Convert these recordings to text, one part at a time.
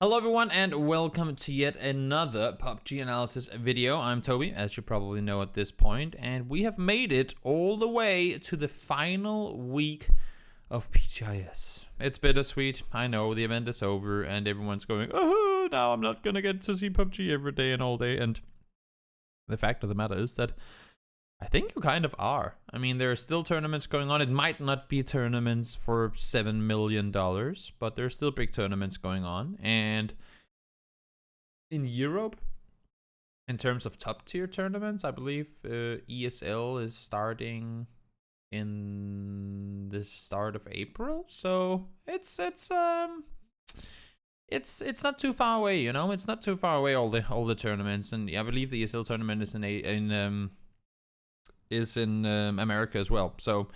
Hello everyone and welcome to yet another PUBG analysis video. I'm Toby, as you probably know at this point, and we have made it all the way to the final week of PGIs. It's bittersweet, I know, the event is over and everyone's going, oh, now I'm not gonna get to see PUBG every day and all day, and the fact of the matter is that I think you kind of are. I mean, there are still tournaments going on. It might not be tournaments for $7 million, but there's still big tournaments going on. And in Europe, in terms of top tier tournaments, I believe ESL is starting in the start of April. So it's not too far away, you know. It's not too far away, all the tournaments. And I believe the ESL tournament is in America as well. So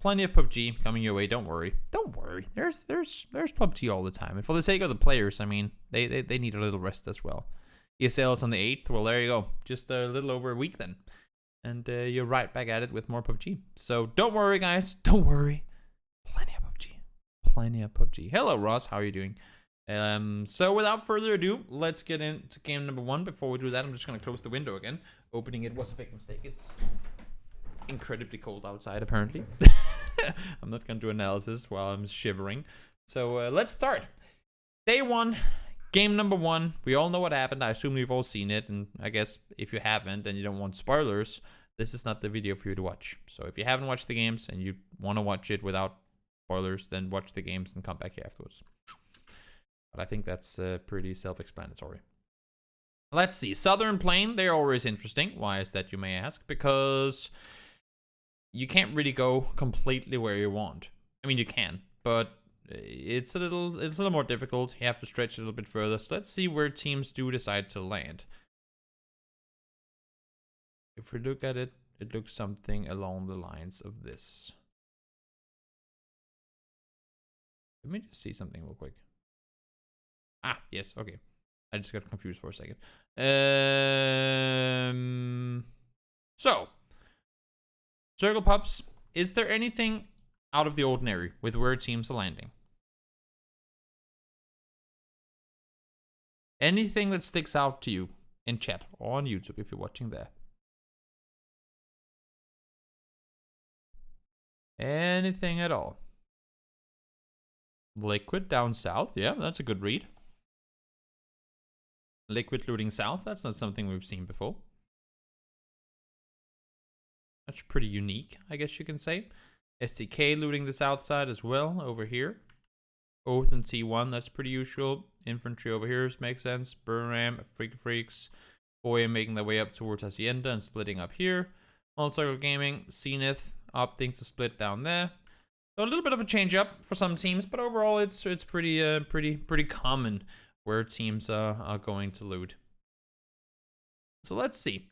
plenty of PUBG coming your way. Don't worry. There's PUBG all the time. And for the sake of the players, I mean, they need a little rest as well. ESL is on the 8th. Well, there you go. Just a little over a week then. And you're right back at it with more PUBG. So don't worry, guys. Don't worry. Plenty of PUBG. Plenty of PUBG. Hello, Ross. How are you doing? So without further ado, let's get into game number 1. Before we do that, I'm just going to close the window again. Opening it was a big mistake. It's incredibly cold outside, apparently. I'm not gonna do analysis while I'm shivering. So let's start. Day 1, game number 1. We all know what happened. I assume you've all seen it, and I guess if you haven't and you don't want spoilers, this is not the video for you to watch. So if you haven't watched the games and you want to watch it without spoilers, then watch the games and come back here afterwards. But I think that's pretty self-explanatory. Let's see. Southern Plain, they're always interesting. Why is that, you may ask? Because you can't really go completely where you want. I mean, you can, but it's a little more difficult. You have to stretch a little bit further. So let's see where teams do decide to land. If we look at it, it looks something along the lines of this. Let me just see something real quick. Ah, yes, okay. I just got confused for a second. So, Circle Pups, is there anything out of the ordinary with where teams are landing? Anything that sticks out to you in chat or on YouTube if you're watching there? Anything at all? Liquid down south, yeah, that's a good read. Liquid looting south, that's not something we've seen before. That's pretty unique, I guess you can say. STK looting the south side as well, over here. Oath and T1, that's pretty usual. Infantry over here makes sense. Burram, Freaks, Boya making their way up towards Hacienda and splitting up here. All Circle Gaming, Zenith opting to split down there. So a little bit of a change up for some teams, but overall it's pretty common where teams are going to loot. So let's see.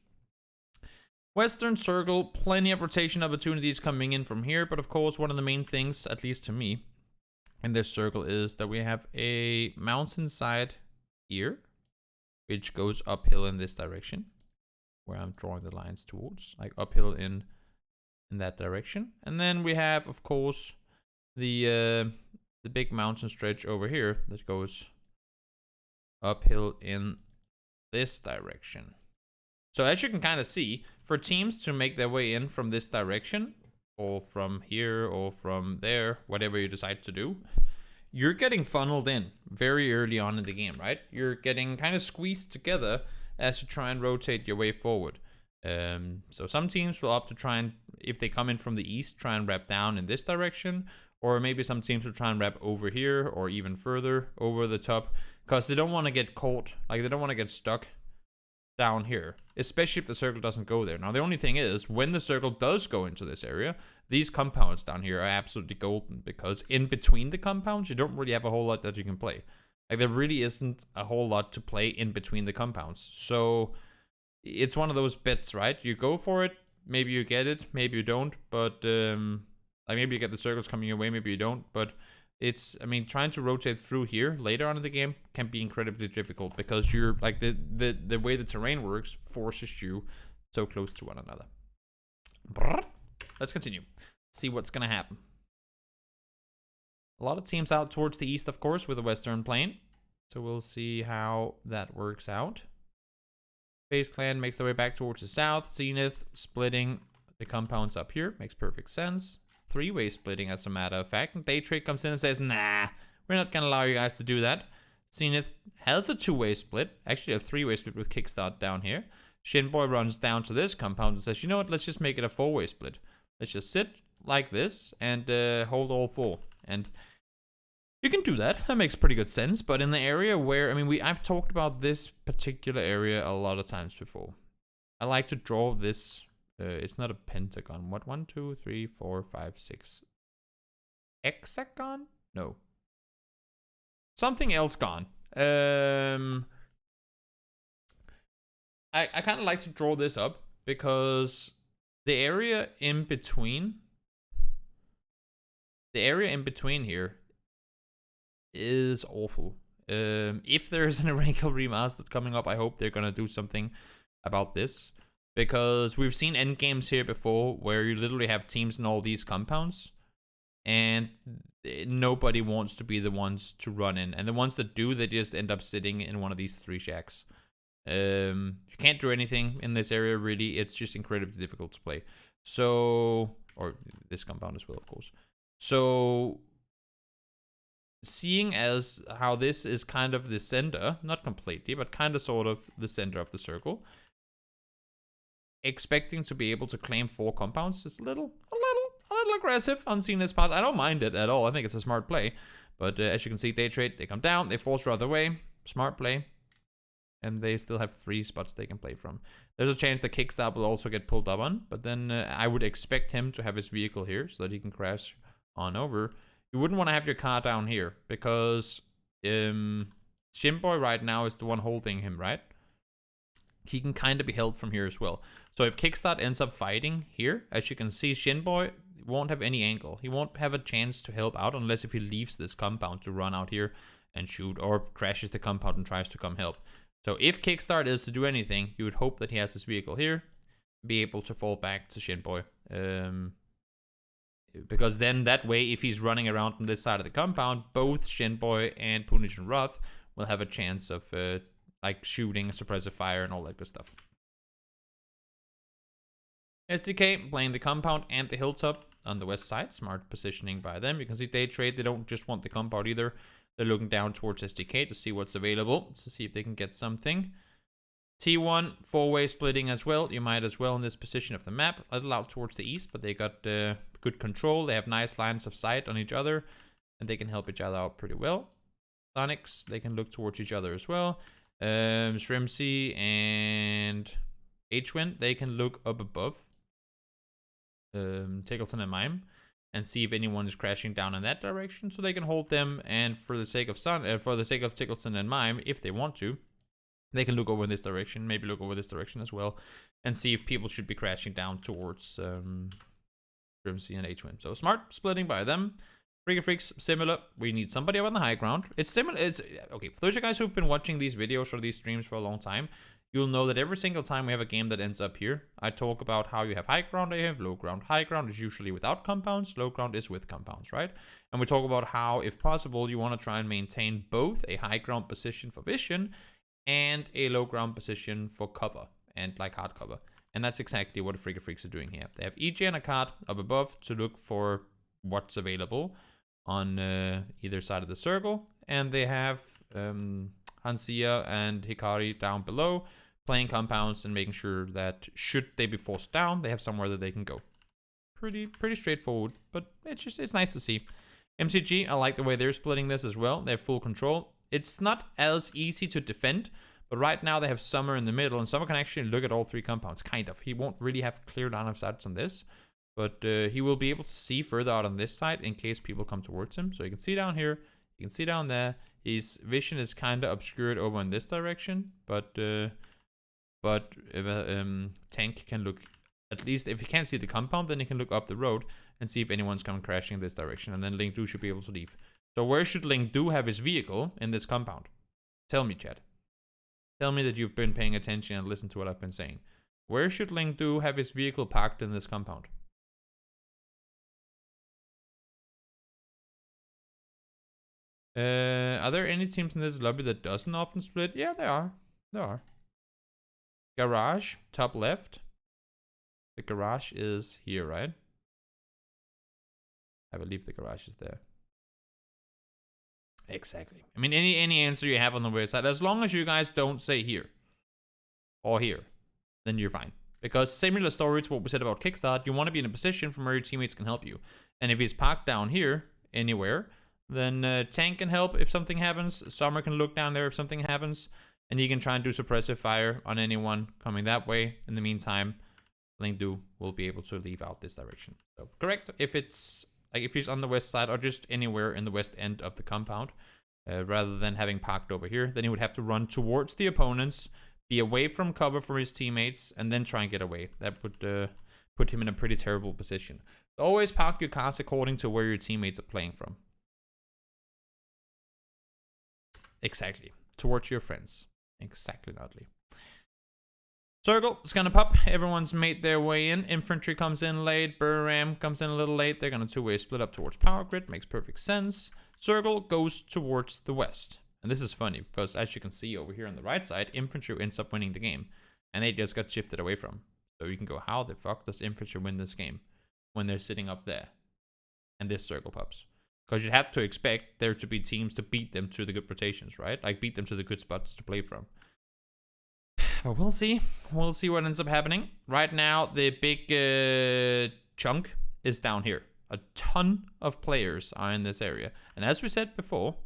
Western Circle, plenty of rotation opportunities coming in from here, but of course one of the main things, at least to me, in this circle is that we have a mountainside here, which goes uphill in this direction, where I'm drawing the lines towards, like uphill in that direction. And then we have, of course, the big mountain stretch over here that goes uphill in this direction. So as you can kind of see, for teams to make their way in from this direction, or from here, or from there, whatever you decide to do, you're getting funneled in very early on in the game, right? You're getting kind of squeezed together as you try and rotate your way forward. So some teams will opt to try and, if they come in from the east, try and wrap down in this direction, or maybe some teams will try and wrap over here, or even further over the top, because they don't want to get caught, like they don't want to get stuck down here, especially if the circle doesn't go there. Now, the only thing is, when the circle does go into this area, these compounds down here are absolutely golden, because in between the compounds, you don't really have a whole lot that you can play. Like, there really isn't a whole lot to play in between the compounds. So, it's one of those bets, right? You go for it, maybe you get it, maybe you don't, but, like, maybe you get the circles coming your way, maybe you don't, but it's, I mean, trying to rotate through here later on in the game can be incredibly difficult, because you're, like, the way the terrain works forces you so close to one another. Let's continue. See what's gonna happen. A lot of teams out towards the east, of course, with the Western Plain. So we'll see how that works out. Base Clan makes their way back towards the south. Zenith splitting the compounds up here. Makes perfect sense. Three-way splitting, as a matter of fact. And Daytrade comes in and says, nah, we're not going to allow you guys to do that. Zenith has a two-way split. Actually, a three-way split with Kickstart down here. Shinboy runs down to this compound and says, you know what, let's just make it a four-way split. Let's just sit like this and hold all four. And you can do that. That makes pretty good sense. But in the area where, I mean, I've talked about this particular area a lot of times before. I like to draw this. It's not a pentagon. What? 1, 2, 3, 4, 5, 6. Hexagon? No. Something else gone. I kind of like to draw this up because the area in between here is awful. If there's an Erangel remastered coming up, I hope they're gonna do something about this, because we've seen endgames here before where you literally have teams in all these compounds and nobody wants to be the ones to run in, and the ones that do, they just end up sitting in one of these 3 shacks. You can't do anything in this area really. It's just incredibly difficult to play. So, or this compound as well, of course. So seeing as how this is kind of the center, not completely, but kind of sort of the center of the circle, expecting to be able to claim 4 compounds is a little aggressive on Zenith's part. I don't mind it at all. I think it's a smart play. But as you can see, Daytrade, they come down, they force the other way. Smart play. And they still have 3 spots they can play from. There's a chance that Kickstart will also get pulled up on, but then I would expect him to have his vehicle here so that he can crash on over. You wouldn't want to have your car down here because Shinboy right now is the one holding him, right? He can kind of be held from here as well. So if Kickstart ends up fighting here, as you can see, Shinboy won't have any angle. He won't have a chance to help out unless if he leaves this compound to run out here and shoot, or crashes the compound and tries to come help. So if Kickstart is to do anything, you would hope that he has his vehicle here, be able to fall back to Shinboy. Because then that way, if he's running around on this side of the compound, both Shinboy and Punish and Wrath will have a chance of like shooting, suppressive fire, and all that good stuff. SDK playing the compound and the hilltop on the west side. Smart positioning by them. You can see Daytrade, they don't just want the compound either. They're looking down towards SDK to see what's available, to see if they can get something. T1, 4-way splitting as well. You might as well in this position of the map. A little out towards the east, but they got good control. They have nice lines of sight on each other, and they can help each other out pretty well. Sonics, they can look towards each other as well. Shrimsy and H-Win, they can look up above Tickleton and Mime and see if anyone is crashing down in that direction, so they can hold them. And for the sake of Tickleton and Mime, if they want to, they can look over in this direction, maybe look over this direction as well, and see if people should be crashing down towards Shrimsy and H-Win. So smart splitting by them. Freaks, similar. We need somebody up on the high ground. It's similar. It's okay. For those of you guys who've been watching these videos or these streams for a long time, you'll know that every single time we have a game that ends up here, I talk about how you have high ground, you have low ground. High ground is usually without compounds, low ground is with compounds, right? And we talk about how, if possible, you want to try and maintain both a high ground position for vision and a low ground position for cover and like hard cover. And that's exactly what the Freaks are doing here. They have EJ and a card up above to look for what's available on either side of the circle, and they have Hansia and Hikari down below playing compounds and making sure that should they be forced down, they have somewhere that they can go. Pretty straightforward, but it's nice to see. MCG, I like the way they're splitting this as well. They have full control. It's not as easy to defend, but right now they have Summer in the middle, and Summer can actually look at all 3 compounds, kind of. He won't really have clear line of sight on this, but he will be able to see further out on this side in case people come towards him. So you can see down here, you can see down there. His vision is kind of obscured over in this direction, but Tank can look, at least if he can't see the compound, then he can look up the road and see if anyone's coming crashing in this direction, and then Link Du should be able to leave. So where should Link Du have his vehicle in this compound? Tell me, chat. Tell me that you've been paying attention and listened to what I've been saying. Where should Link Du have his vehicle parked in this compound? Are there any teams in this lobby that doesn't often split? Yeah, there are. There are. Garage, top left. The garage is here, right? I believe the garage is there. Exactly. I mean, any answer you have on the west side, as long as you guys don't say here or here, then you're fine. Because similar story to what we said about Kickstart, you want to be in a position from where your teammates can help you. And if he's parked down here, anywhere, then Tank can help if something happens. Summer can look down there if something happens. And he can try and do suppressive fire on anyone coming that way. In the meantime, Lingdu will be able to leave out this direction. So correct if it's like if he's on the west side or just anywhere in the west end of the compound, rather than having parked over here, then he would have to run towards the opponents, be away from cover for his teammates, and then try and get away. That would put him in a pretty terrible position. So always park your cars according to where your teammates are playing from. Exactly. Towards your friends. Exactly, Nodley. Circle is gonna pop. Everyone's made their way in. Infantry comes in late. Ram comes in a little late. They're gonna two-way split up towards power grid. Makes perfect sense. Circle goes towards the west. And this is funny because as you can see over here on the right side, infantry ends up winning the game. And they just got shifted away from. So you can go, how the fuck does infantry win this game when they're sitting up there? And this circle pops. Because you'd have to expect there to be teams to beat them to the good rotations, right? Like beat them to the good spots to play from. But we'll see. We'll see what ends up happening. Right now, the big chunk is down here. A ton of players are in this area. And as we said before,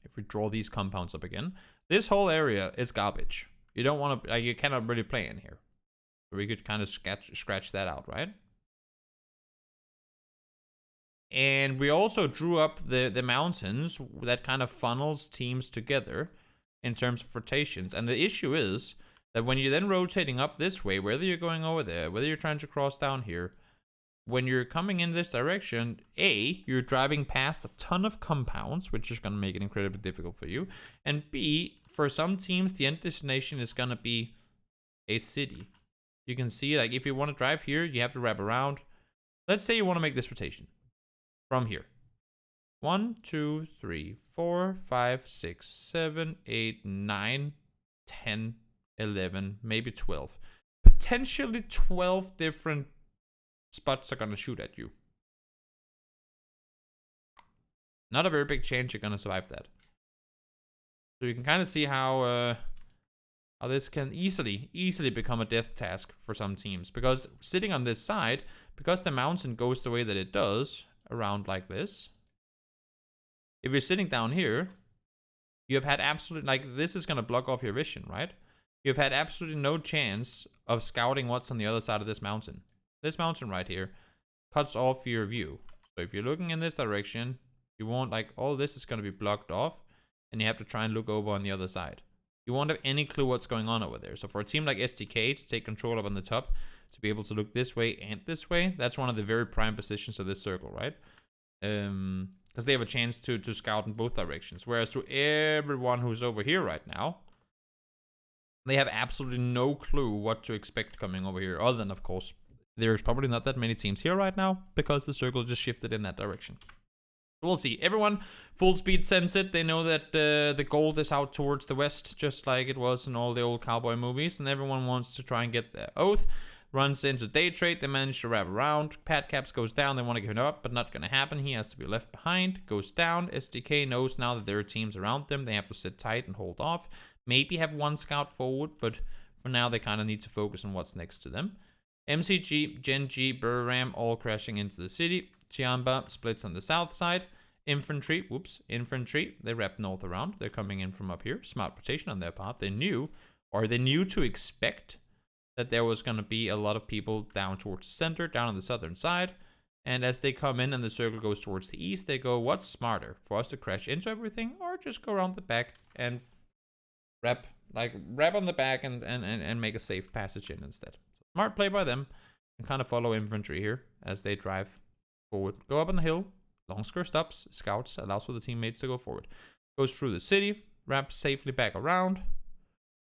if we draw these compounds up again, this whole area is garbage. You don't want to, you cannot really play in here. We could kind of scratch that out, right? And we also drew up the mountains that kind of funnels teams together in terms of rotations. And the issue is that when you're then rotating up this way, whether you're going over there, whether you're trying to cross down here, when you're coming in this direction, A, you're driving past a ton of compounds, which is going to make it incredibly difficult for you. And B, for some teams, the end destination is going to be a city. You can see, like, if you want to drive here, you have to wrap around. Let's say you want to make this rotation from here. 1, 2, 3, 4, 5, 6, 7, 8, 9, 10, 11, maybe 12. Potentially 12 different spots are going to shoot at you. Not a very big chance you're going to survive that. So you can kind of see how this can easily become a death task for some teams. Because sitting on this side, because the mountain goes the way that it does, around like this, if you're sitting down here, you have had absolutely, like, this is going to block off your vision, right? You've had absolutely no chance of scouting what's on the other side of this mountain. This mountain right here cuts off your view. So if you're looking in this direction, you won't, like, all this is going to be blocked off, and you have to try and look over on the other side. You won't have any clue what's going on over there. So for a team like STK to take control up on the top, to be able to look this way and this way, that's one of the very prime positions of this circle, right? Because they have a chance to scout in both directions. Whereas to everyone who's over here right now, they have absolutely no clue what to expect coming over here. Other than, of course, there's probably not that many teams here right now because the circle just shifted in that direction. We'll see. Everyone full speed sends it. They know that the gold is out towards the west, just like it was in all the old cowboy movies. And everyone wants to try and get the oath. Runs into day trade. They manage to wrap around. Pat Caps goes down. They want to give it up, but not going to happen. He has to be left behind. Goes down. SDK knows now that there are teams around them. They have to sit tight and hold off. Maybe have one scout forward, but for now they kind of need to focus on what's next to them. MCG, Gen G, Ram all crashing into the city. Chiamba splits on the south side. Infantry, they wrap north around. They're coming in from up here. Smart rotation on their part. They knew to expect that there was going to be a lot of people down towards the center, down on the southern side. And as they come in and the circle goes towards the east, they go, what's smarter? For us to crash into everything or just go around the back and wrap on the back and make a safe passage in instead. So smart play by them. And kind of follow infantry here as they drive forward. Go up on the hill. Long score stops. Scouts allows for the teammates to go forward. Goes through the city. Wraps safely back around.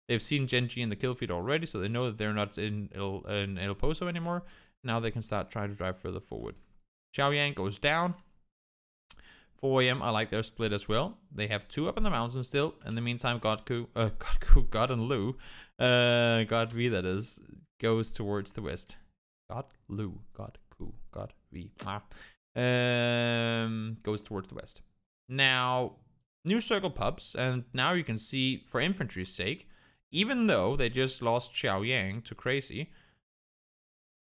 They've seen Gen G in the kill feed already, so they know that they're not in El Pozo anymore. Now they can start trying to drive further forward. Xiao Yang goes down. 4 a.m. I like their split as well. They have 2 up in the mountain still. In the meantime, God and Lu, God V that is, goes towards the west. God Lu, God Ku, God V. Goes towards the west. Now, new circle pubs, and now you can see, for infantry's sake, even though they just lost Xiaoyang to Crazy,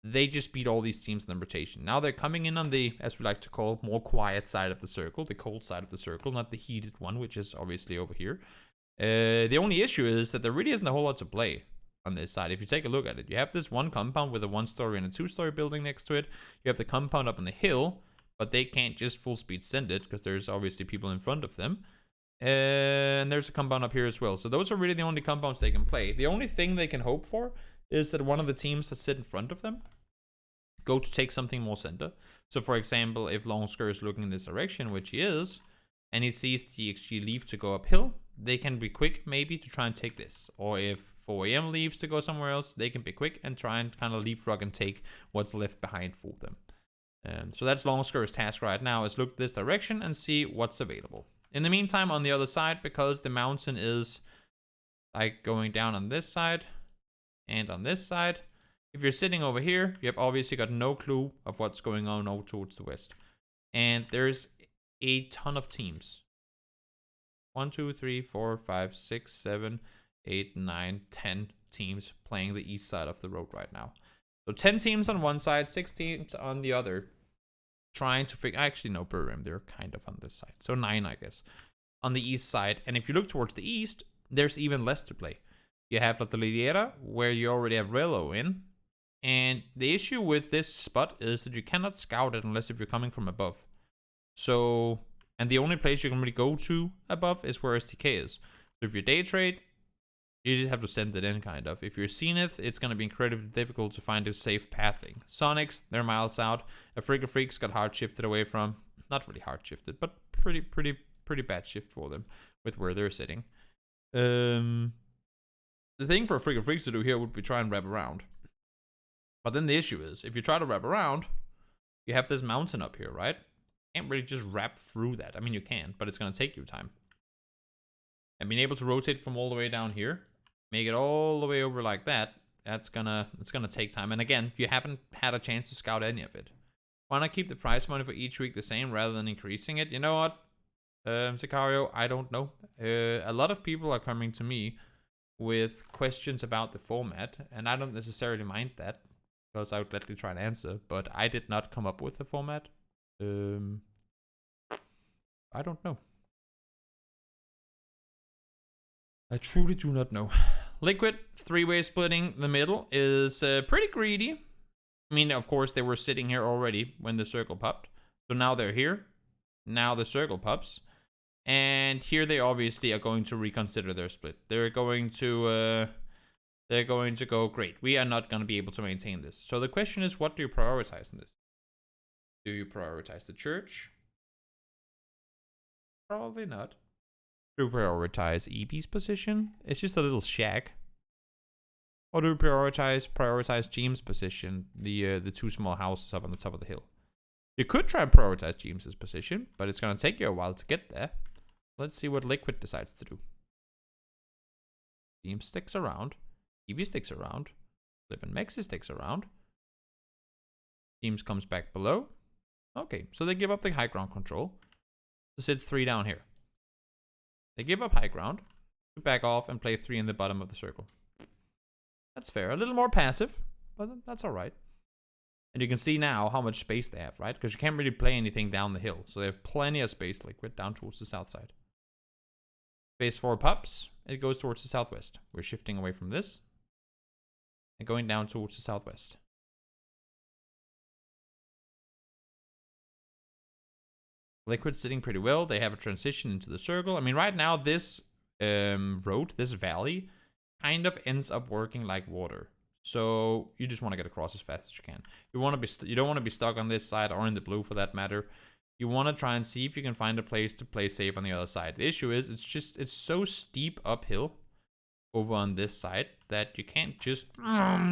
they just beat all these teams in the rotation. Now they're coming in on the, as we like to call, more quiet side of the circle, the cold side of the circle, not the heated one, which is obviously over here. The only issue is that there really isn't a whole lot to play on this side. If you take a look at it, you have this one compound with a 1-story and a 2-story building next to it. You have the compound up on the hill, but they can't just full speed send it because there's obviously people in front of them. And there's a compound up here as well. So those are really the only compounds they can play. The only thing they can hope for is that one of the teams that sit in front of them go to take something more center. So for example, if Longsker is looking in this direction, which he is, and he sees TXG leave to go uphill, they can be quick maybe to try and take this. Or if 4am leaves to go somewhere else, they can be quick and try and kind of leapfrog and take what's left behind for them. So that's Longsker's task right now, is look this direction and see what's available. In the meantime, on the other side, because the mountain is like going down on this side and on this side, if you're sitting over here, you have obviously got no clue of what's going on over towards the west. And there's a ton of teams. 1, 2, 3, 4, 5, 6, 7, 8, 9, 10 teams playing the east side of the road right now. So 10 teams on one side, 6 teams on the other, trying to figure, actually no, Burim, they're kind of on this side. So 9, I guess, on the east side. And if you look towards the east, there's even less to play. You have La Tolidera, where you already have Relo in. And the issue with this spot is that you cannot scout it unless if you're coming from above. So, and the only place you can really go to above is where STK is. So if you day trade, you just have to send it in, kind of. If you're Zenith, it's going to be incredibly difficult to find a safe pathing. Sonics, they're miles out. Afrika Freaks got hard shifted away from. Not really hard shifted, but pretty bad shift for them with where they're sitting. The thing for Afrika Freaks to do here would be try and wrap around. But then the issue is, if you try to wrap around, you have this mountain up here, right? You can't really just wrap through that. I mean, you can, but it's going to take you time. And being able to rotate from all the way down here, make it all the way over like that, it's gonna take time. And again, you haven't had a chance to scout any of it. Why not keep the prize money for each week the same rather than increasing it? You know what, Sicario, I don't know. A lot of people are coming to me with questions about the format, and I don't necessarily mind that, because I would gladly try and answer, but I did not come up with the format. I don't know. I truly do not know. Liquid, 3-way splitting the middle is pretty greedy. I mean, of course, they were sitting here already when the circle popped. So now they're here. Now the circle pops. And here they obviously are going to reconsider their split. They're going to go, great, we are not going to be able to maintain this. So the question is, what do you prioritize in this? Do you prioritize the church? Probably not. Do you prioritize EB's position? It's just a little shack. Or do you prioritize James' position, the 2 small houses up on the top of the hill? You could try and prioritize James' position, but it's going to take you a while to get there. Let's see what Liquid decides to do. James sticks around. EB sticks around. Flippin' Mexi sticks around. Teams comes back below. Okay, so they give up the high ground control to sit 3 down here. They give up high ground to back off and play 3 in the bottom of the circle. That's fair. A little more passive, but that's alright. And you can see now how much space they have, right? Because you can't really play anything down the hill. So they have plenty of space, Liquid, down towards the south side. Phase 4 pups. It goes towards the southwest. We're shifting away from this and going down towards the southwest. Liquid sitting pretty well. They have a transition into the circle. I mean, right now, this road, this valley, kind of ends up working like water. So you just want to get across as fast as you can. You don't want to be stuck on this side or in the blue for that matter. You want to try and see if you can find a place to play safe on the other side. The issue is it's so steep uphill over on this side that you can't just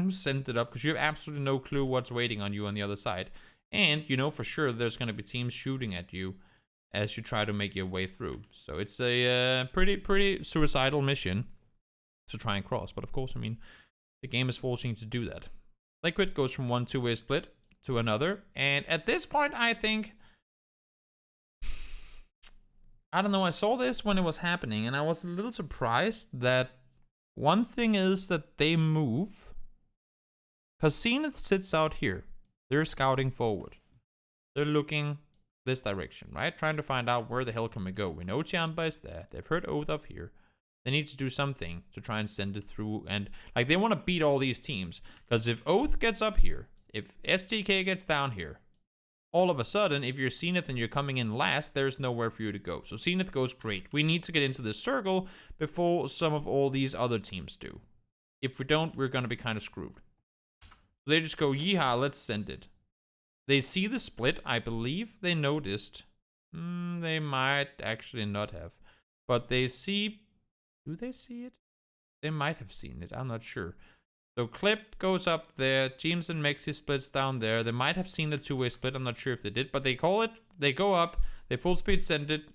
send it up because you have absolutely no clue what's waiting on you on the other side. And you know for sure there's going to be teams shooting at you as you try to make your way through. So it's a pretty suicidal mission to try and cross. But of course, I mean, the game is forcing you to do that. Liquid goes from one two-way split to another. And at this point, I think... I don't know, I saw this when it was happening, and I was a little surprised that one thing is that they move. Because Zenith sits out here. They're scouting forward. They're looking this direction, right? Trying to find out where the hell can we go. We know Chiamba is there. They've heard Oath of here. They need to do something to try and send it through. And like they want to beat all these teams. Because if Oath gets up here, if STK gets down here, all of a sudden, if you're Zenith and you're coming in last, there's nowhere for you to go. So Zenith goes, great. We need to get into this circle before some of all these other teams do. If we don't, we're going to be kind of screwed. They just go, yeehaw, let's send it. They see the split. I believe they noticed. They might actually not have. But they see... Do they see it? They might have seen it. I'm not sure. So Clip goes up there. James and Mexi splits down there. They might have seen the two-way split. I'm not sure if they did. But they call it. They go up. They full speed send it.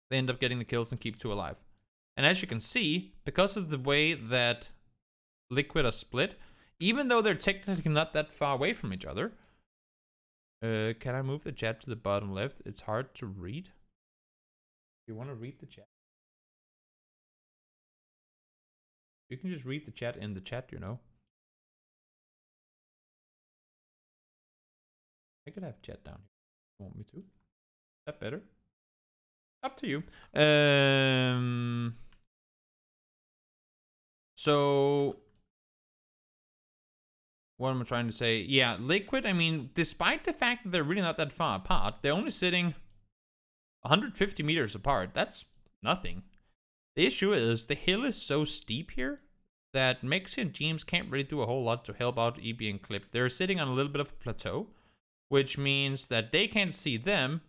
They end up getting the kills and keep two alive. And as you can see, because of the way that Liquid are split, even though they're technically not that far away from each other... can I move the chat to the bottom left? It's hard to read. You want to read the chat? You can just read the chat in the chat, you know. I could have chat down here. You want me to? Is that better? Up to you. So... What am I trying to say? Yeah, Liquid, I mean, despite the fact that they're really not that far apart, they're only sitting 150 meters apart. That's nothing. The issue is the hill is so steep here that Mexi and James can't really do a whole lot to help out EB and Clip. They're sitting on a little bit of a plateau, which means that they can't see them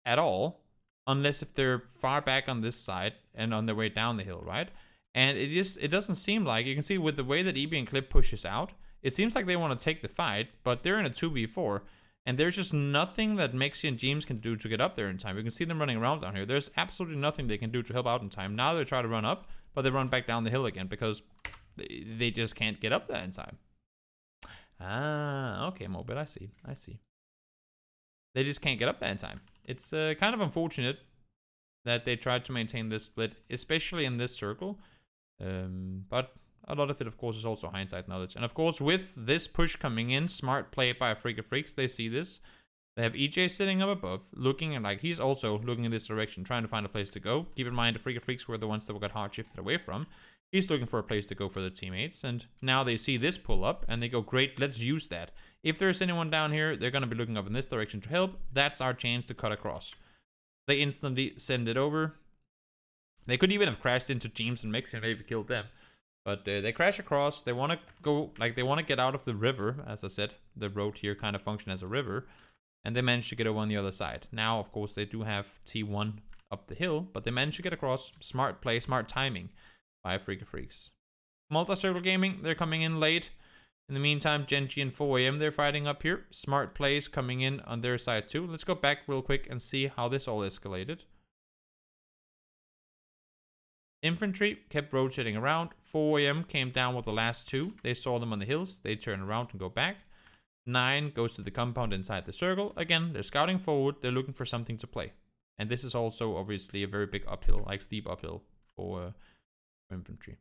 at all unless if they're far back on this side and on their way down the hill, right? And it doesn't seem like, you can see with the way that EB and Clip pushes out, it seems like they want to take the fight, but they're in a 2v4, and there's just nothing that Mexi and James can do to get up there in time. You can see them running around down here. There's absolutely nothing they can do to help out in time. Now they try to run up, but they run back down the hill again because they just can't get up there in time. Ah, okay, Mobit, I see. They just can't get up there in time. It's kind of unfortunate that they tried to maintain this split, especially in this circle. But a lot of it, of course, is also hindsight knowledge. And of course, with this push coming in, smart play by Freak of Freaks, they see this. They have EJ sitting up above, looking, and like he's also looking in this direction, trying to find a place to go. Keep in mind, the Freak of Freaks were the ones that got hard shifted away from. He's looking for a place to go for their teammates, and now they see this pull up, and they go, great, let's use that. If there's anyone down here, they're going to be looking up in this direction to help. That's our chance to cut across. They instantly send it over. They could even have crashed into James and Mix and maybe killed them. But they crash across. They want to go, like, they want to get out of the river. As I said, the road here kind of functions as a river. And they manage to get over on the other side. Now, of course, they do have T1 up the hill, but they manage to get across. Smart play, smart timing by Freak of Freaks. Multi-Circle Gaming, they're coming in late. In the meantime, Genji and 4am, they're fighting up here. Smart plays coming in on their side too. Let's go back real quick and see how this all escalated. Infantry kept rotating around. 4am came down with the last two. They saw them on the hills. They turn around and go back. 9 goes to the compound inside the circle. Again, they're scouting forward. They're looking for something to play. And this is also obviously a very big uphill, like steep uphill for infantry.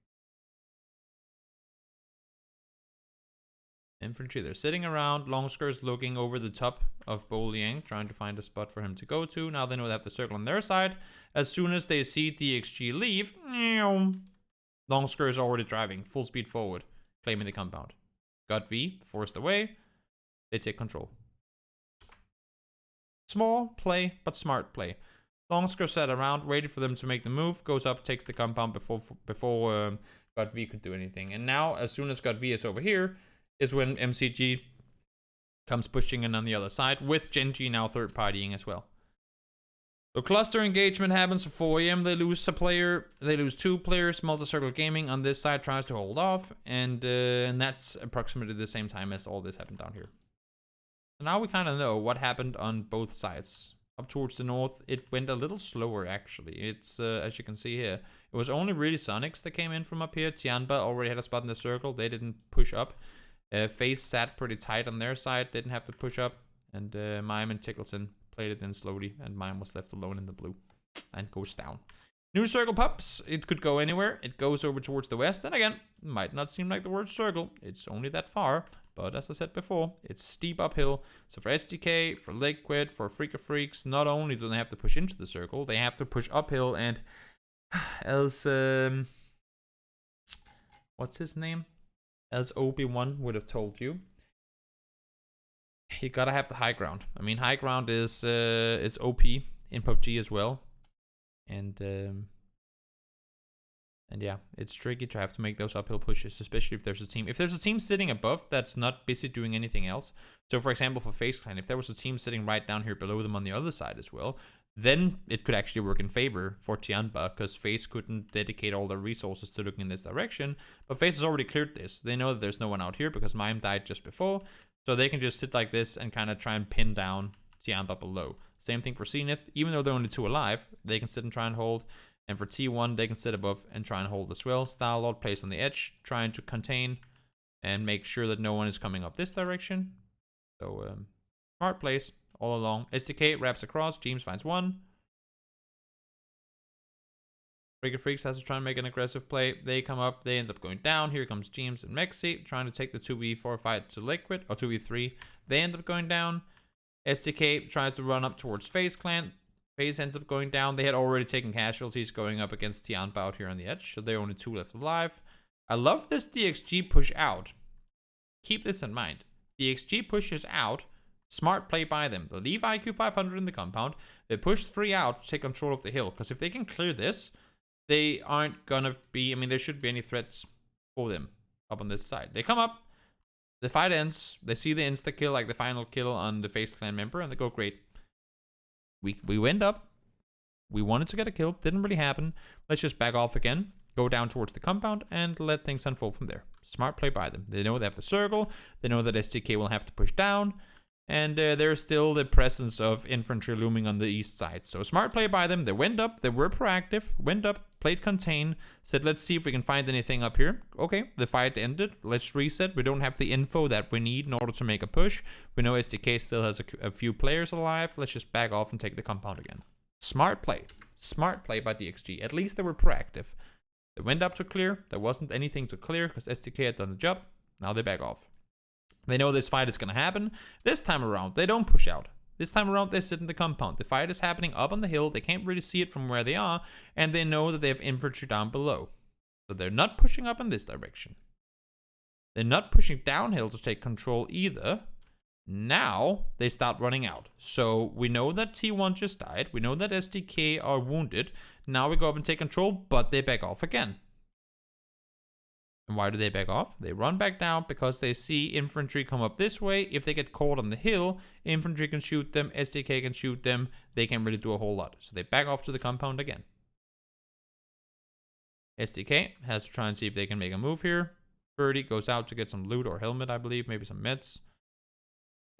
Infantry, they're sitting around. Longskir's looking over the top of Bo Liang, trying to find a spot for him to go to. Now they know they have the circle on their side. As soon as they see DXG leave, Longskir is already driving, full speed forward, claiming the compound. Got V, forced away. They take control. Small play, but smart play. Longskir sat around, waited for them to make the move, goes up, takes the compound before God V could do anything. And now, as soon as God V is over here, is when MCG comes pushing in on the other side, with Genji now third partying as well. So cluster engagement happens for 4am. They lose a player, they lose 2 players. Multi-Circle Gaming on this side tries to hold off, and that's approximately the same time as all this happened down here. So now we kind of know what happened on both sides. up towards the north, it went a little slower actually. It's, as you can see here, it was only really Sonics that came in from up here. Tianba already had a spot in the circle. They didn't push up. FaZe sat pretty tight on their side, didn't have to push up. And Mime and Tickleton played it in slowly, and Mime was left alone in the blue and goes down. New circle pups. It could go anywhere. It goes over towards the west. And again, might not seem like the word circle. It's only that far. But as I said before, it's steep uphill. So for SDK, for Liquid, for Freaka Freaks, not only do they have to push into the circle, they have to push uphill. And as what's his name? As Obi-Wan would have told you, you gotta have the high ground. I mean, high ground is OP in PUBG as well. And yeah, it's tricky to have to make those uphill pushes, especially if there's a team. If there's a team sitting above that's not busy doing anything else. So for example, for FaZe Clan, if there was a team sitting right down here below them on the other side as well, then it could actually work in favor for Tianba, because FaZe couldn't dedicate all their resources to looking in this direction. But FaZe has already cleared this. They know that there's no one out here because Mime died just before. So they can just sit like this and kind of try and pin down Tianba below. Same thing for Zenith. Even though they're only 2 alive, they can sit and try and hold. And for T1, they can sit above and try and hold as well. Starlord plays on the edge, trying to contain and make sure that no one is coming up this direction. So, smart plays all along. SDK wraps across. James finds one. Freaka Freaks has to try and make an aggressive play. They come up. They end up going down. Here comes James and Mexi trying to take the 2v4 fight to Liquid. Or 2v3. They end up going down. SDK tries to run up towards FaZe Clan. FaZe ends up going down. They had already taken casualties going up against Tianba out here on the edge. So there are only 2 left alive. I love this DXG push out. Keep this in mind. DXG pushes out. Smart play by them. They leave IQ 500 in the compound. They push 3 out to take control of the hill. Because if they can clear this, they aren't gonna be... I mean, there shouldn't be any threats for them up on this side. They come up. The fight ends. They see the insta-kill, like the final kill on the FaZe Clan member. And they go, great. We went up. We wanted to get a kill. Didn't really happen. Let's just back off again. Go down towards the compound and let things unfold from there. Smart play by them. They know they have the circle. They know that SDK will have to push down. And there's still the presence of infantry looming on the east side. So smart play by them. They went up. They were proactive. Went up. Played contain. Said, let's see if we can find anything up here. Okay, the fight ended. Let's reset. We don't have the info that we need in order to make a push. We know SDK still has a few players alive. Let's just back off and take the compound again. Smart play. Smart play by DXG. At least they were proactive. They went up to clear. There wasn't anything to clear because SDK had done the job. Now they back off. They know this fight is going to happen. This time around, they don't push out. This time around, they sit in the compound. The fight is happening up on the hill. They can't really see it from where they are. And they know that they have infantry down below. So they're not pushing up in this direction. They're not pushing downhill to take control either. Now, they start running out. So we know that T1 just died. We know that SDK are wounded. Now we go up and take control, but they back off again. And why do they back off? They run back down because they see infantry come up this way. If they get caught on the hill, infantry can shoot them, SDK can shoot them. They can't really do a whole lot. So they back off to the compound again. SDK has to try and see if they can make a move here. Birdie goes out to get some loot or helmet, I believe. Maybe some meds.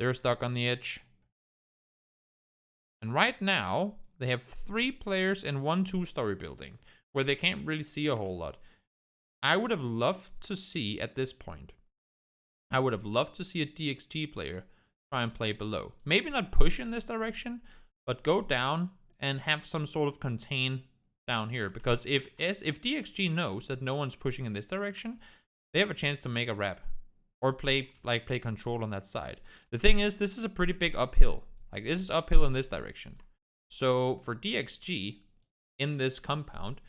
They're stuck on the edge. And right now, they have 3 players in 1-2 story building where they can't really see a whole lot. I would have loved to see at this point, I would have loved to see a DXG player try and play below. Maybe not push in this direction, but go down and have some sort of contain down here. Because if DXG knows that no one's pushing in this direction, they have a chance to make a rap or play control on that side. The thing is, this is a pretty big uphill. Like, this is uphill in this direction. So for DXG in this compound,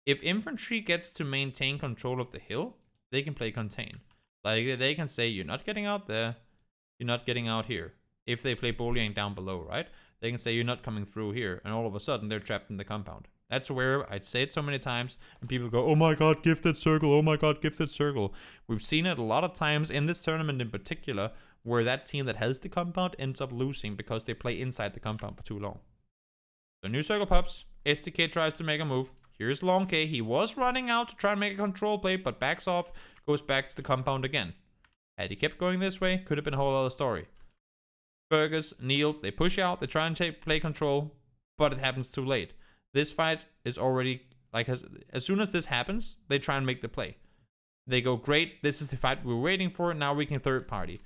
if infantry gets to maintain control of the hill, they can play contain. Like, they can say, you're not getting out there, you're not getting out here. If they play bullying down below, right? They can say, you're not coming through here. And all of a sudden, they're trapped in the compound. That's where I'd say it so many times, and people go, oh my god, gifted circle, oh my god, gifted circle. We've seen it a lot of times in this tournament in particular, where that team that has the compound ends up losing because they play inside the compound for too long. So new circle pups, SDK tries to make a move. Here's Long K. He was running out to try and make a control play, but backs off, goes back to the compound again. Had he kept going this way, could have been a whole other story. Fergus, Neil, they push out, they try and play control, but it happens too late. This fight is already, like, as soon as this happens, they try and make the play. They go, great, this is the fight we were waiting for, now we can third party.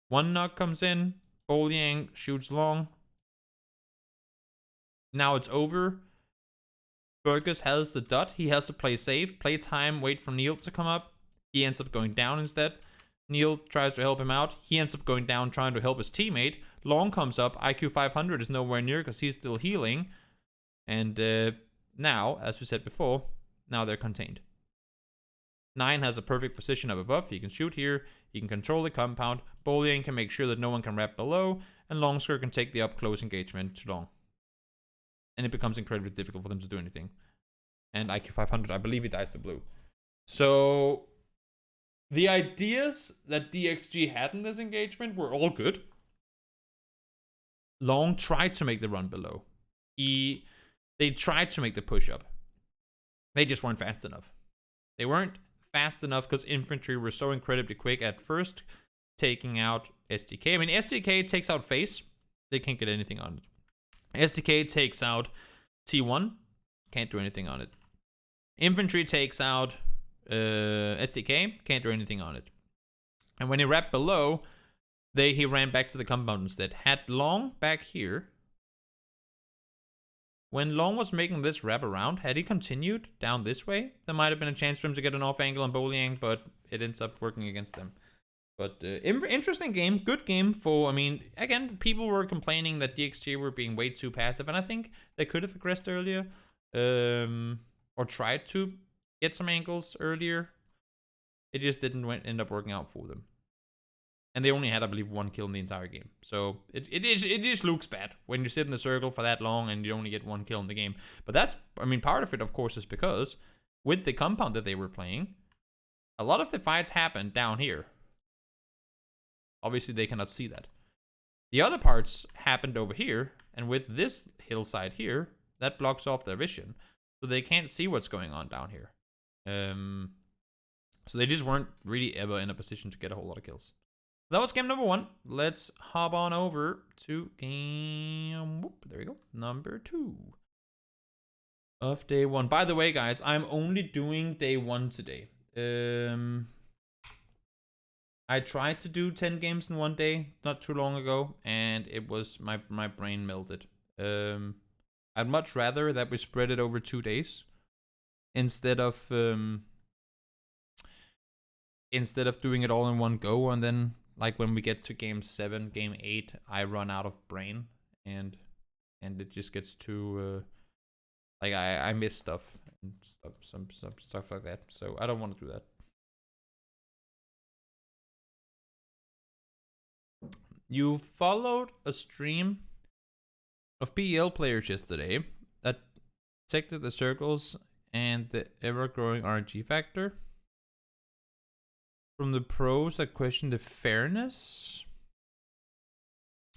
One knock comes in, Bolyang shoots long. Now it's over. Fergus has the dot. He has to play safe, play time, wait for Neil to come up. He ends up going down instead. Neil tries to help him out. He ends up going down trying to help his teammate. Long comes up. IQ 500 is nowhere near because he's still healing. And now, as we said before, now they're contained. 9 has a perfect position up above. He can shoot here. He can control the compound. Bolyang can make sure that no one can wrap below. And Longsker can take the up close engagement to long. And it becomes incredibly difficult for them to do anything. And IQ 500, I believe he dies to blue. So the ideas that DXG had in this engagement were all good. Long tried to make the run below. They tried to make the push up. They just weren't fast enough. They weren't fast enough because infantry were so incredibly quick at first, taking out SDK. I mean, SDK takes out face. They can't get anything on it. SDK takes out T1. Can't do anything on it. Infantry takes out SDK. Can't do anything on it. And when he wrapped below, he ran back to the compound instead. Had Long back here. When Long was making this wrap around, had he continued down this way, there might have been a chance for him to get an off angle on Bolyang, but it ends up working against them. But interesting game, good game for, I mean, again, people were complaining that DXG were being way too passive, and I think they could have aggressed earlier, or tried to get some angles earlier. It just didn't end up working out for them. And they only had, I believe, 1 kill in the entire game. So it just looks bad when you sit in the circle for that long and you only get 1 kill in the game. But that's, I mean, part of it, of course, is because with the compound that they were playing, a lot of the fights happened down here. Obviously, they cannot see that. The other parts happened over here, and with this hillside here, that blocks off their vision. So they can't see what's going on down here. So they just weren't really ever in a position to get a whole lot of kills. That was game number 1. Let's hop on over to game, there we go, number 2 of day 1. By the way, guys, I'm only doing day 1 today. I tried to do 10 games in one day not too long ago, and it was, my brain melted. I'd much rather that we spread it over 2 days instead of doing it all in one go, and then like when we get to game 7, game 8, I run out of brain, and it just gets too like I miss stuff and some stuff like that. So I don't want to do that. You followed a stream of PEL players yesterday that detected the circles and the ever-growing RNG factor. From the pros that question the fairness.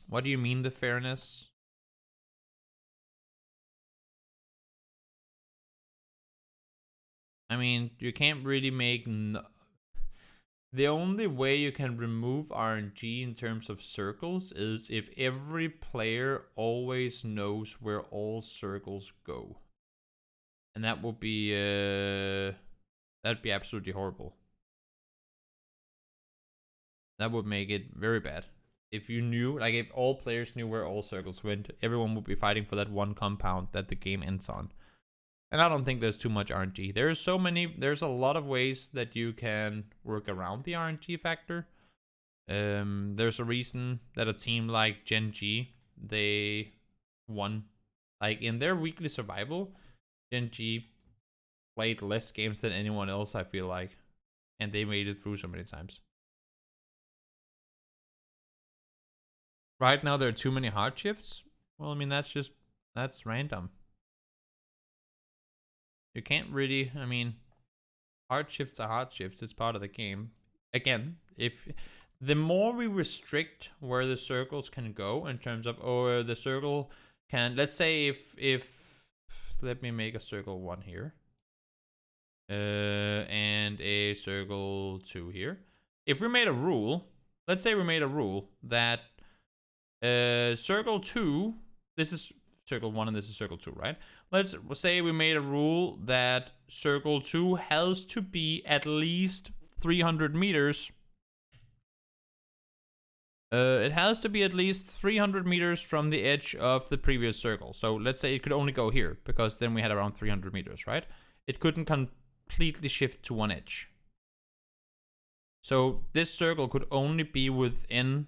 What do you mean the fairness? I mean, you can't really make... The only way you can remove RNG in terms of circles is if every player always knows where all circles go. And that would be... that'd be absolutely horrible. That would make it very bad. If you knew, like if all players knew where all circles went, everyone would be fighting for that one compound that the game ends on. And I don't think there's too much RNG. There's a lot of ways that you can work around the RNG factor. There's a reason that a team like Gen G, they won. Like in their weekly survival, Gen G played less games than anyone else, I feel like. And they made it through so many times. Right now, there are too many hard shifts. Well, I mean, that's random. You can't really, I mean, hard shifts are hard shifts. It's part of the game. Again, if the more we restrict where the circles can go in terms of, or the circle can, let's say if let me make a circle 1 here. And a circle 2 here. If we made a rule, let's say we made a rule that Circle 2, this is circle 1 and this is circle 2, right? Let's say we made a rule that circle 2 has to be at least 300 meters. It has to be at least 300 meters from the edge of the previous circle. So let's say it could only go here, because then we had around 300 meters, right? It couldn't completely shift to one edge. So this circle could only be within,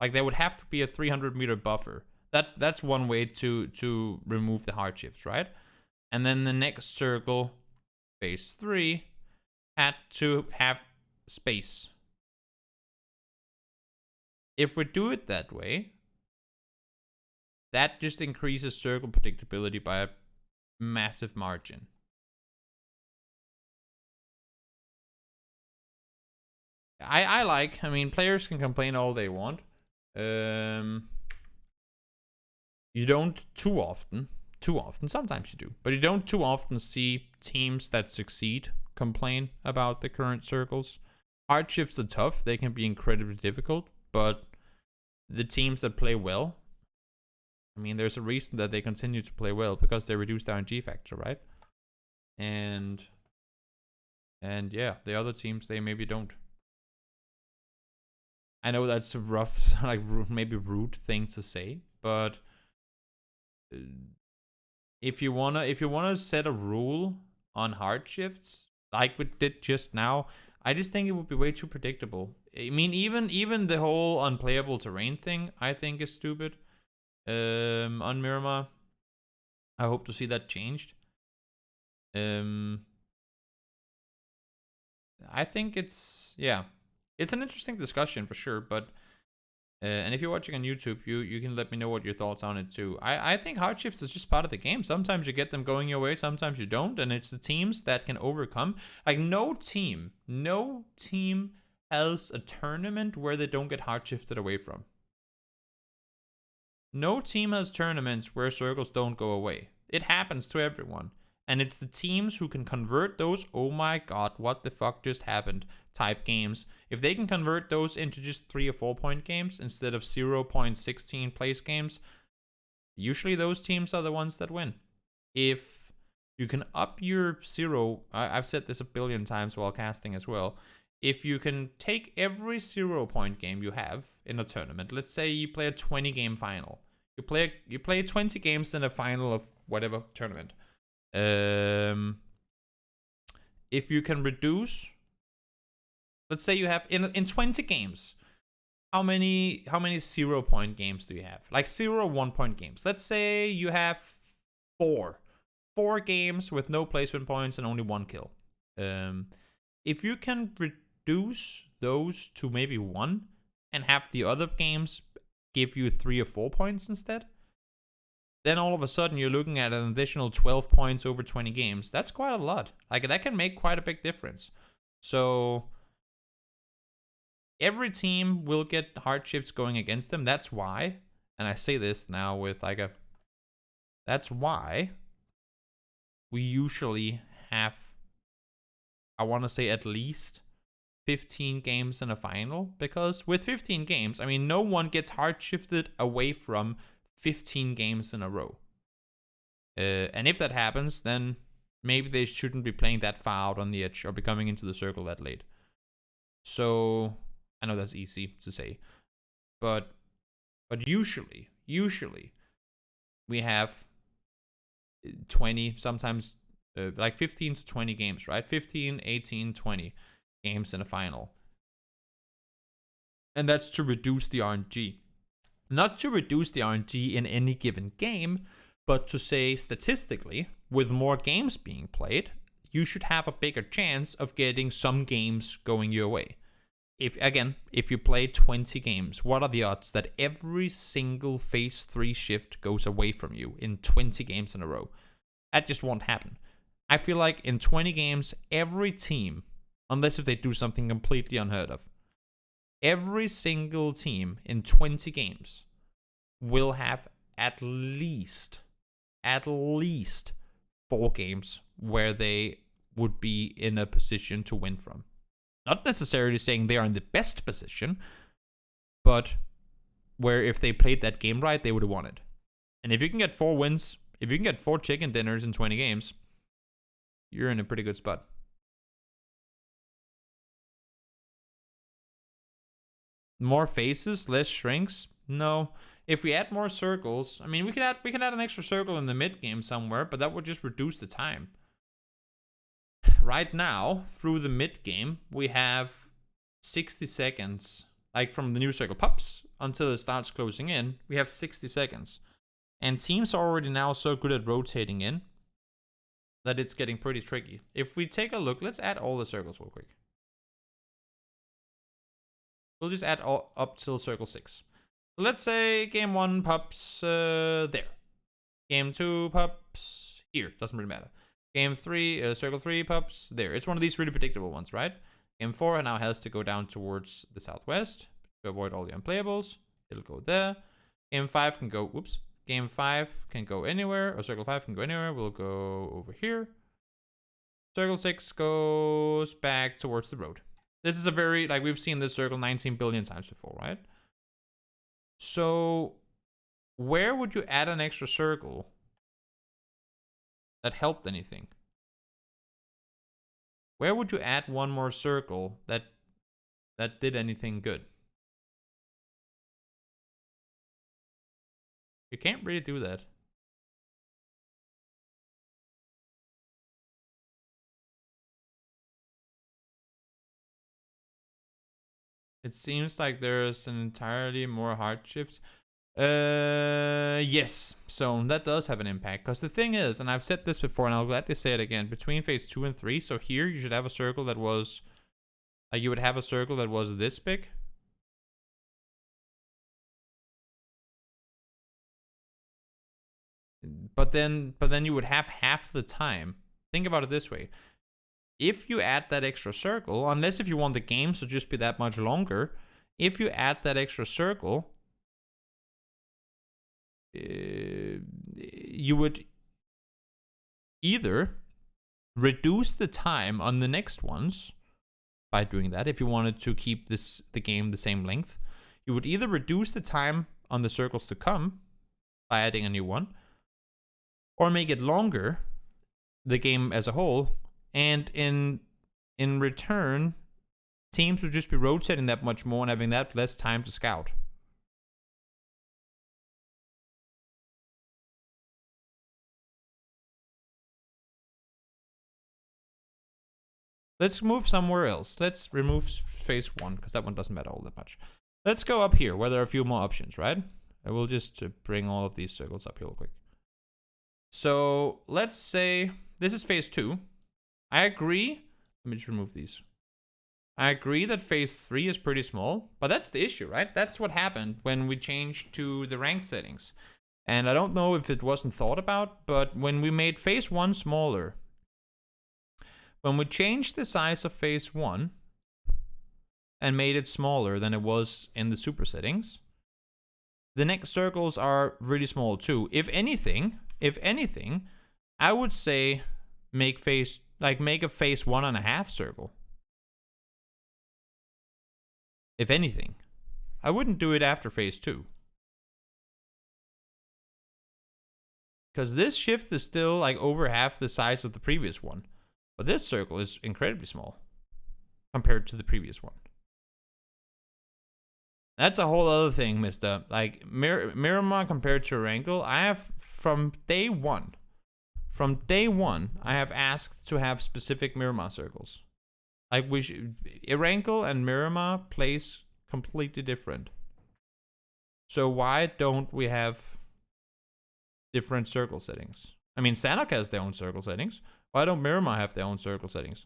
like there would have to be a 300 meter buffer. That's one way to remove the hard shifts, right? And then the next circle, phase 3, had to have space. If we do it that way, that just increases circle predictability by a massive margin. I mean, players can complain all they want. You don't too often, sometimes you do, but you don't too often see teams that succeed complain about the current circles. Hard shifts are tough, they can be incredibly difficult, but the teams that play well, I mean, there's a reason that they continue to play well, because they reduce the RNG factor, right? And yeah, the other teams, they maybe don't. I know that's a rough, like maybe rude thing to say, but if you wanna set a rule on hard shifts like we did just now, I just think it would be way too predictable. I mean, even the whole unplayable terrain thing, I think is stupid. On Miramar, I hope to see that changed. I think it's an interesting discussion for sure, but and if you're watching on YouTube, you can let me know what your thoughts on it too. I think hard shifts is just part of the game. Sometimes you get them going your way, sometimes you don't, and it's the teams that can overcome. Like no team has a tournament where they don't get hard shifted away from. No team has tournaments where circles don't go away. It happens to everyone. And it's the teams who can convert those, oh my god, what the fuck just happened type games. If they can convert those into just 3 or 4 point games instead of 0.16 place games, usually those teams are the ones that win. If you can up your zero, I've said this a billion times while casting as well. If you can take every 0 point game you have in a tournament, let's say you play a 20 game final. You play 20 games in a final of whatever tournament. If you can reduce, let's say you have in 20 games, how many 0 point games do you have? Like 0 1 point games. Let's say you have 4 games with no placement points and only 1 kill. If you can reduce those to maybe 1 and have the other games give you 3 or 4 points instead, then all of a sudden you're looking at an additional 12 points over 20 games. That's quite a lot. Like that can make quite a big difference. So every team will get hard shifts going against them. That's why, and I say this now with like that's why we usually have, I want to say at least 15 games in a final, because with 15 games, I mean, no one gets hard shifted away from 15 games in a row. And if that happens, then maybe they shouldn't be playing that far out on the edge or be coming into the circle that late. So I know that's easy to say, but usually we have 20, sometimes like 15 to 20 games, right? 15, 18, 20 games in a final. And that's to reduce the RNG. Not to reduce the RNG in any given game, but to say statistically, with more games being played, you should have a bigger chance of getting some games going your way. If you play 20 games, what are the odds that every single phase 3 shift goes away from you in 20 games in a row? That just won't happen. I feel like in 20 games, every team, unless if they do something completely unheard of, every single team in 20 games will have at least 4 games where they would be in a position to win from. Not necessarily saying they are in the best position, but where if they played that game right, they would have won it. And if you can get 4 wins, if you can get 4 chicken dinners in 20 games, you're in a pretty good spot. More faces, less shrinks? No. If we add more circles, I mean, we can add an extra circle in the mid game somewhere, but that would just reduce the time. Right now, through the mid game, we have 60 seconds, like from the new circle pops until it starts closing in. We have 60 seconds, and teams are already now so good at rotating in that it's getting pretty tricky. If we take a look, let's add all the circles real quick. We'll just add all up till circle 6. So let's say game 1 pops there. Game 2 pops here. Doesn't really matter. Game 3, circle 3 pops there. It's one of these really predictable ones, right? Game 4 now has to go down towards the southwest to avoid all the unplayables. It'll go there. Game 5 can go, whoops. Game 5 can go anywhere, or circle 5 can go anywhere. We'll go over here. Circle 6 goes back towards the road. This is a very, like, we've seen this circle 19 billion times before, right? So, where would you add an extra circle that helped anything? Where would you add one more circle that did anything good? You can't really do that. It seems like there's an entirely more hard shifts. Yes. So that does have an impact. Because the thing is, and I've said this before, and I'll gladly say it again, between phase 2 and 3, so here you should have a circle that was, you would have a circle that was this big. But then you would have half the time. Think about it this way. If you add that extra circle, unless if you want the games to just be that much longer, if you add that extra circle, you would either reduce the time on the next ones by doing that. If you wanted to keep the game the same length, you would either reduce the time on the circles to come by adding a new one, or make it longer, the game as a whole, and in return, teams would just be rotating that much more and having that less time to scout. Let's move somewhere else. Let's remove phase 1, because that one doesn't matter all that much. Let's go up here, where there are a few more options, right? I will just bring all of these circles up here real quick. So let's say this is phase 2. I agree. Let me just remove these. I agree that phase 3 is pretty small, but that's the issue, right? That's what happened when we changed to the ranked settings. And I don't know if it wasn't thought about, but when we made phase 1 smaller, when we changed the size of phase 1 and made it smaller than it was in the super settings, the next circles are really small too. If anything, I would say make a phase 1.5 circle. If anything, I wouldn't do it after phase 2. Because this shift is still like over half the size of the previous one. But this circle is incredibly small compared to the previous one. That's a whole other thing, mister. Like, Miramar compared to Erangel, I have, from day one, I have asked to have specific Miramar circles. Like, Erangel and Miramar plays completely different. So why don't we have different circle settings? I mean, Sanok has their own circle settings. Why don't Miramar have their own circle settings?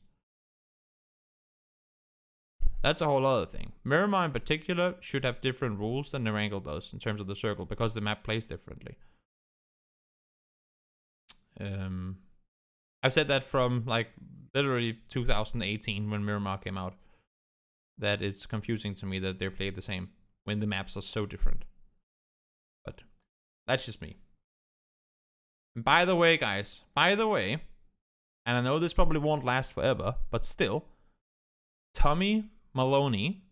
That's a whole other thing. Miramar in particular should have different rules than Erangel does in terms of the circle, because the map plays differently. I've said that from like literally 2018 when Miramar came out, that it's confusing to me that they play the same when the maps are so different. But that's just me. And by the way, guys, and I know this probably won't last forever, but still, Tommy Maloney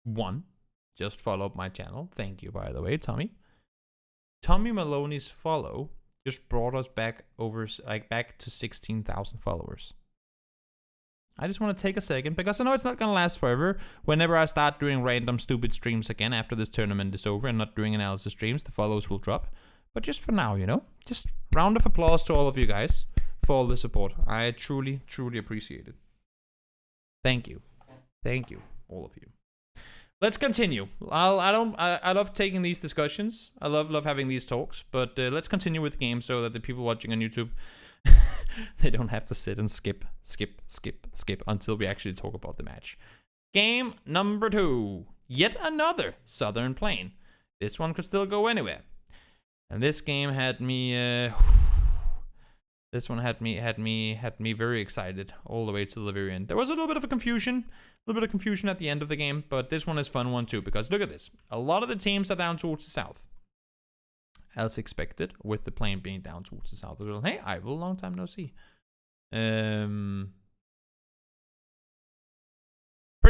won. just follow up my channel. Thank you, by the way, Tommy. Tommy Maloney's follow just brought us back back to 16,000 followers. I just want to take a second because I know it's not going to last forever. Whenever I start doing random stupid streams again after this tournament is over and not doing analysis streams, the follows will drop. But just for now, you know, just round of applause to all of you guys for all the support. I truly, truly appreciate it. Thank you. Thank you, all of you. Let's continue. I love taking these discussions. I love having these talks. But let's continue with the game so that the people watching on YouTube, they don't have to sit and skip until we actually talk about the match. Game number 2. Yet another Southern Plain. This one could still go anywhere. And this game had me... this one had me very excited all the way to the very end. There was a little bit of confusion at the end of the game, but this one is fun one too, because look at this. A lot of the teams are down towards the south. As expected, with the plane being down towards the south as well. Hey, Ival, long time no see. Pretty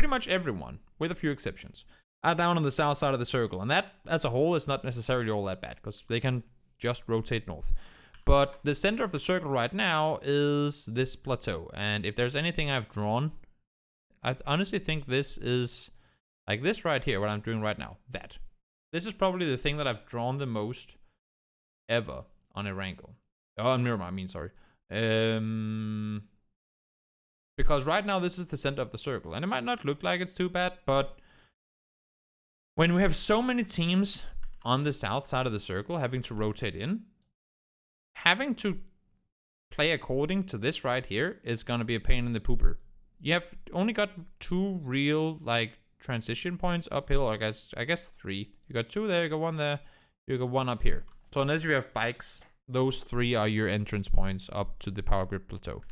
much everyone, with a few exceptions, are down on the south side of the circle. And that, as a whole, is not necessarily all that bad, because they can just rotate north. But the center of the circle right now is this plateau. And if there's anything I've drawn, I honestly think this is, like this right here, what I'm doing right now, that. This is probably the thing that I've drawn the most ever on Erangel. Oh, on Miramar, I mean, sorry. Because right now this is the center of the circle. And it might not look like it's too bad, but when we have so many teams on the south side of the circle having to rotate in, having to play according to this right here is going to be a pain in the pooper. You have only got 2 real, like, transition points uphill, or I guess 3. You got 2 there, you got 1 there, you got 1 up here. So unless you have bikes, those 3 are your entrance points up to the power grid plateau.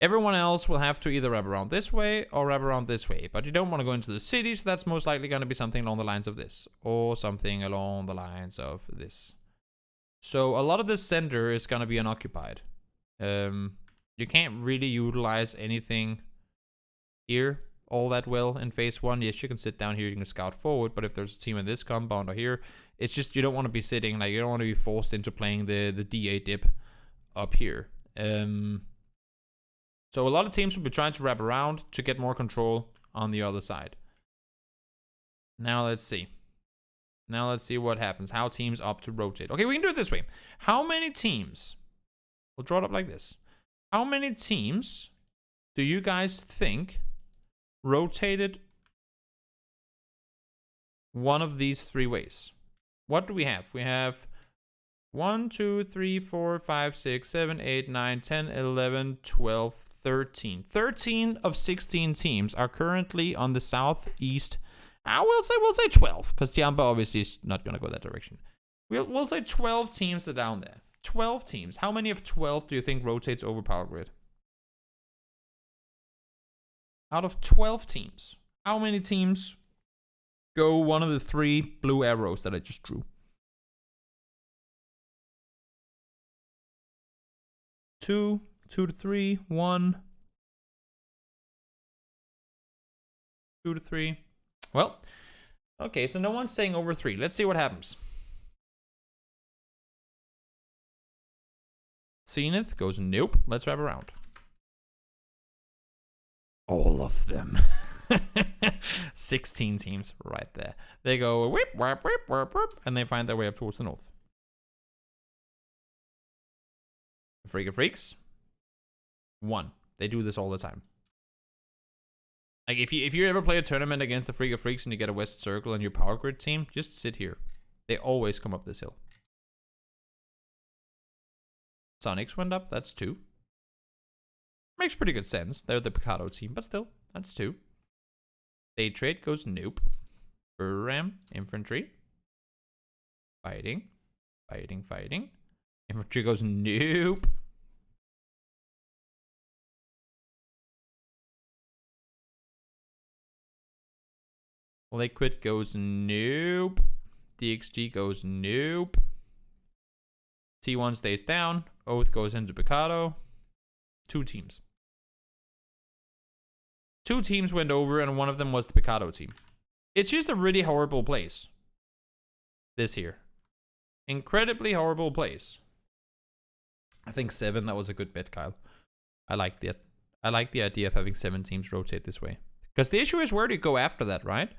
Everyone else will have to either wrap around this way or wrap around this way. But you don't want to go into the city, so that's most likely going to be something along the lines of this. Or something along the lines of this. So a lot of this center is going to be unoccupied. You can't really utilize anything here all that well in phase 1. Yes, you can sit down here, you can scout forward, but if there's a team in this compound or here, it's just you don't want to be sitting, like, you don't want to be forced into playing the DA dip up here. So a lot of teams will be trying to wrap around to get more control on the other side. Now let's see. Now let's see what happens. How teams opt to rotate. Okay, we can do it this way. How many teams? We'll draw it up like this. How many teams do you guys think rotated one of these 3 ways? What do we have? We have 1, 2, 3, 4, 5, 6, 7, 8, 9, 10, 11, 12, 13. 13 of 16 teams are currently on the southeast. We'll say 12, because Tiamba obviously is not going to go that direction. We'll say 12 teams are down there. 12 teams. How many of 12 do you think rotates over power grid? Out of 12 teams, how many teams go one of the 3 blue arrows that I just drew? 2, 2 to 3, 1, 2 to 3. Well, okay, so no one's saying over 3. Let's see what happens. Zenith goes nope. Let's wrap around. All of them. 16 teams right there. They go whip, whip, whip, whip, whip, and they find their way up towards the north. Freak of Freaks. 1. They do this all the time. Like, if you ever play a tournament against the Freak of Freaks and you get a West Circle and your power grid team, just sit here. They always come up this hill. Sonics went up, that's 2. Makes pretty good sense. They're the Picado team, but still, that's 2. Day Trade goes nope. Ram, infantry. Fighting. Fighting, fighting. Infantry goes nope. Liquid goes nope. DXG goes nope. T1 stays down. Oath goes into Picado. 2 teams. 2 teams went over, and one of them was the Picado team. It's just a really horrible place. This here. Incredibly horrible place. I think 7, that was a good bet, Kyle. I like that. I like the idea of having 7 teams rotate this way. Because the issue is, where do you go after that, right?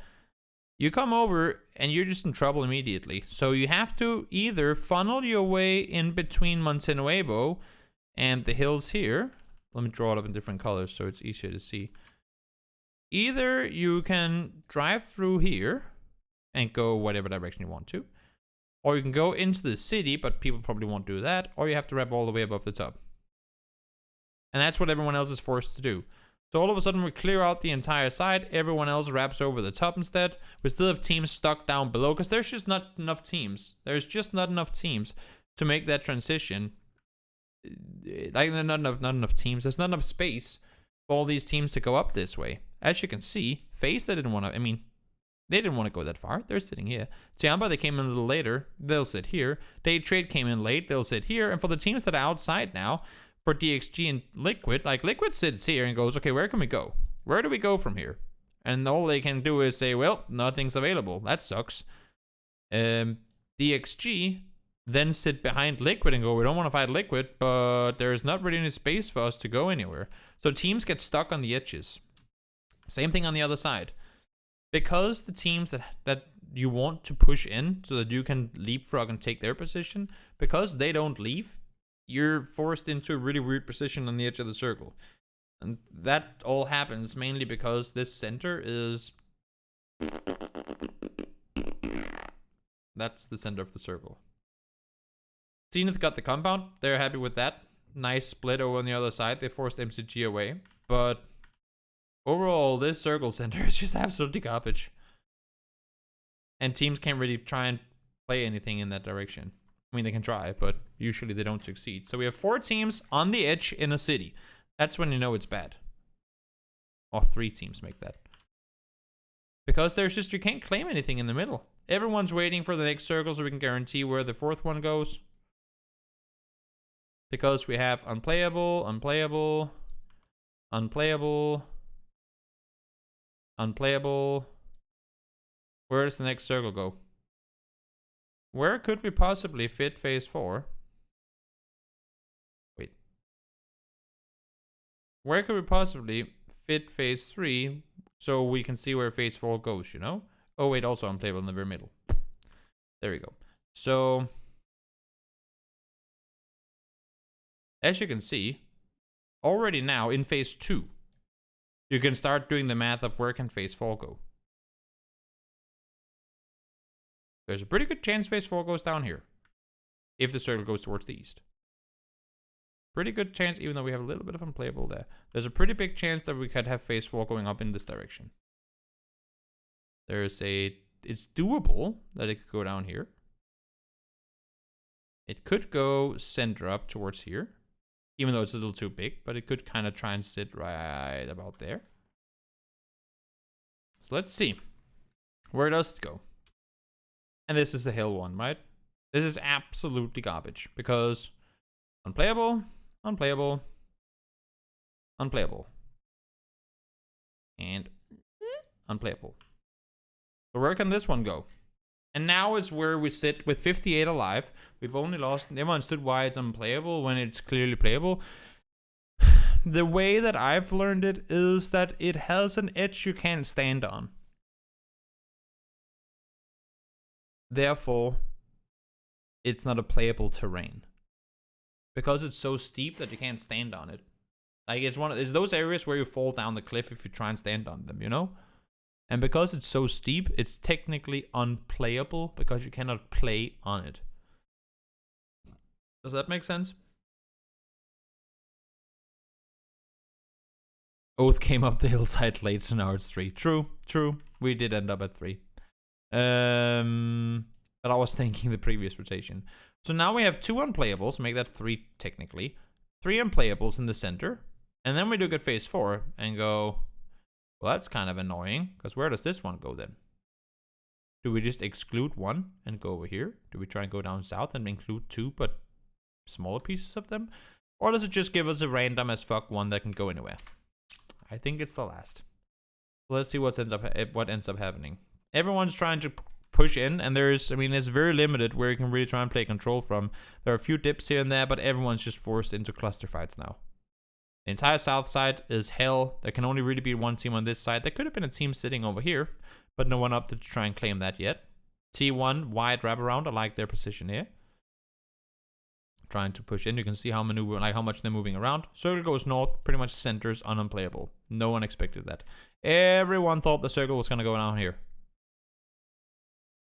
You come over and you're just in trouble immediately. So you have to either funnel your way in between Monte Nuevo and the hills here. Let me draw it up in different colors so it's easier to see. Either you can drive through here and go whatever direction you want to. Or you can go into the city, but people probably won't do that. Or you have to wrap all the way above the top. And that's what everyone else is forced to do. So all of a sudden we clear out the entire side. Everyone else wraps over the top instead. We still have teams stuck down below because there's just not enough teams. There's just not enough teams to make that transition. Like, not enough teams. There's not enough space for all these teams to go up this way. As you can see, FaZe, they didn't want to, they didn't want to go that far. They're sitting here. Tiamba, they came in a little later. They'll sit here. Day Trade came in late. They'll sit here. And for the teams that are outside now, for DXG and Liquid, like Liquid sits here and goes, okay, where can we go? Where do we go from here? And all they can do is say, well, nothing's available. That sucks. DXG then sit behind Liquid and go, we don't want to fight Liquid, but there's not really any space for us to go anywhere. So teams get stuck on the edges. Same thing on the other side. Because the teams that you want to push in so that you can leapfrog and take their position, because they don't leave, you're forced into a really weird position on the edge of the circle. And that all happens mainly because this center is... That's the center of the circle. Zenith got the compound. They're happy with that. Nice split over on the other side. They forced MCG away. But overall, this circle center is just absolutely garbage. And teams can't really try and play anything in that direction. I mean, they can try, but usually they don't succeed. So we have 4 teams on the edge in a city. That's when you know it's bad. Or 3 teams make that. Because there's just, you can't claim anything in the middle. Everyone's waiting for the next circle so we can guarantee where the 4th one goes. Because we have unplayable, unplayable, unplayable, unplayable. Where does the next circle go? Where could we possibly fit phase 4? Wait. Where could we possibly fit phase 3 so we can see where phase 4 goes, you know? Oh wait, also unplayable in the very middle. There we go. So, as you can see, already now in phase 2, you can start doing the math of where can phase 4 go. There's a pretty good chance phase 4 goes down here. If the circle goes towards the east. Pretty good chance, even though we have a little bit of unplayable there. There's a pretty big chance that we could have phase 4 going up in this direction. It's doable that it could go down here. It could go center up towards here. Even though it's a little too big, but it could kind of try and sit right about there. So let's see. Where does it go? And this is the hill one, right? This is absolutely garbage because unplayable, unplayable, unplayable, and unplayable. So where can this one go? And now is where we sit with 58 alive. We've only lost, never understood why it's unplayable when it's clearly playable. The way that I've learned it is that it has an edge you can't stand on. Therefore, it's not a playable terrain. Because it's so steep that you can't stand on it. Like, it's those areas where you fall down the cliff if you try and stand on them, you know? And because it's so steep, it's technically unplayable because you cannot play on it. Does that make sense? Oath came up the hillside late, so now it's 3. True. We did end up at 3. But I was thinking the previous rotation. So now we have 2 unplayables, make that 3 technically. 3 unplayables in the center. And then we do get phase 4 and go, well, that's kind of annoying, because where does this one go then? Do we just exclude 1 and go over here? Do we try and go down south and include 2, but smaller pieces of them? Or does it just give us a random as fuck one that can go anywhere? I think it's the last. Let's see what ends up happening. Everyone's trying to push in, and there's, I mean, it's very limited where you can really try and play control from. There are a few dips here and there, but everyone's just forced into cluster fights now. The entire south side is hell. There can only really be one team on this side. There could have been a team sitting over here, but no one up to try and claim that yet. T1, wide wraparound. I like their position here. Trying to push in. You can see how much they're moving around. Circle goes north, pretty much centers on unplayable. No one expected that. Everyone thought the circle was going to go down here.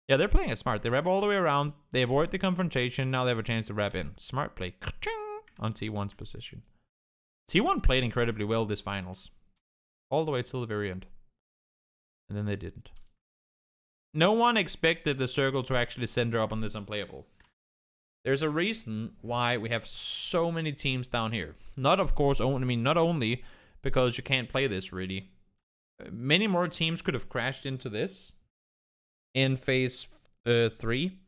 Yeah, they're playing it smart. They wrap all the way around. They avoid the confrontation. Now they have a chance to wrap in. Smart play. On T1's position. T1 played incredibly well this finals. All the way till the very end. And then they didn't. No one expected the circle to actually center up on this unplayable. There's a reason why we have so many teams down here. Not, of course, not only because you can't play this really. Many more teams could have crashed into this in phase 3.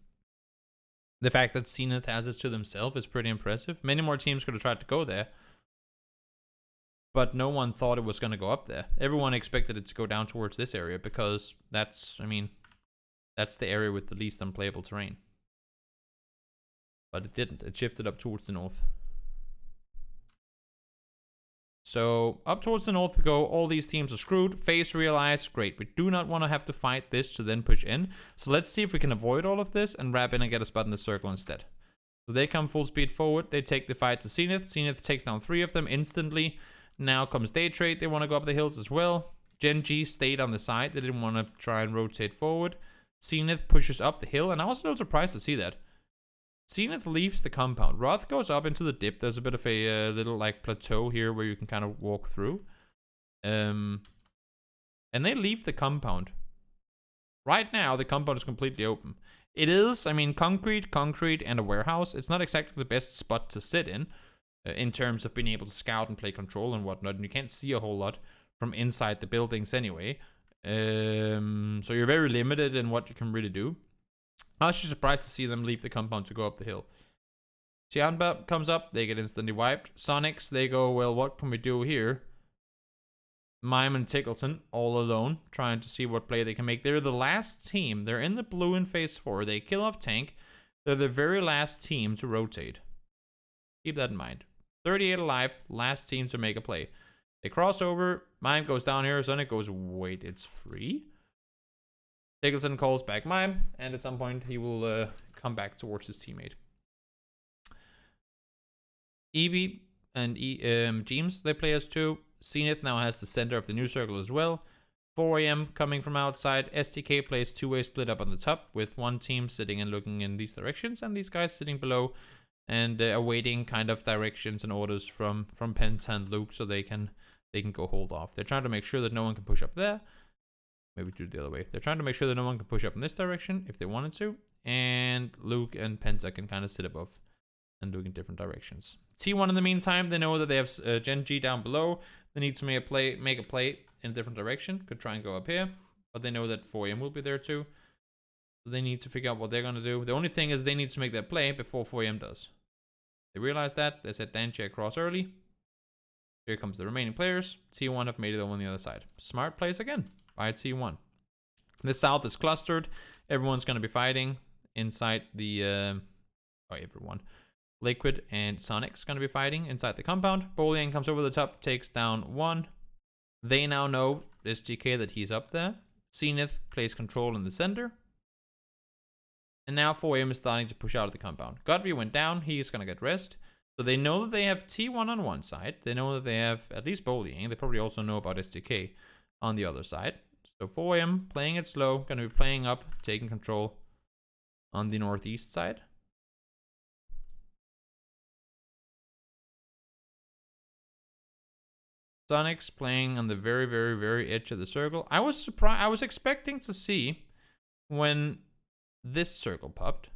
The fact that Zenith has it to themselves is pretty impressive. Many more teams could have tried to go there. But no one thought it was going to go up there. Everyone expected it to go down towards this area because that's the area with the least unplayable terrain. But it didn't. It shifted up towards the north. So up towards the north we go. All these teams are screwed. Phase realized. Great. We do not want to have to fight this to then push in. So let's see if we can avoid all of this and wrap in and get a spot in the circle instead. So they come full speed forward. They take the fight to Zenith. Zenith takes down 3 of them instantly. Now comes Day Trade. They want to go up the hills as well. Gen G stayed on the side. They didn't want to try and rotate forward. Zenith pushes up the hill. And I was a little surprised to see that. Zenith leaves the compound. Roth goes up into the dip. There's a bit of a little like plateau here where you can kind of walk through. And they leave the compound. Right now, the compound is completely open. It is, concrete, and a warehouse. It's not exactly the best spot to sit in terms of being able to scout and play control and whatnot. And you can't see a whole lot from inside the buildings anyway. So you're very limited in what you can really do. I was just surprised to see them leave the compound to go up the hill. Tianba comes up, they get instantly wiped. Sonics, they go, well, what can we do here? Mime and Tickleton, all alone, trying to see what play they can make. They're the last team. They're in the blue in phase 4. They kill off Tank. They're the very last team to rotate. Keep that in mind. 38 alive, last team to make a play. They cross over, Mime goes down here, Sonic goes, wait, it's free? Tickleton calls back Mime, and at some point he will come back towards his teammate. Eevee and James, they play as 2. Zenith now has the center of the new circle as well. 4 AM coming from outside. STK plays 2-way split up on the top with one team sitting and looking in these directions, and these guys sitting below and awaiting kind of directions and orders from Penta and Luke so they can go hold off. They're trying to make sure that no one can push up there. Maybe do it the other way. They're trying to make sure that no one can push up in this direction if they wanted to. And Luke and Penta can kind of sit above and look in different directions. T1 in the meantime, they know that they have Gen G down below. They need to make a play in a different direction. Could try and go up here. But they know that 4AM will be there too. So they need to figure out what they're going to do. The only thing is they need to make that play before 4AM does. They realize that. They set Danchi across early. Here comes the remaining players. T1 have made it over on the other side. Smart plays again by T1. The south is clustered. Everyone's going to be fighting inside the... everyone. Liquid and Sonic's going to be fighting inside the compound. Bolian comes over the top, takes down 1. They now know, this GK, that he's up there. Zenith plays control in the center. And now 4AM is starting to push out of the compound. Godby went down. He's going to get rest. So they know that they have T1 on one side. They know that they have at least Bolian. They probably also know about SDK on the other side. So 4AM playing it slow. Going to be playing up, taking control on the northeast side. Sonic's playing on the very, very, very edge of the circle. I was surprised. I was expecting to see when this circle popped.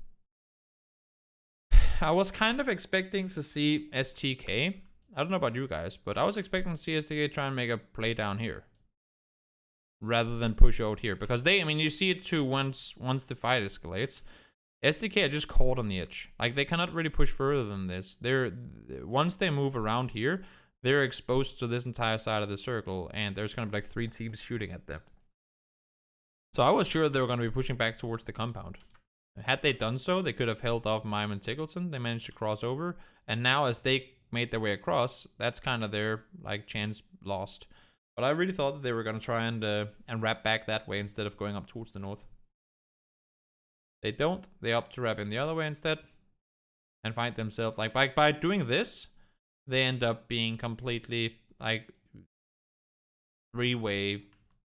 I was kind of expecting to see STK. I don't know about you guys, but I was expecting to see STK try and make a play down here rather than push out here, because you see it too once the fight escalates. STK are just caught on the edge. Like, they cannot really push further than this. Once they move around here, they're exposed to this entire side of the circle, and there's gonna be like 3 teams shooting at them. So I was sure they were going to be pushing back towards the compound. Had they done so, they could have held off Mime and Tickleton. They managed to cross over. And now as they made their way across, that's kind of their like chance lost. But I really thought that they were going to try and wrap back that way instead of going up towards the north. They don't. They opt to wrap in the other way instead. And find themselves, like, by doing this, they end up being completely, like, three-way,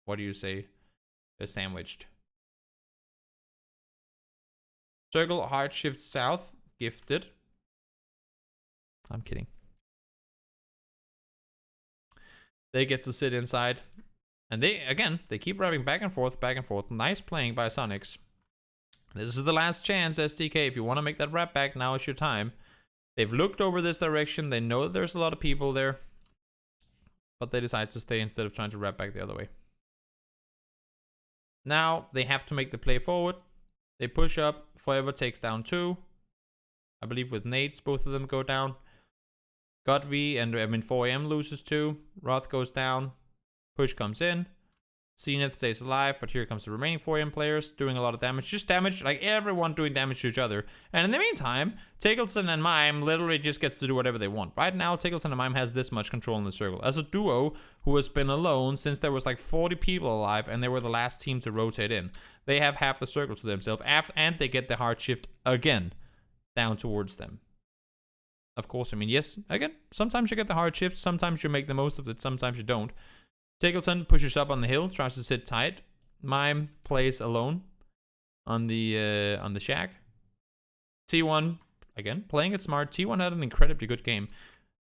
what do you say, sandwiched. Circle, hard shift south, gifted. I'm kidding. They get to sit inside. And they, again, they keep wrapping back and forth, back and forth. Nice playing by Sonics. This is the last chance, SDK. If you want to make that wrap back, now is your time. They've looked over this direction. They know that there's a lot of people there. But they decide to stay instead of trying to wrap back the other way. Now, they have to make the play forward. They push up. Forever takes down 2. I believe with nades, both of them go down. Godv and 4am loses 2. Roth goes down. Push comes in. Zenith stays alive, but here comes the remaining 4am players doing a lot of damage. Just damage, like everyone doing damage to each other. And in the meantime, Tickleton and Mime literally just gets to do whatever they want. Right now, Tickleton and Mime has this much control in the circle. As a duo who has been alone since there was like 40 people alive and they were the last team to rotate in. They have half the circle to themselves and they get the hard shift again down towards them. Of course, I mean, yes, again, sometimes you get the hard shift, sometimes you make the most of it, sometimes you don't. Tickleton pushes up on the hill, tries to sit tight. Mime plays alone on the shack. T1, again, playing it smart. T1 had an incredibly good game.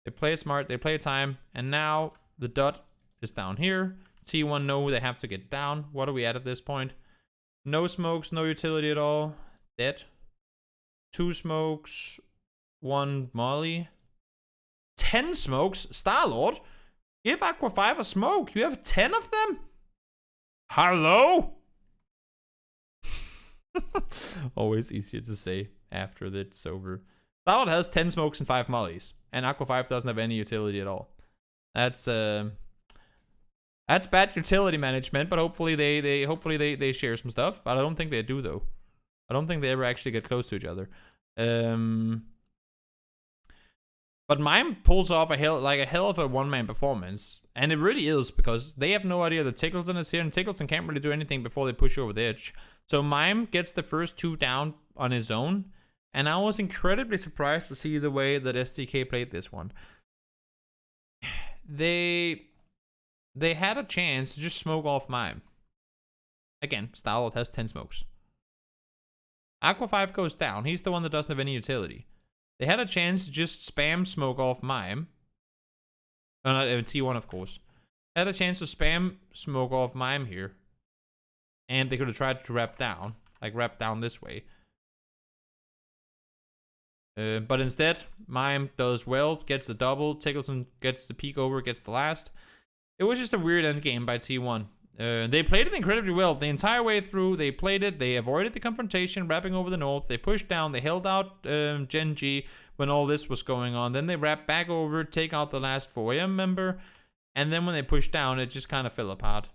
They play it smart, they play time, and now the dot is down here. T1 know they have to get down. What are we at this point? No smokes, no utility at all. Dead. 2 smokes, 1 molly. 10 smokes? Star-Lord? Give Aqua 5 a smoke. You have 10 of them? Hello? Always easier to say after it's over. Star-Lord has 10 smokes and 5 mollies. And Aqua 5 doesn't have any utility at all. That's bad utility management, but hopefully they share some stuff. But I don't think they do though. I don't think they ever actually get close to each other. But Mime pulls off a hell of a one-man performance. And it really is, because they have no idea that Tickleton is here, and Tickleton can't really do anything before they push over the edge. So Mime gets the first 2 down on his own. And I was incredibly surprised to see the way that SDK played this one. They had a chance to just smoke off Mime. Again, Star-Lord has 10 smokes. Aqua 5 goes down. He's the one that doesn't have any utility. They had a chance to just spam smoke off Mime. Oh, not T1, of course. They had a chance to spam smoke off Mime here. And they could have tried to wrap down. Like, wrap down this way. But instead, Mime does well, gets the double. Tickleton gets the peek over, gets the last. It was just a weird endgame by T1. They played it incredibly well the entire way through. They played it. They avoided the confrontation, wrapping over the north. They pushed down. They held out Gen G when all this was going on. Then they wrapped back over, take out the last 4am member. And then when they pushed down, it just kind of fell apart.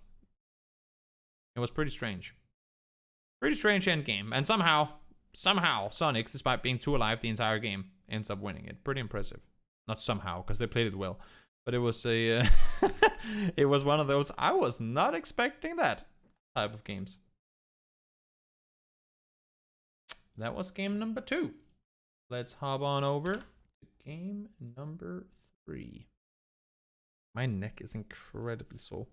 It was pretty strange. Pretty strange endgame. And somehow, Sonics, despite being 2 alive the entire game, ends up winning it. Pretty impressive. Not somehow, because they played it well. But it was a, it was one of those, I was not expecting that type of games. That was game number 2. Let's hop on over to game number 3. My neck is incredibly sore.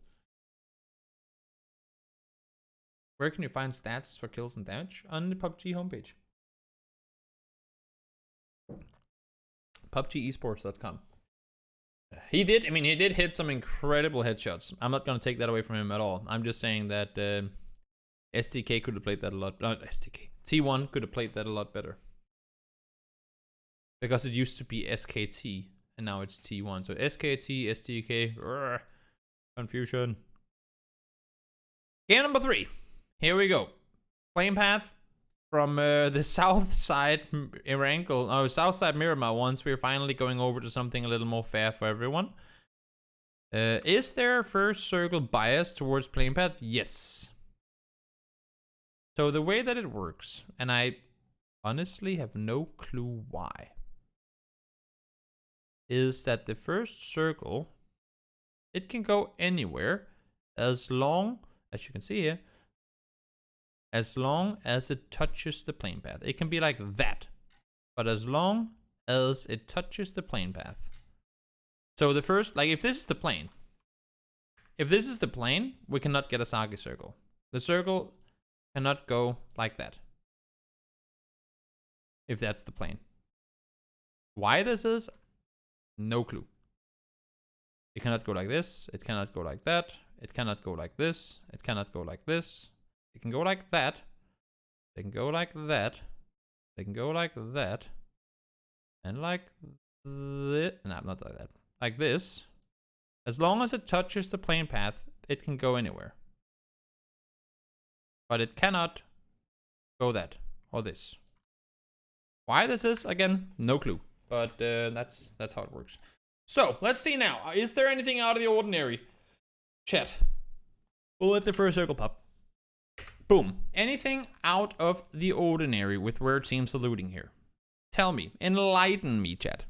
Where can you find stats for kills and damage? On the PUBG homepage. PUBGesports.com. He did hit some incredible headshots. I'm not going to take that away from him at all. I'm just saying that STK could have played that a lot. Not STK. T1 could have played that a lot better. Because it used to be SKT, and now it's T1. So SKT, STK, confusion. Game number 3. Here we go. Flame path from the south side Erangel, south side Miramar once. We're finally going over to something a little more fair for everyone. Is there first circle bias towards flame path? Yes. So the way that it works, and I honestly have no clue why, is that the first circle, it can go anywhere as long as you can see here, as long as it touches the plane path. It can be like that, but as long as it touches the plane path. So the first, like if this is the plane, we cannot get a Sagi circle. The circle cannot go like that. If that's the plane. Why this is, no clue. It cannot go like this. It cannot go like that. It cannot go like this. It cannot go like this. It can go like that. They can go like that. They can go like that. And like this. No, not like that. Like this. As long as it touches the plane path, it can go anywhere. But it cannot go that or this. Why this is, again, no clue. But that's how it works. So, let's see now. Is there anything out of the ordinary? Chat. We'll let the first circle pop. Boom. Anything out of the ordinary with where teams are looting here? Tell me. Enlighten me, chat.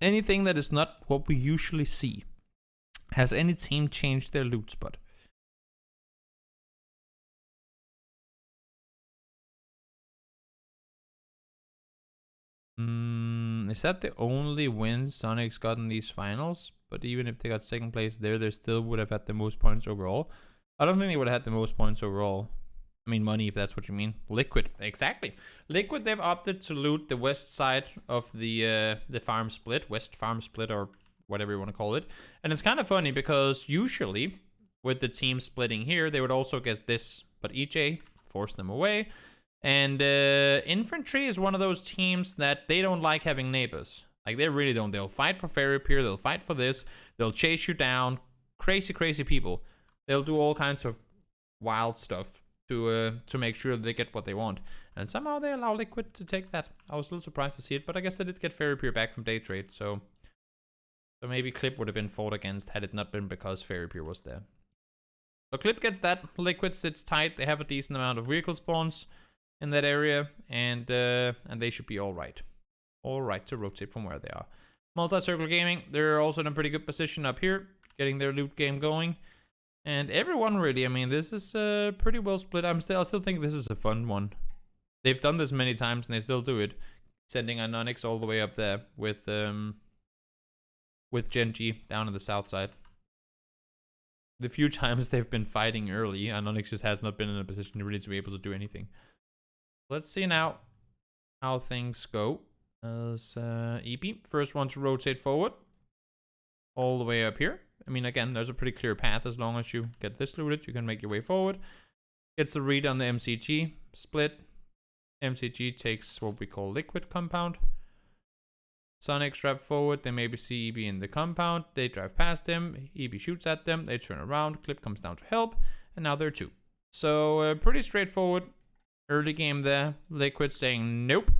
Anything that is not what we usually see. Has any team changed their loot spot? Is that the only win Sonic's got in these finals? But even if they got second place there, they still would have had the most points overall. I don't think they would have had the most points overall. I mean, money, if that's what you mean. Liquid, exactly. Liquid, they've opted to loot the west side of the farm split, west farm split, or whatever you want to call it. And it's kind of funny because usually with the team splitting here, they would also get this, but EJ forced them away. And Infantry is one of those teams that they don't like having neighbors. Like, they really don't. They'll fight for Fairy Pier, they'll fight for this, they'll chase you down. Crazy, crazy people. They'll do all kinds of wild stuff to make sure they get what they want. And somehow they allow Liquid to take that. I was a little surprised to see it, but I guess they did get Fairy Pier back from day trade, so maybe Clip would have been fought against had it not been because Fairy Pier was there. So Clip gets that. Liquid sits tight. They have a decent amount of vehicle spawns in that area, and they should be all right to rotate from where they are. Multi-Circle Gaming, they're also in a pretty good position up here, getting their loot game going, and everyone really, I mean, this is pretty well split. I still think this is a fun one. They've done this many times and they still do it, sending Anonix all the way up there with Genji down on the south side. The few times they've been fighting early, Anonix just has not been in a position really to be able to do anything. Let's see now how things go. As EP, first one to rotate forward. All the way up here. I mean, again, there's a pretty clear path. As long as you get this looted, you can make your way forward. Gets the read on the MCG split. MCG takes what we call liquid compound. Sonic strap forward. They maybe see EB in the compound. They drive past him. EB shoots at them. They turn around. Clip comes down to help. And now they're two. So pretty straightforward. Early game there. Liquid saying nope.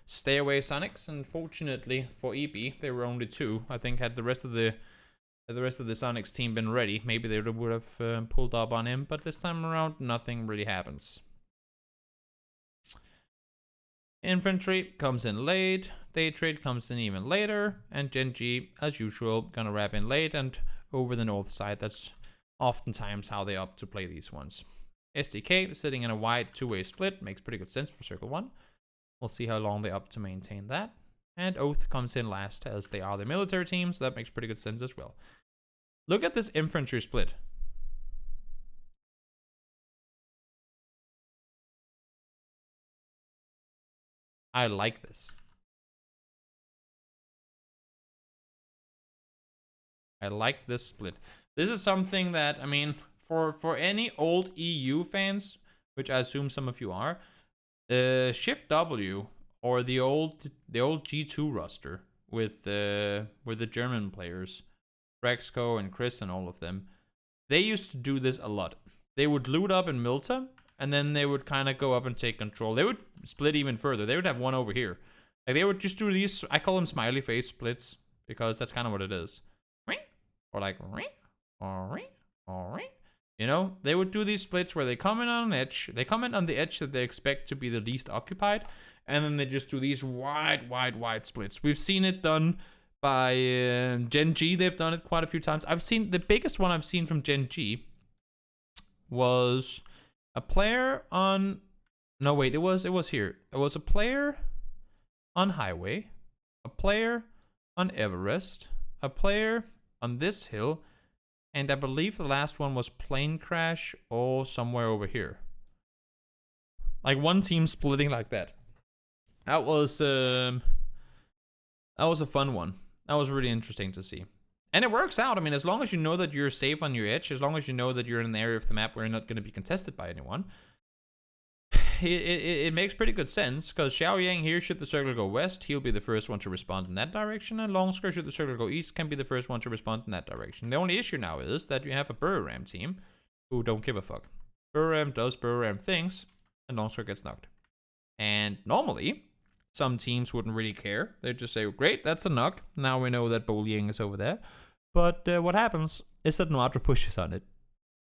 Stay away, Sonics. Unfortunately for EB, they were only two. I think had the rest of the Sonics team been ready, maybe they would have pulled up on him. But this time around, nothing really happens. Infantry comes in late. Day Trade comes in even later. And Genji, as usual, gonna wrap in late and over the north side. That's oftentimes how they opt to play these ones. SDK sitting in a wide two-way split. Makes pretty good sense for Circle 1. We'll see how long they opt to maintain that. And Oath comes in last as they are the military team, so that makes pretty good sense as well. Look at this infantry split. I like this. I like this split. This is something that, I mean, for any old EU fans, which I assume some of you are, Shift W or the old G2 roster with the German players, Rexco and Chris and all of them, they used to do this a lot. They would loot up in Milta, and then they would kind of go up and take control. They would split even further. They would have one over here. Like, they would just do these, I call them smiley face splits, because that's kind of what it is. Or like, You know, they would do these splits where they come in on an edge. They come in on the edge that they expect to be the least occupied. And then they just do these wide splits. We've seen it done by Gen G. They've done it quite a few times. I've seen, the biggest one I've seen from Gen G was a player on, no wait, it was here. It was a player on Highway, a player on Everest, a player on this hill, and I believe the last one was Plane Crash or somewhere over here. Like one team splitting like that. That was a fun one. That was really interesting to see. And it works out. I mean, as long as you know that you're safe on your edge, as long as you know that you're in an area of the map where you're not going to be contested by anyone, it makes pretty good sense, because Xiaoyang here, should the circle go west, he'll be the first one to respond in that direction, and Longsker, should the circle go east, can be the first one to respond in that direction. The only issue now is that you have a Burram team who don't give a fuck. Burram does Burram things, and Longsker gets knocked. And normally, some teams wouldn't really care. They'd just say, great, that's a knock. Now we know that Bolying is over there. But what happens is that Noatra pushes on it.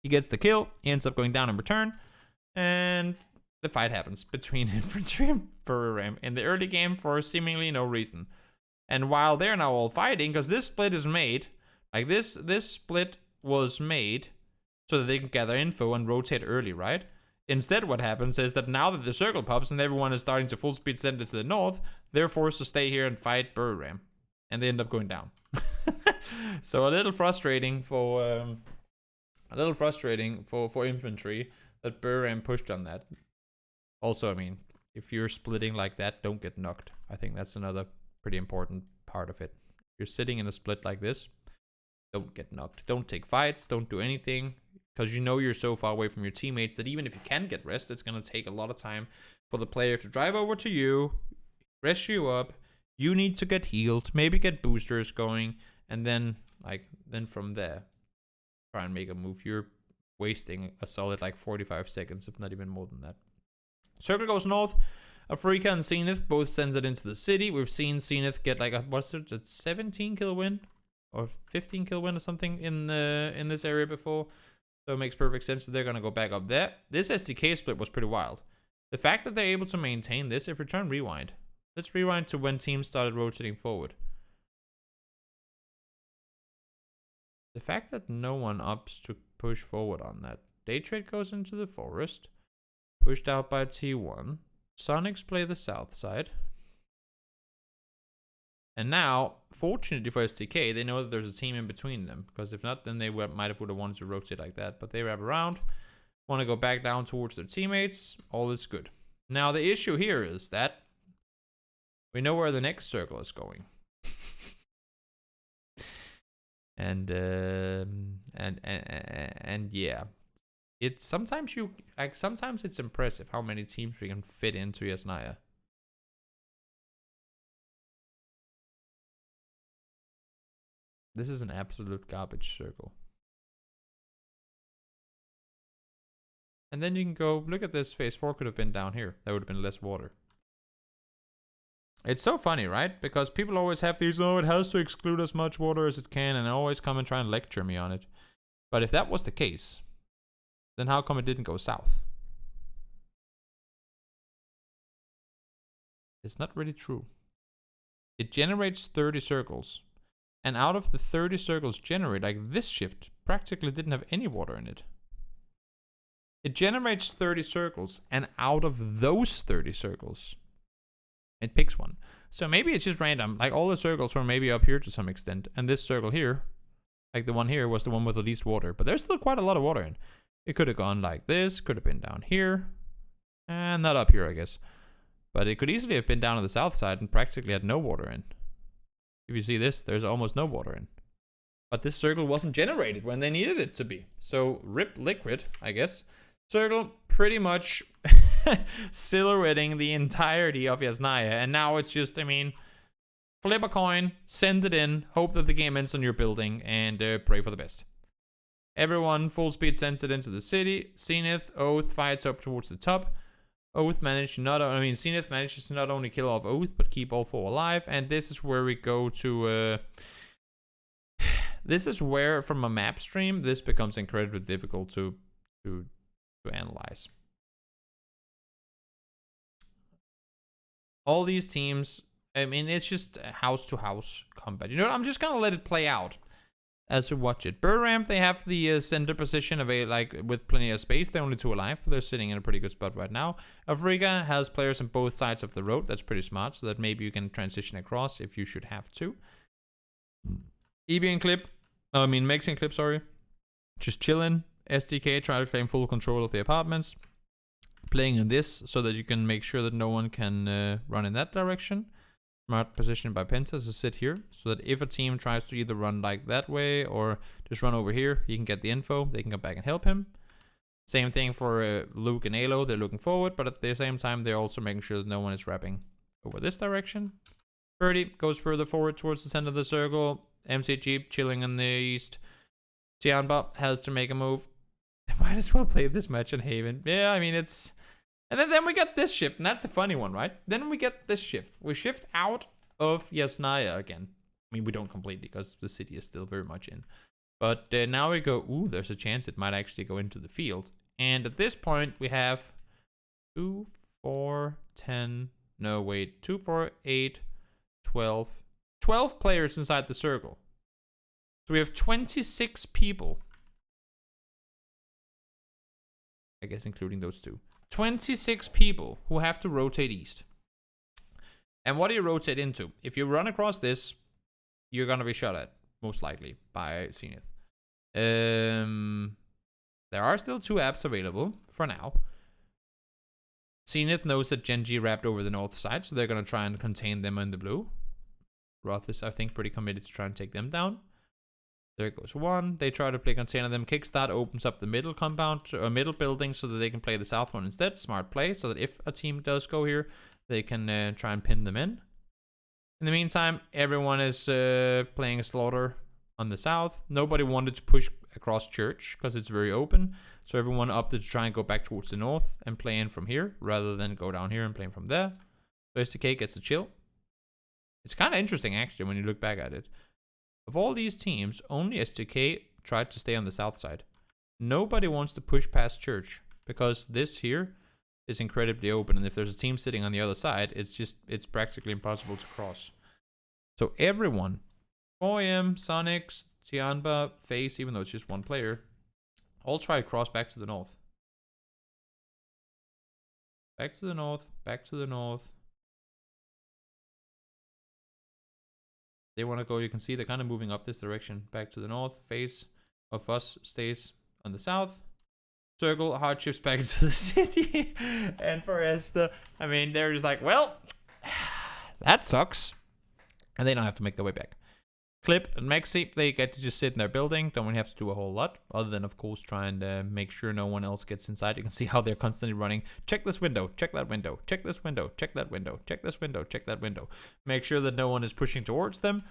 He gets the kill, he ends up going down in return, and the fight happens between infantry and Burram in the early game for seemingly no reason. And while they're now all fighting, because this split is made, like this split was made so that they can gather info and rotate early, right? Instead, what happens is that now that the circle pops and everyone is starting to full speed send it to the north, they're forced to stay here and fight Burram, and they end up going down. So a little frustrating for infantry that Burram pushed on that. Also, I mean, if you're splitting like that, don't get knocked. I think that's another pretty important part of it. If you're sitting in a split like this, don't get knocked. Don't take fights. Don't do anything. Because you know you're so far away from your teammates that even if you can get rest, it's going to take a lot of time for the player to drive over to you, rest you up. You need to get healed, maybe get boosters going, and then from there, try and make a move. You're wasting a solid 45 seconds, if not even more than that. Circle goes north. Afrika and Zenith both sends it into the city. We've seen Zenith get a 17 kill win or 15 kill win or something in this area before. So it makes perfect sense that they're gonna go back up there. This SDK split was pretty wild. The fact that they're able to maintain this, if we turn rewind. Let's rewind to when teams started rotating forward. The fact that no one opts to push forward on that. Daytrade goes into the forest. Pushed out by T1. Sonics play the south side. And now, fortunately for STK, they know that there's a team in between them. Because if not, then they would have wanted to rotate like that. But they wrap around. Want to go back down towards their teammates. All is good. Now, the issue here is that we know where the next circle is going. and yeah. It's sometimes it's impressive how many teams we can fit into Yasnaya. This is an absolute garbage circle. And then you can go, look at this, phase 4 could have been down here. There would have been less water. It's so funny, right? Because people always have these, oh, it has to exclude as much water as it can, and always come and try and lecture me on it. But if that was the case, then how come it didn't go south? It's not really true. It generates 30 circles. And out of the 30 circles generated, like this shift practically didn't have any water in it. It generates 30 circles, and out of those 30 circles, it picks one. So maybe it's just random. Like all the circles were maybe up here to some extent, and this circle here, like the one here, was the one with the least water. But there's still quite a lot of water in. It could have gone like this, could have been down here, and not up here, I guess. But it could easily have been down on the south side and practically had no water in. If you see this, there's almost no water in. But this circle wasn't generated when they needed it to be. So rip liquid, I guess. Circle pretty much silhouetting the entirety of Yasnaya. And now it's just, I mean, flip a coin, send it in, hope that the game ends on your building, and pray for the best. Everyone full speed sends it into the city. Zenith, Oath fights up towards the top. Oath managed to Zenith manages to not only kill off Oath, but keep all 4 alive. And this is where we go to this is where, from a map stream, this becomes incredibly difficult to analyze. All these teams, I mean, it's just house-to-house combat. You know what? I'm just gonna let it play out as we watch it. Burramp, they have the center position of with plenty of space. They're only 2 alive, but they're sitting in a pretty good spot right now. Afrika has players on both sides of the road. That's pretty smart, so that maybe you can transition across if you should have to. EB and Clip, Mex and Clip, sorry. Just chilling. SDK try to claim full control of the apartments. Playing in this so that you can make sure that no one can run in that direction. Smart position by Penta to sit here so that if a team tries to either run like that way or just run over here, he can get the info. They can come back and help him. Same thing for Luke and Alo. They're looking forward, but at the same time, they're also making sure that no one is wrapping over this direction. Birdie goes further forward towards the center of the circle. MCG chilling in the east. Tianba has to make a move. They might as well play this match in Haven. Yeah, I mean, it's... And then we get this shift, and that's the funny one, right? Then we get this shift. We shift out of Yasnaya again. I mean, we don't completely because the city is still very much in. But now we go, ooh, there's a chance it might actually go into the field. And at this point, we have 2, 4, 10, no, wait, 2, 4, 8, 12. 12 players inside the circle. So we have 26 people. I guess including those 2. 26 people who have to rotate east. And what do you rotate into? If you run across this, you're going to be shot at, most likely, by Zenith. There are still 2 apps available for now. Zenith knows that Genji wrapped over the north side, so they're going to try and contain them in the blue. Roth is, I think, pretty committed to try and take them down. There goes 1. They try to play container them. Kickstart opens up the middle compound or middle building so that they can play the south one instead. Smart play, so that if a team does go here, they can try and pin them in. In the meantime, everyone is playing a slaughter on the south. Nobody wanted to push across church because it's very open. So everyone opted to try and go back towards the north and play in from here rather than go down here and play from there. So STK gets the chill. It's kind of interesting actually when you look back at it. Of all these teams, only STK tried to stay on the south side. Nobody wants to push past church because this here is incredibly open. And if there's a team sitting on the other side, it's practically impossible to cross. So everyone, OEM, Sonics, Tianba, Face, even though it's just 1 player, all try to cross back to the north. Back to the north, back to the north. They want to go, you can see they're kind of moving up this direction. Back to the north. Face of us stays on the south. Circle, hard shifts back into the city. And for Esther, I mean, they're just like, well, that sucks. And they don't have to make their way back. Clip and Maxi, they get to just sit in their building. Don't really have to do a whole lot. Other than, of course, try and make sure no one else gets inside. You can see how they're constantly running. Check this window. Check that window. Check this window. Check that window. Check this window. Check that window. Make sure that no one is pushing towards them.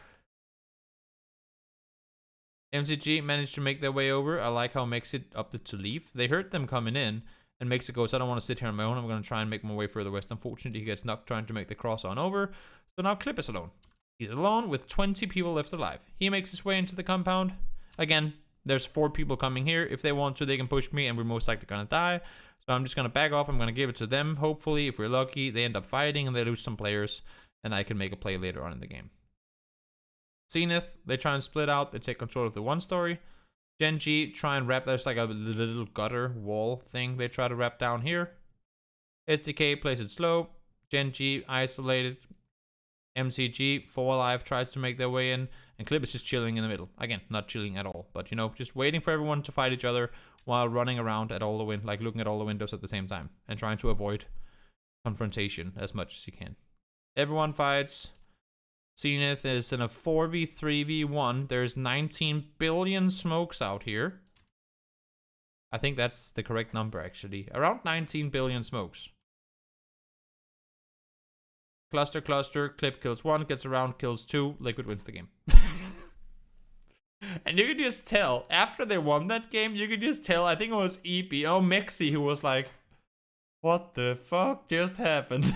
MCG managed to make their way over. I like how Maxi opted to leave. They heard them coming in. And Maxi goes, I don't want to sit here on my own. I'm going to try and make my way further west. Unfortunately, he gets knocked trying to make the cross on over. So now Clip is alone. He's alone with 20 people left alive. He makes his way into the compound. Again, there's 4 people coming here. If they want to, they can push me, and we're most likely going to die. So I'm just going to back off. I'm going to give it to them. Hopefully, if we're lucky, they end up fighting, and they lose some players, and I can make a play later on in the game. Zenith, they try and split out. They take control of the 1 story. Genji try and wrap. There's like a little gutter wall thing they try to wrap down here. SDK plays it slow. Genji isolated. MCG, 4 alive, tries to make their way in, and Clip is just chilling in the middle. Again, not chilling at all, but you know, just waiting for everyone to fight each other while running around at all the like looking at all the windows at the same time and trying to avoid confrontation as much as you can. Everyone fights. Zenith is in a 4v3v1. There's 19 billion smokes out here. I think that's the correct number actually. Around 19 billion smokes. Cluster, cluster, Clip kills 1, gets around, kills 2, Liquid wins the game. And you can just tell, after they won that game, you can just tell, I think it was EP, Mexi, who was like, what the fuck just happened?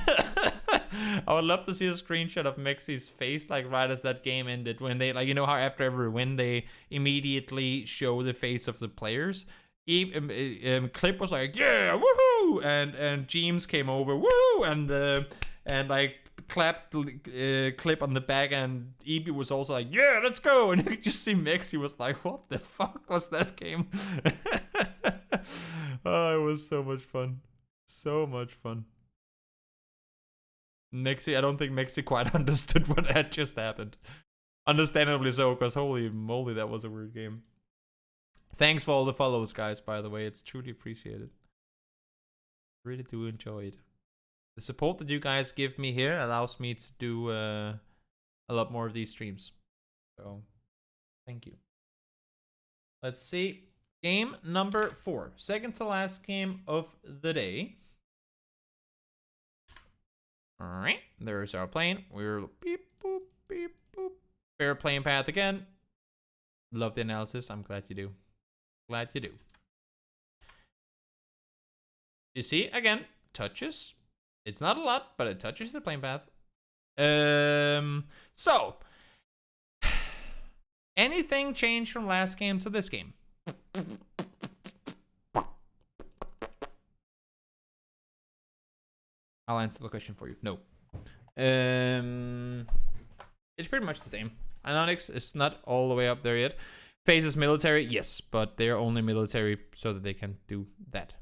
I would love to see a screenshot of Mexi's face, like right as that game ended, when they, like, you know how after every win they immediately show the face of the players. Clip was like, yeah, woohoo, and James came over, woo, and like clapped Clip on the back, and EB was also like, yeah, let's go, and you could just see Mexi was like, what the fuck was that game? Oh, it was so much fun. So much fun. Mexi, I don't think Mexi quite understood what had just happened. Understandably so, because holy moly, that was a weird game. Thanks for all the follows, guys, by the way. It's truly appreciated. Really do enjoy it. The support that you guys give me here allows me to do a lot more of these streams. So, thank you. Let's see. Game number 4. Second to last game of the day. Alright, there's our plane. We're beep, boop, beep, boop. Fair plane path again. Love the analysis. I'm glad you do. Glad you do. You see, again, touches. It's not a lot, but it touches the plane path. So, anything changed from last game to this game? I'll answer the question for you. No. It's pretty much the same. Anonix is not all the way up there yet. FaZe is military, yes, but they're only military so that they can do that.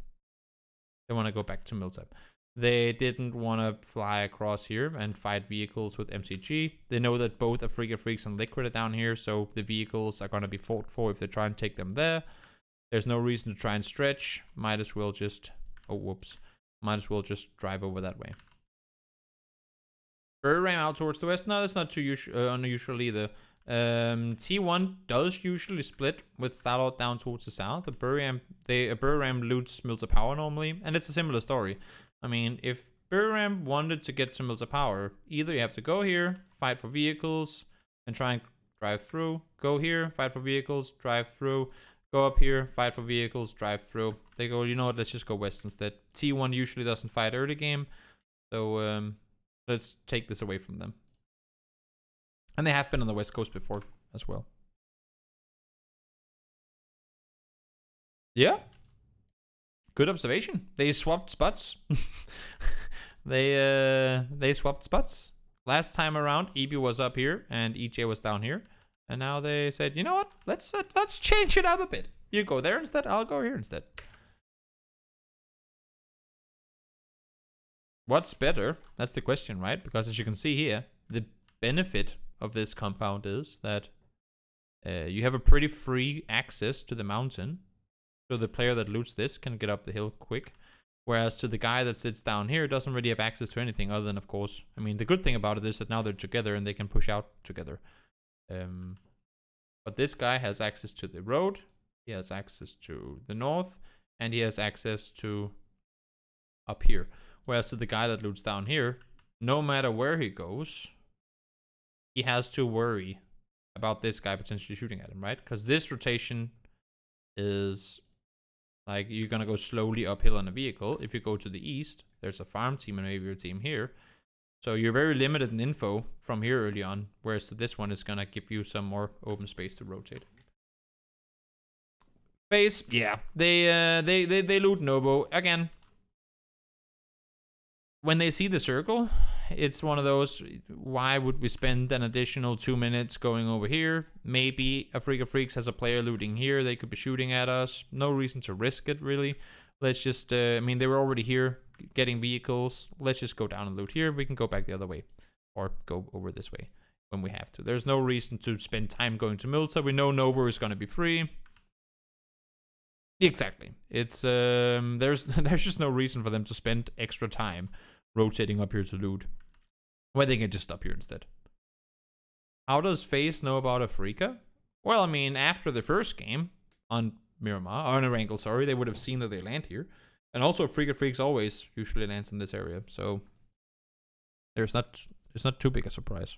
They want to go back to military. They didn't want to fly across here and fight vehicles with MCG. They know that both Afrika Freaks and Liquid are down here, so the vehicles are going to be fought for if they try and take them there. There's no reason to try and stretch. Might as well just... Oh, whoops. Might as well just drive over that way. Ram out towards the west. No, that's not too unusual either. T1 does usually split with Starlord down towards the south. A Ram loots Milta Power normally, and it's a similar story. I mean, if Ram wanted to get to Milta Power, either you have to go here, fight for vehicles, and try and drive through. Go here, fight for vehicles, drive through. Go up here, fight for vehicles, drive through. They go, you know what, let's just go west instead. T1 usually doesn't fight early game, so let's take this away from them. And they have been on the west coast before as well. Yeah. Good observation. They swapped spots. They swapped spots. Last time around, EB was up here and EJ was down here. And now they said, you know what? Let's change it up a bit. You go there instead. I'll go here instead. What's better? That's the question, right? Because as you can see here, the benefit of this compound is that you have a pretty free access to the mountain. So the player that loots this can get up the hill quick. Whereas to the guy that sits down here doesn't really have access to anything other than, of course, I mean, the good thing about it is that now they're together and they can push out together. But this guy has access to the road, he has access to the north, and he has access to up here. Whereas to the guy that loots down here, no matter where he goes, he has to worry about this guy potentially shooting at him, right? Because this rotation is like you're gonna go slowly uphill on a vehicle. If you go to the east, there's a farm team and maybe a team here. So you're very limited in info from here early on, whereas this one is gonna give you some more open space to rotate. FaZe, yeah, they loot Novo again. When they see the circle, it's one of those, why would we spend an additional 2 minutes going over here? Maybe Afrika Freaks has a player looting here, they could be shooting at us. No reason to risk it, really. Let's just, I mean, they were already here getting vehicles. Let's just go down and loot here. We can go back the other way or go over this way when we have to. There's no reason to spend time going to Milta. We know Nova is going to be free. Exactly. It's there's just no reason for them to spend extra time rotating up here to loot, where they can just stop here instead. How does FaZe know about Afrika? Well, I mean, after the first game on Miramar, or on Erangel, sorry, they would have seen that they land here. And also, Afrika Freaks always usually lands in this area, so it's not too big a surprise.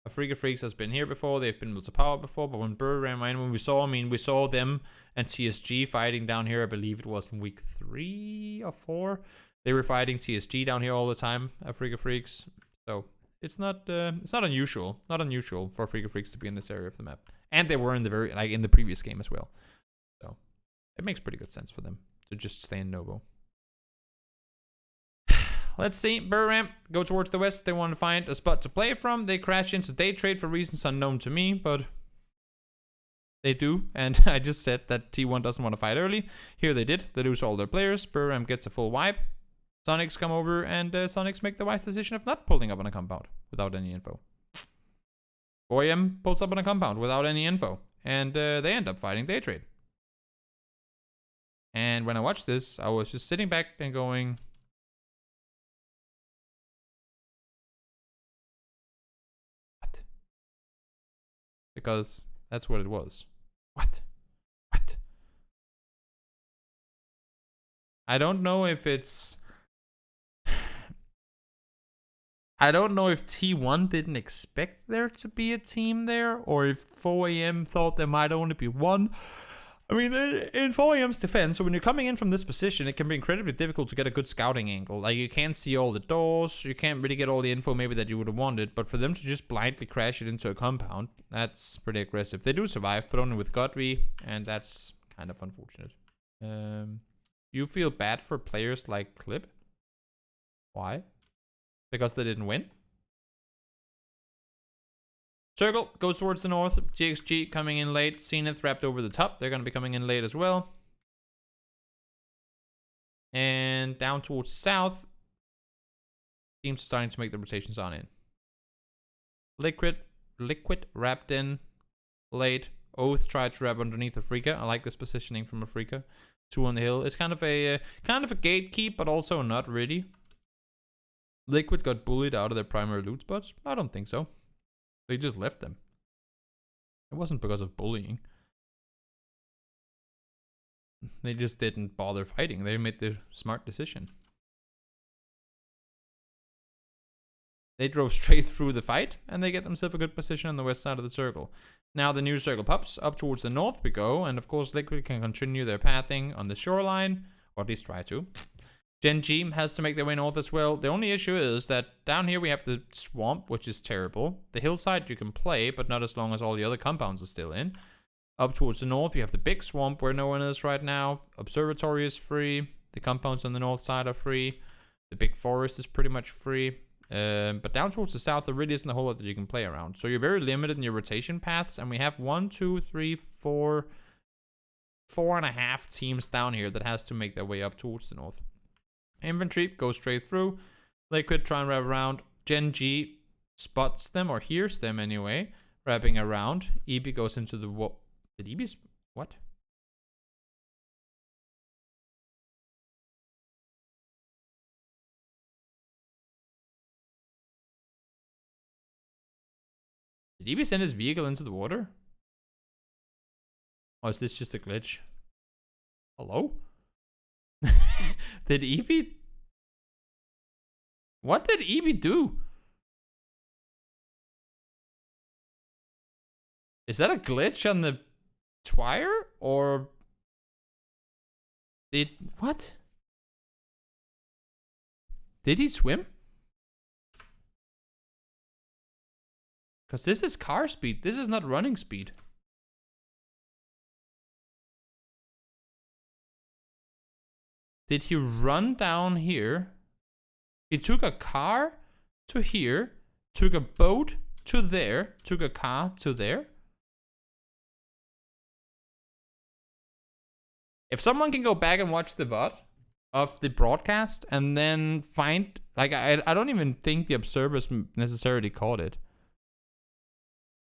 Afrika Freaks has been here before, they've been Milta Power before, but when Burr ran mine, when we saw them and TSG fighting down here, I believe it was in week 3 or 4. They were fighting TSG down here all the time, Africa Freaks. So it's not unusual. Not unusual for Africa Freaks to be in this area of the map. And they were in the previous game as well. So it makes pretty good sense for them to just stay in Novo. Let's see. Burram go towards the west. They want to find a spot to play from. They crash into day trade for reasons unknown to me, but they do. And I just said that T1 doesn't want to fight early. Here they did. They lose all their players. Burram gets a full wipe. Sonics come over, and Sonics make the wise decision of not pulling up on a compound without any info. 4am pulls up on a compound without any info, and they end up fighting day trade. And when I watched this, I was just sitting back and going, what? Because that's what it was. What? What? I don't know if it's... I don't know if T1 didn't expect there to be a team there, or if 4am thought there might only be one. I mean, in 4am's defense, so when you're coming in from this position, it can be incredibly difficult to get a good scouting angle. Like, you can't see all the doors, you can't really get all the info maybe that you would have wanted, but for them to just blindly crash it into a compound, that's pretty aggressive. They do survive, but only with Godby, and that's kind of unfortunate. You feel bad for players like Clip? Why? Because they didn't win. Circle goes towards the north. GXG coming in late. Zenith wrapped over the top. They're going to be coming in late as well. And down towards the south. Teams are starting to make the rotations on in. Liquid wrapped in late. Oath tried to wrap underneath Afrika. I like this positioning from Afrika. 2 on the hill. It's kind of a gatekeep, but also not really. Liquid got bullied out of their primary loot spots? I don't think so. They just left them. It wasn't because of bullying. They just didn't bother fighting. They made the smart decision. They drove straight through the fight, and they get themselves a good position on the west side of the circle. Now the new circle pops. Up towards the north we go, and of course Liquid can continue their pathing on the shoreline, or at least try to. Gen G has to make their way north as well. The only issue is that down here we have the swamp, which is terrible. The hillside you can play, but not as long as all the other compounds are still in. Up towards the north, you have the big swamp where no one is right now. Observatory is free. The compounds on the north side are free. The big forest is pretty much free. But down towards the south, there really isn't a whole lot that you can play around. So you're very limited in your rotation paths. And we have 1, 2, 3, 4, 4.5 teams down here that has to make their way up towards the north. Infantry goes straight through. Liquid try and wrap around. Gen G spots them, or hears them anyway, wrapping around. EB goes into the what? Did EB's what? Did EB send his vehicle into the water? Or is this just a glitch? Hello? Did EB... What did EB do? Is that a glitch on the Twire? Or... Did... What? Did he swim? Because this is car speed. This is not running speed. Did he run down here? He took a car to here, took a boat to there, took a car to there. If someone can go back and watch the VOD of the broadcast and then find, like, I don't even think the observers necessarily caught it.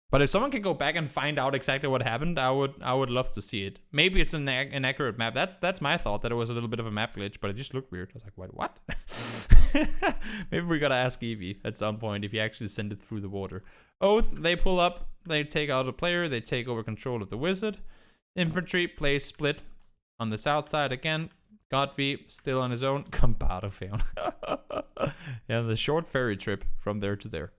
But if someone can go back and find out exactly what happened, I would love to see it. Maybe it's an inaccurate map. That's my thought, that it was a little bit of a map glitch, but it just looked weird. I was like, wait, what? Maybe we gotta ask Evie at some point if he actually sent it through the water. Oath, they pull up, they take out a player, they take over control of the wizard. Infantry plays split on the south side again. Godby still on his own. Compado fail. Yeah, the short ferry trip from there to there.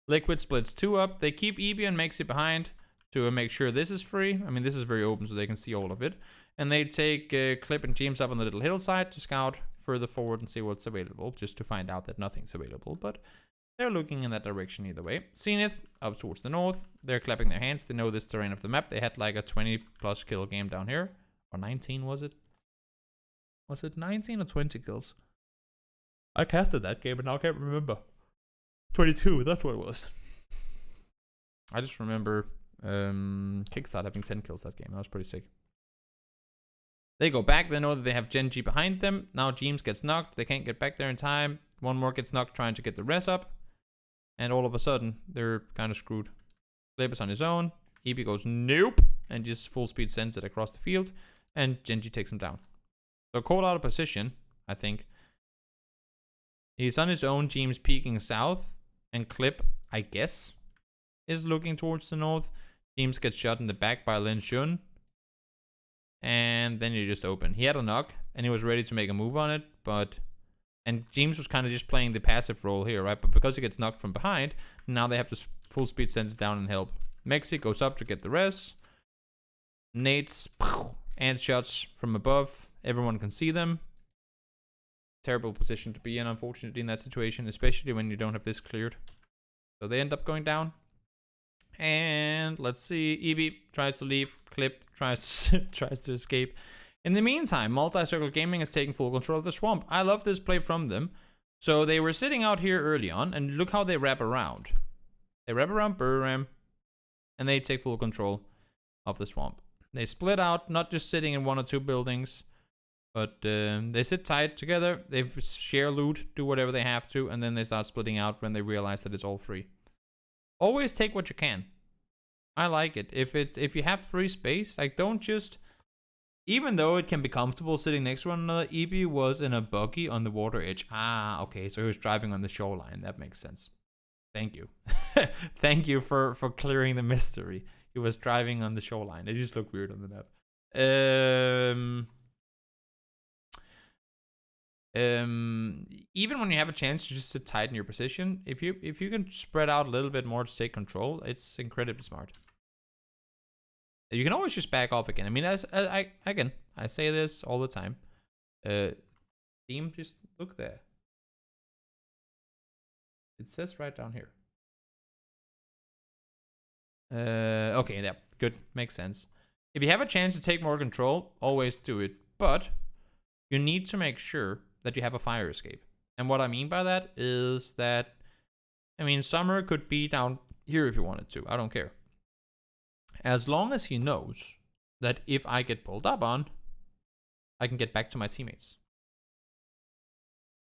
Liquid splits 2 up. They keep EB and makes it behind to make sure this is free. I mean, this is very open so they can see all of it. And they take Clip and James up on the little hillside to scout further forward and see what's available, just to find out that nothing's available. But they're looking in that direction either way. Zenith, up towards the north. They're clapping their hands. They know this terrain of the map. They had like a 20+ kill game down here. Or 19, was it? Was it 19 or 20 kills? I casted that game and now I can't remember. 22, that's what it was. I just remember Kickstart having 10 kills that game. That was pretty sick. They go back. They know that they have Genji behind them. Now James gets knocked. They can't get back there in time. One more gets knocked trying to get the res up. And all of a sudden, they're kind of screwed. Clip is on his own. EB goes, nope. And just full speed sends it across the field. And Genji takes him down. So called out of position, I think. He's on his own. James peeking south. And Clip, I guess, is looking towards the north. James gets shot in the back by Lin Shun. And then you just open. He had a knock. And he was ready to make a move on it. And James was kind of just playing the passive role here, right? But because he gets knocked from behind, now they have to full speed send it down and help. Mexi goes up to get the res. Nades and shots from above. Everyone can see them. Terrible position to be in, unfortunately, in that situation, especially when you don't have this cleared. So they end up going down. And let's see. EB tries to leave. Clip tries to escape. In the meantime, Multi-Circle Gaming is taking full control of the swamp. I love this play from them. So they were sitting out here early on, and look how they wrap around. They wrap around Buram, and they take full control of the swamp. They split out, not just sitting in one or two buildings, but they sit tight together. They share loot, do whatever they have to, and then they start splitting out when they realize that it's all free. Always take what you can. I like it. If you have free space, like don't just... Even though it can be comfortable sitting next to one another, EB was in a buggy on the water edge. Ah, okay, so he was driving on the shoreline. That makes sense. Thank you. Thank you for clearing the mystery. He was driving on the shoreline. It just looked weird on the map. Even when you have a chance to just sit tight in your position, if you can spread out a little bit more to take control, it's incredibly smart. You can always just back off again. I mean, as I say this all the time. Team, just look there. It says right down here. Okay, yeah, good, makes sense. If you have a chance to take more control, always do it. But you need to make sure that you have a fire escape. And what I mean by that is that, I mean, Summer could be down here if you wanted to. I don't care. As long as he knows that if I get pulled up on, I can get back to my teammates.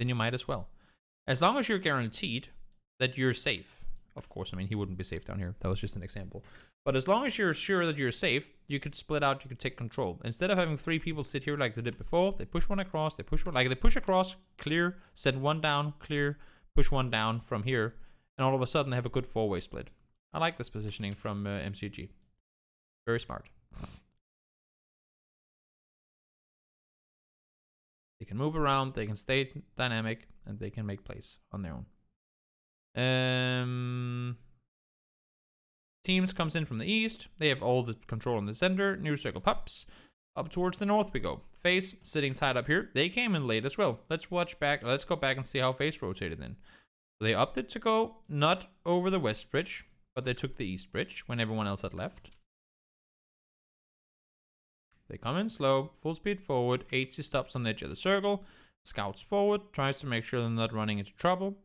Then you might as well. As long as you're guaranteed that you're safe. Of course, I mean, he wouldn't be safe down here. That was just an example. But as long as you're sure that you're safe, you could split out, you could take control. Instead of having 3 people sit here like they did before, they push one across, they push one, like they push across, clear, send one down, clear, push one down from here, and all of a sudden they have a good 4-way split. I like this positioning from MCG. Very smart. They can move around, they can stay dynamic, and they can make plays on their own. Teams comes in from the east. They have all the control in the center. New circle pups. Up towards the north we go. Face sitting tied up here. They came in late as well. Let's watch back. Let's go back and see how Face rotated in. They opted to go not over the west bridge, but they took the east bridge when everyone else had left. They come in slow, full speed forward. HC stops on the edge of the circle. Scouts forward, tries to make sure they're not running into trouble.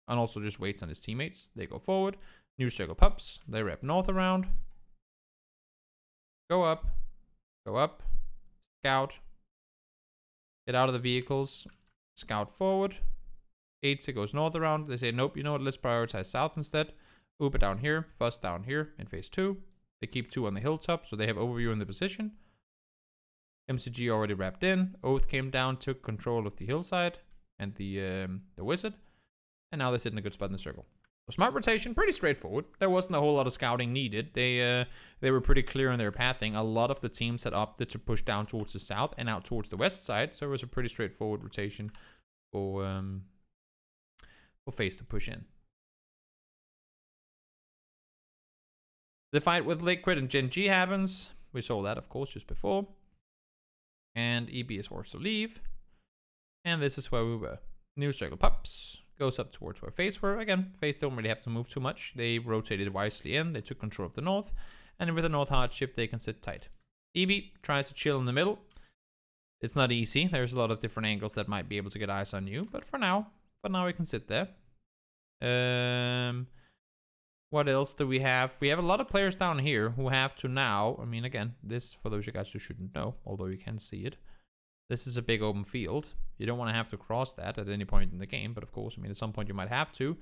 And also just waits on his teammates. They go forward. New circle pups. They wrap north around. Go up. Go up. Scout. Get out of the vehicles. Scout forward. HC goes north around. They say, nope, you know what, let's prioritize south instead. Uber down here. Fuss down here in phase 2. They keep 2 on the hilltop, so they have overview in the position. MCG already wrapped in. Oath came down, took control of the hillside and the wizard. And now they sit in a good spot in the circle. So smart rotation, pretty straightforward. There wasn't a whole lot of scouting needed. They were pretty clear in their pathing. A lot of the teams had opted to push down towards the south and out towards the west side. So it was a pretty straightforward rotation for Face to push in. The fight with Liquid and Gen G happens. We saw that, of course, just before. And EB is forced to leave. And this is where we were. New circle pops. Goes up towards where FaZe were. Again, FaZe don't really have to move too much. They rotated wisely in. They took control of the north. And with a north hard shift, they can sit tight. EB tries to chill in the middle. It's not easy. There's a lot of different angles that might be able to get eyes on you. But for now we can sit there. What else do we have? We have a lot of players down here who have to now. I mean, again, this, for those of you guys who shouldn't know, although you can see it, this is a big open field. You don't want to have to cross that at any point in the game. But of course, I mean, at some point you might have to.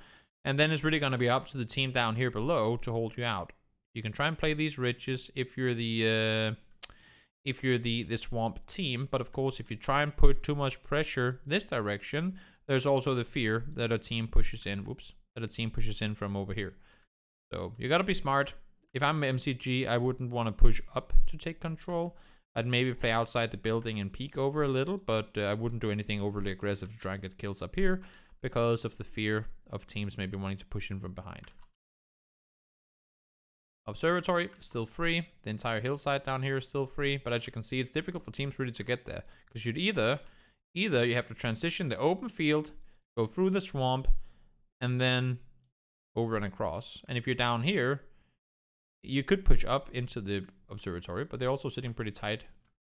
And then it's really going to be up to the team down here below to hold you out. You can try and play these ridges if you're the swamp team. But of course, if you try and put too much pressure this direction, there's also the fear that a team pushes in. Whoops, that a team pushes in from over here. So you gotta be smart. If I'm MCG, I wouldn't want to push up to take control. I'd maybe play outside the building and peek over a little, but I wouldn't do anything overly aggressive to try and get kills up here because of the fear of teams maybe wanting to push in from behind. Observatory is still free. The entire hillside down here is still free, but as you can see, it's difficult for teams really to get there because you'd either you have to transition the open field, go through the swamp, and then over and across. And if you're down here, you could push up into the observatory, but they're also sitting pretty tight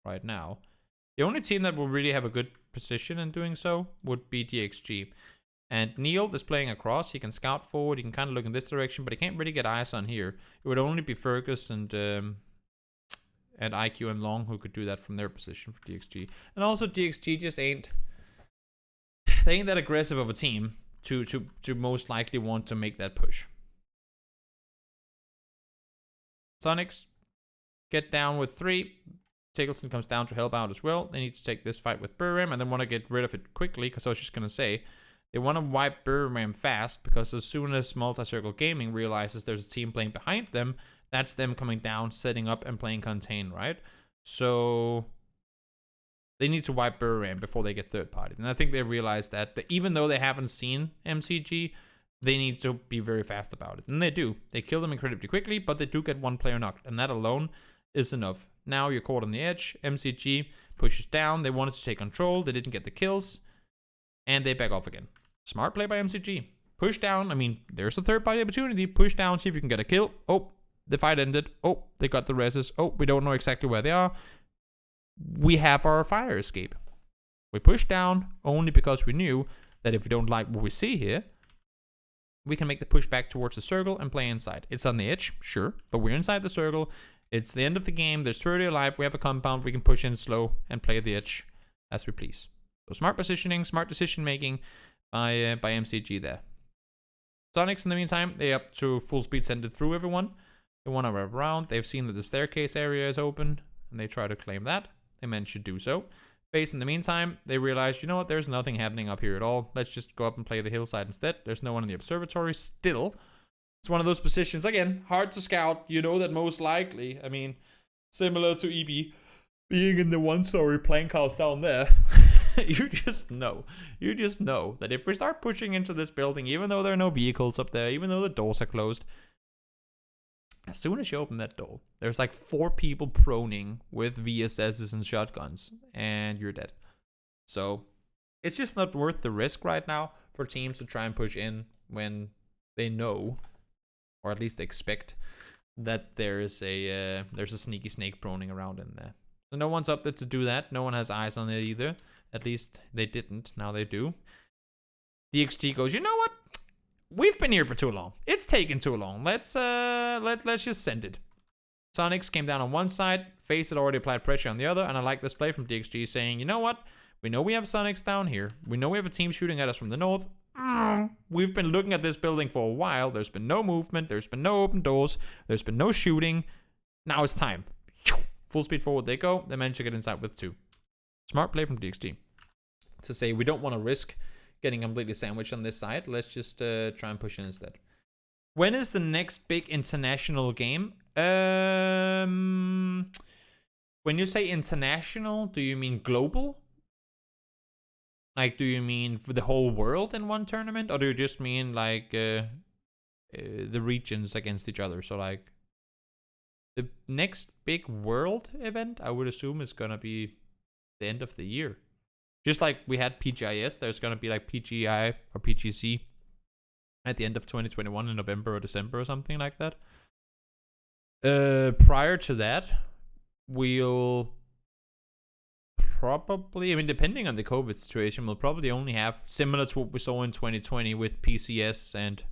right now. The only team that will really have a good position in doing so would be DXG. And Neil is playing across. He can scout forward. He can kind of look in this direction, but he can't really get eyes on here. It would only be Fergus and IQ and Long who could do that from their position for DXG. And also DXG just ain't that aggressive of a team to most likely want to make that push. Sonics get down with 3. Tiggleson comes down to help out as well. They need to take this fight with Burram and then want to get rid of it quickly, because I was just going to say, they want to wipe Burram fast, because as soon as Multi-Circle Gaming realizes there's a team playing behind them, that's them coming down, setting up, and playing contain, right? So they need to wipe Burram before they get third party. And I think they realize that even though they haven't seen MCG, they need to be very fast about it. And they do. They kill them incredibly quickly, but they do get one player knocked. And that alone is enough. Now you're caught on the edge. MCG pushes down. They wanted to take control. They didn't get the kills. And they back off again. Smart play by MCG. Push down. I mean, there's a third party opportunity. Push down, see if you can get a kill. Oh, the fight ended. Oh, they got the reses. Oh, we don't know exactly where they are. We have our fire escape. We pushed down only because we knew that if we don't like what we see here, we can make the push back towards the circle and play inside. It's on the edge, sure, but we're inside the circle. It's the end of the game. There's 30 alive. We have a compound. We can push in slow and play the edge as we please. So smart positioning, smart decision making by MCG there. Sonics, in the meantime, they up to full speed, send it through everyone. They want to wrap around. They've seen that the staircase area is open, and they try to claim that. They managed to do so. FaZe, in the meantime, they realize, you know what, there's nothing happening up here at all. Let's just go up and play the hillside instead. There's no one in the observatory still. It's one of those positions, again, hard to scout. You know that most likely, I mean, similar to EB being in the one-story plank house down there, you just know that if we start pushing into this building, even though there are no vehicles up there, even though the doors are closed, as soon as you open that door, there's like 4 people proning with VSSs and shotguns, and you're dead. So it's just not worth the risk right now for teams to try and push in when they know, or at least expect, that there's a sneaky snake proning around in there. So no one's up there to do that. No one has eyes on it either. At least they didn't. Now they do. DXG goes, you know what? We've been here for too long. It's taken too long. Let's just send it. Sonics came down on one side. FaZe had already applied pressure on the other. And I like this play from DXG saying, you know what? We know we have Sonics down here. We know we have a team shooting at us from the north. We've been looking at this building for a while. There's been no movement. There's been no open doors. There's been no shooting. Now it's time. Full speed forward they go. They managed to get inside with 2. Smart play from DXG. To say we don't want to risk getting completely sandwiched on this side. Let's just try and push in instead. When is the next big international game? When you say international, do you mean global? Like, do you mean for the whole world in one tournament? Or do you just mean like the regions against each other? So like the next big world event, I would assume, is going to be the end of the year. Just like we had PGIs, there's going to be like PGI or PGC at the end of 2021 in November or December or something like that. Prior to that, we'll probably, I mean, depending on the COVID situation, we'll probably only have similar to what we saw in 2020 with PCS and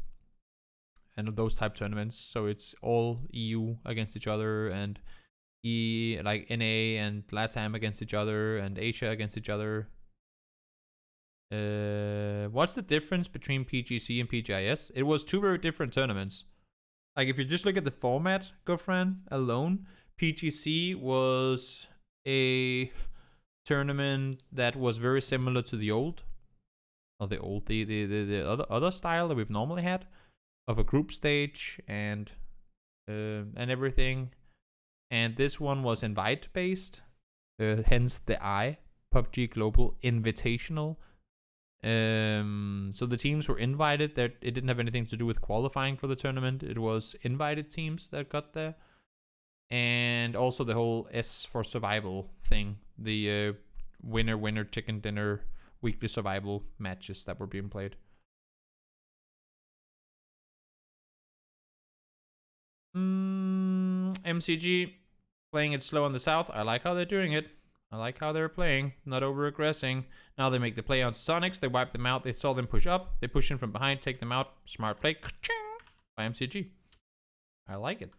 those type tournaments. So it's all EU against each other, and like NA and LATAM against each other, and Asia against each other. What's the difference between PGC and PGIS? It was two very different tournaments. Like if you just look at the format, Gofran, alone, PGC was a tournament that was very similar to the other style that we've normally had, of a group stage and everything. And this one was invite based, hence the PUBG Global Invitational. So the teams were invited. That it didn't have anything to do with qualifying for the tournament. It was invited teams that got there. And also the whole S for survival thing, the winner chicken dinner weekly survival matches that were being played. MCG playing it slow on the south. I like how they're doing it. I like how they're playing, not over-aggressing. Now they make the play on Sonics. They wipe them out. They saw them push up. They push in from behind, take them out. Smart play by MCG. I like it.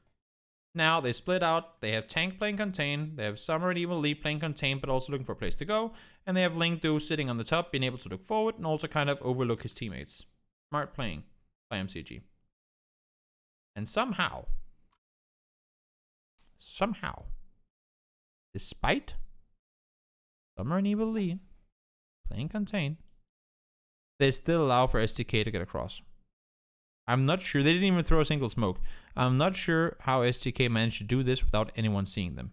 Now they split out. They have Tank playing Contain. They have Summer and Evil Lee playing Contain, but also looking for a place to go. And they have Lingdu sitting on the top, being able to look forward and also kind of overlook his teammates. Smart playing by MCG. And somehow, despite Summer and Evil Lee playing Contain, they still allow for STK to get across. I'm not sure. They didn't even throw a single smoke. I'm not sure how STK managed to do this without anyone seeing them.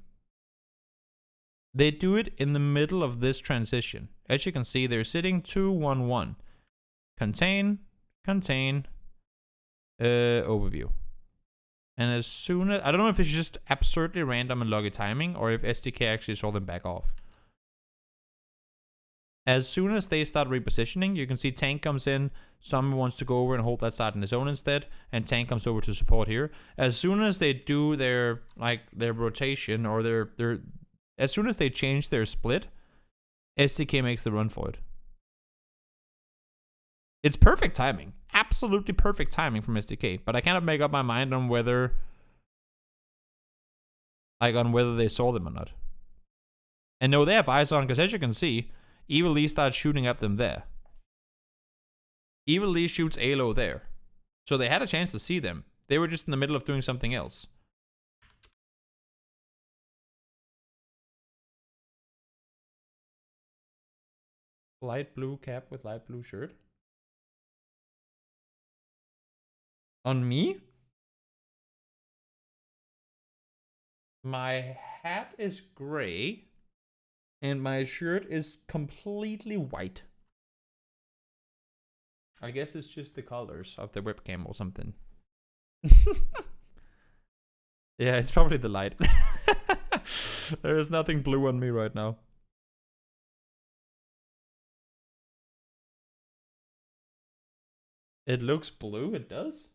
They do it in the middle of this transition. As you can see, they're sitting 2-1-1. Contain, overview. And as soon as, I don't know if it's just absurdly random and loggy timing, or if STK actually saw them back off. As soon as they start repositioning, you can see Tank comes in. Summer wants to go over and hold that side on his own instead, and Tank comes over to support here. As soon as they do their rotation, or as soon as they change their split, STK makes the run for it. It's perfect timing. Absolutely perfect timing from STK. But I cannot make up my mind on whether they saw them or not. And no, they have eyes on, because as you can see, Evil Lee starts shooting at them there. Evil Lee shoots Alo there. So they had a chance to see them. They were just in the middle of doing something else. Light blue cap with light blue shirt. On me? My hat is gray. And my shirt is completely white. I guess it's just the colors of the webcam or something. Yeah, it's probably the light. There is nothing blue on me right now. It looks blue, it does?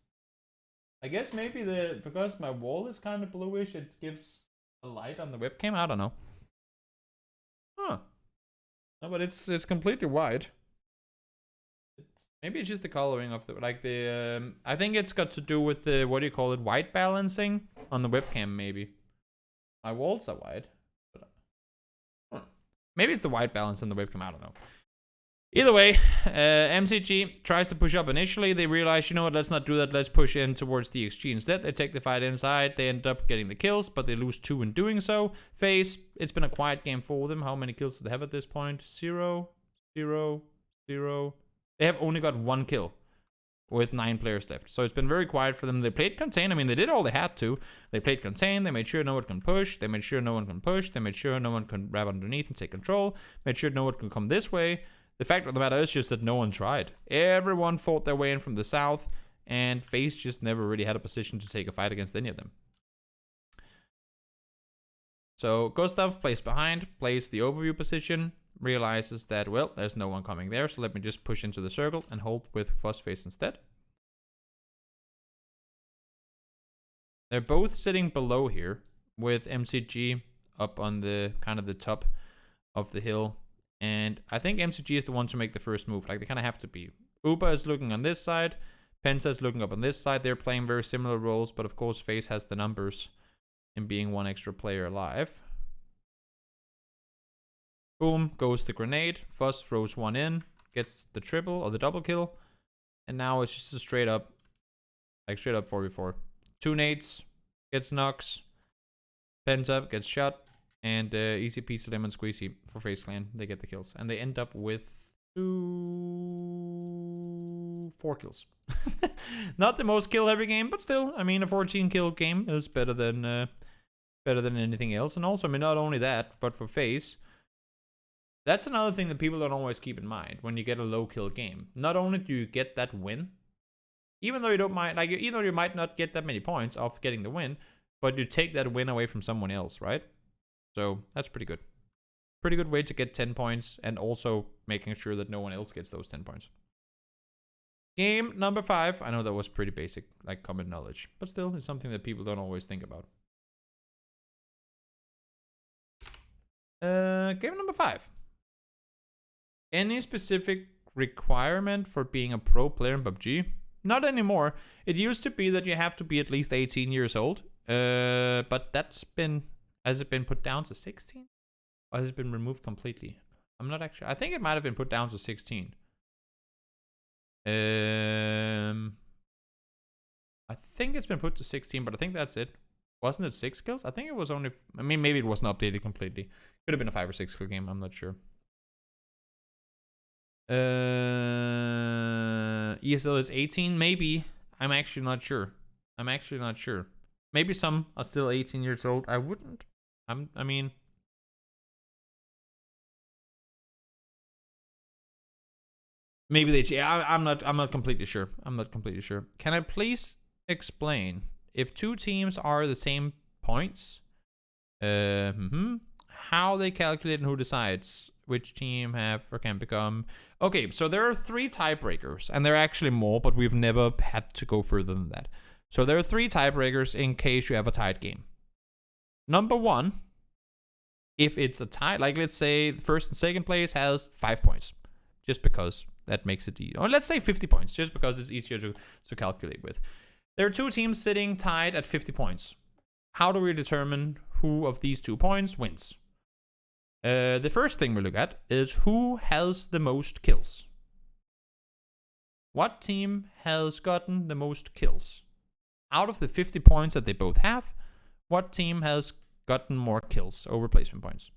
I guess maybe because my wall is kind of bluish, it gives a light on the webcam. I don't know. Huh. No, but it's completely white. Maybe it's just the coloring of the I think it's got to do with the, what do you call it, white balancing on the webcam maybe. My walls are white. But, maybe it's the white balance on the webcam, I don't know. Either way, MCG tries to push up initially. They realize, you know what, let's not do that. Let's push in towards DXG instead. They take the fight inside. They end up getting the kills, but they lose 2 in doing so. FaZe, it's been a quiet game for them. How many kills do they have at this point? 0, 0, 0. They have only got 1 kill with 9 players left. So it's been very quiet for them. They played Contain. I mean, they did all they had to. They played Contain. They made sure no one can push. They made sure no one can push. They made sure no one can grab underneath and take control. Made sure no one can come this way. The fact of the matter is just that no one tried. Everyone fought their way in from the south, and FaZe just never really had a position to take a fight against any of them. So Gustav plays behind, plays the overview position, realizes that, well, there's no one coming there, so let me just push into the circle and hold with Phosphase instead. They're both sitting below here, with MCG up on the kind of the top of the hill. And I think MCG is the one to make the first move. Like, they kind of have to be. Uba is looking on this side. Penta is looking up on this side. They're playing very similar roles, but of course FaZe has the numbers in being one extra player alive. Boom, goes the grenade. Fuzz throws one in, gets the triple or the double kill. And now it's just a straight up 4v4. 2 nades, gets knocks. Penta gets shot. And easy peasy lemon squeezy for FaZe Clan. They get the kills. And they end up with 4 kills. Not the most kill heavy game, but still, I mean, a 14 kill game is better than anything else. And also, I mean, not only that, but for FaZe, that's another thing that people don't always keep in mind when you get a low kill game. Not only do you get that win, even though you don't mind, like, even though you might not get that many points off getting the win, but you take that win away from someone else, right? So that's pretty good. Pretty good way to get 10 points and also making sure that no one else gets those 10 points. Game number 5. I know that was pretty basic, like common knowledge, but still, it's something that people don't always think about. Game number 5. Any specific requirement for being a pro player in PUBG? Not anymore. It used to be that you have to be at least 18 years old. But that's been... Has it been put down to 16? Or has it been removed completely? I'm not actually... I think it might have been put down to 16. I think it's been put to 16, but I think that's it. Wasn't it 6 kills? I think it was only... I mean, maybe it wasn't updated completely. Could have been a 5 or 6 kill game. I'm not sure. ESL is 18? Maybe. I'm actually not sure. Maybe some are still 18 years old. I wouldn't. I mean... Maybe they... Yeah, I'm not completely sure. Can I please explain if 2 teams are the same points? How they calculate and who decides which team have or can become... Okay, so there are 3 tiebreakers, and there are actually more, but we've never had to go further than that. So there are 3 tiebreakers in case you have a tied game. Number 1, if it's a tie, like let's say first and second place has 5 points, just because that makes it easy. Or let's say 50 points, just because it's easier to calculate with. There are 2 teams sitting tied at 50 points. How do we determine who of these 2 points wins? The first thing we look at is who has the most kills. What team has gotten the most kills? Out of the 50 points that they both have, what team has gotten more kills over placement points?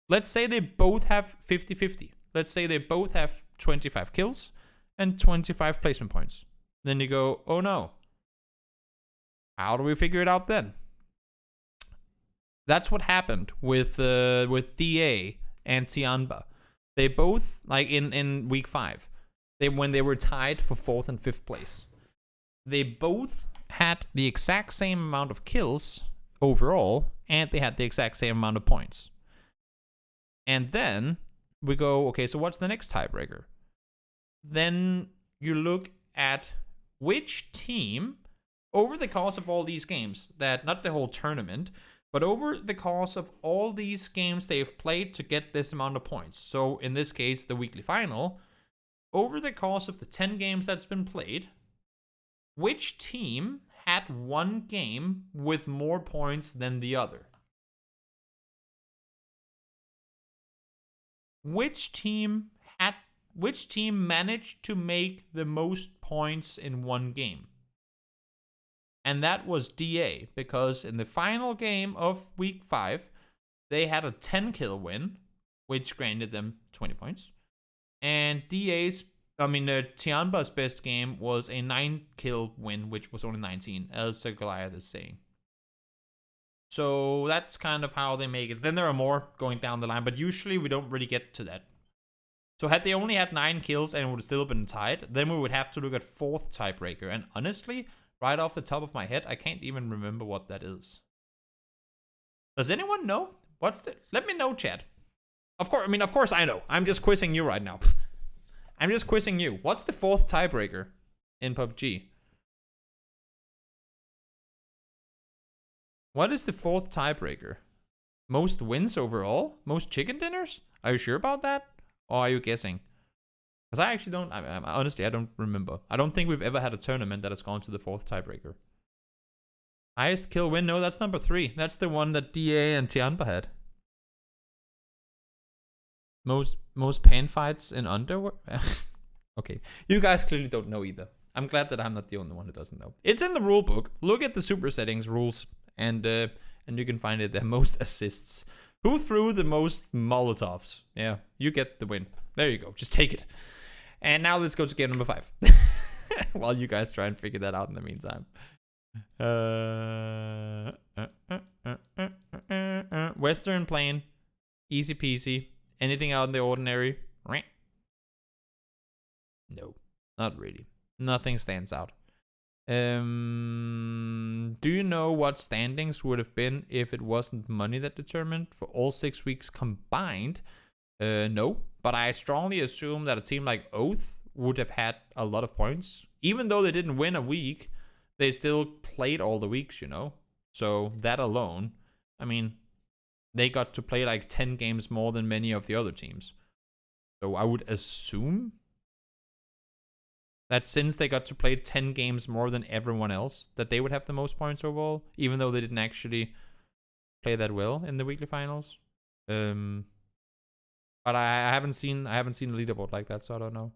Let's say they both have 50-50. Let's say they both have 25 kills and 25 placement points. Then you go, oh no. How do we figure it out then? That's what happened with DA and Tianba. They both, like in week 5, when they were tied for 4th and 5th place, they both had the exact same amount of kills overall, and they had the exact same amount of points. And then we go, okay, so what's the next tiebreaker? Then you look at which team, over the course of all these games, that not the whole tournament, but over the course of all these games they've played to get this amount of points. So in this case, the weekly final, over the course of the 10 games that's been played, which team had one game with more points than the other? Which team managed to make the most points in one game? And that was DA, because in the final game of week 5, they had a 10 kill win, which granted them 20 points. And Tianba's best game was a 9 kill win, which was only 19, as Goliath is saying. So that's kind of how they make it. Then there are more going down the line, but usually we don't really get to that. So had they only had 9 kills and it would have still been tied, then we would have to look at 4th tiebreaker. And honestly, right off the top of my head, I can't even remember what that is. Does anyone know? Let me know, chat. Of course I know. I'm just quizzing you right now. I'm just quizzing you. What's the 4th tiebreaker in PUBG? What is the 4th tiebreaker? Most wins overall? Most chicken dinners? Are you sure about that? Or are you guessing? Because I actually don't, honestly, I don't remember. I don't think we've ever had a tournament that has gone to the 4th tiebreaker. Highest kill win? No, that's number 3. That's the one that DA and Tianba had. Most pan fights in underwear? Okay, you guys clearly don't know either. I'm glad that I'm not the only one who doesn't know. It's in the rule book. Look at the super settings rules, and you can find it there. Most assists. Who threw the most Molotovs? Yeah, you get the win. There you go. Just take it. And now let's go to game number 5. While you guys try and figure that out in the meantime. Western Plain. Easy peasy. Anything out in the ordinary? No, not really. Nothing stands out. Do you know what standings would have been if it wasn't money that determined for all 6 weeks combined? No, but I strongly assume that a team like Oath would have had a lot of points. Even though they didn't win a week, they still played all the weeks, you know? So that alone, I mean, they got to play like 10 games more than many of the other teams. So I would assume that since they got to play 10 games more than everyone else, that they would have the most points overall, even though they didn't actually play that well in the weekly finals. But I haven't seen the leaderboard like that, so I don't know.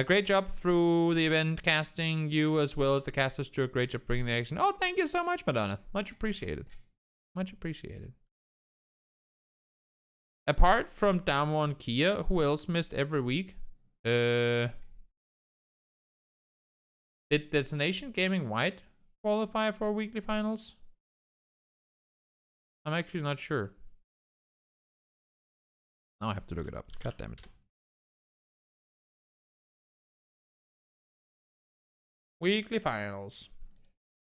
Great job through the event casting. You as well as the casters do a great job bringing the action. Oh, thank you so much, Madonna. Much appreciated. Much appreciated. Apart from Damo and Kia, who else missed every week? Did Destination Gaming White qualify for weekly finals? I'm actually not sure. Now I have to look it up. God damn it. Weekly finals.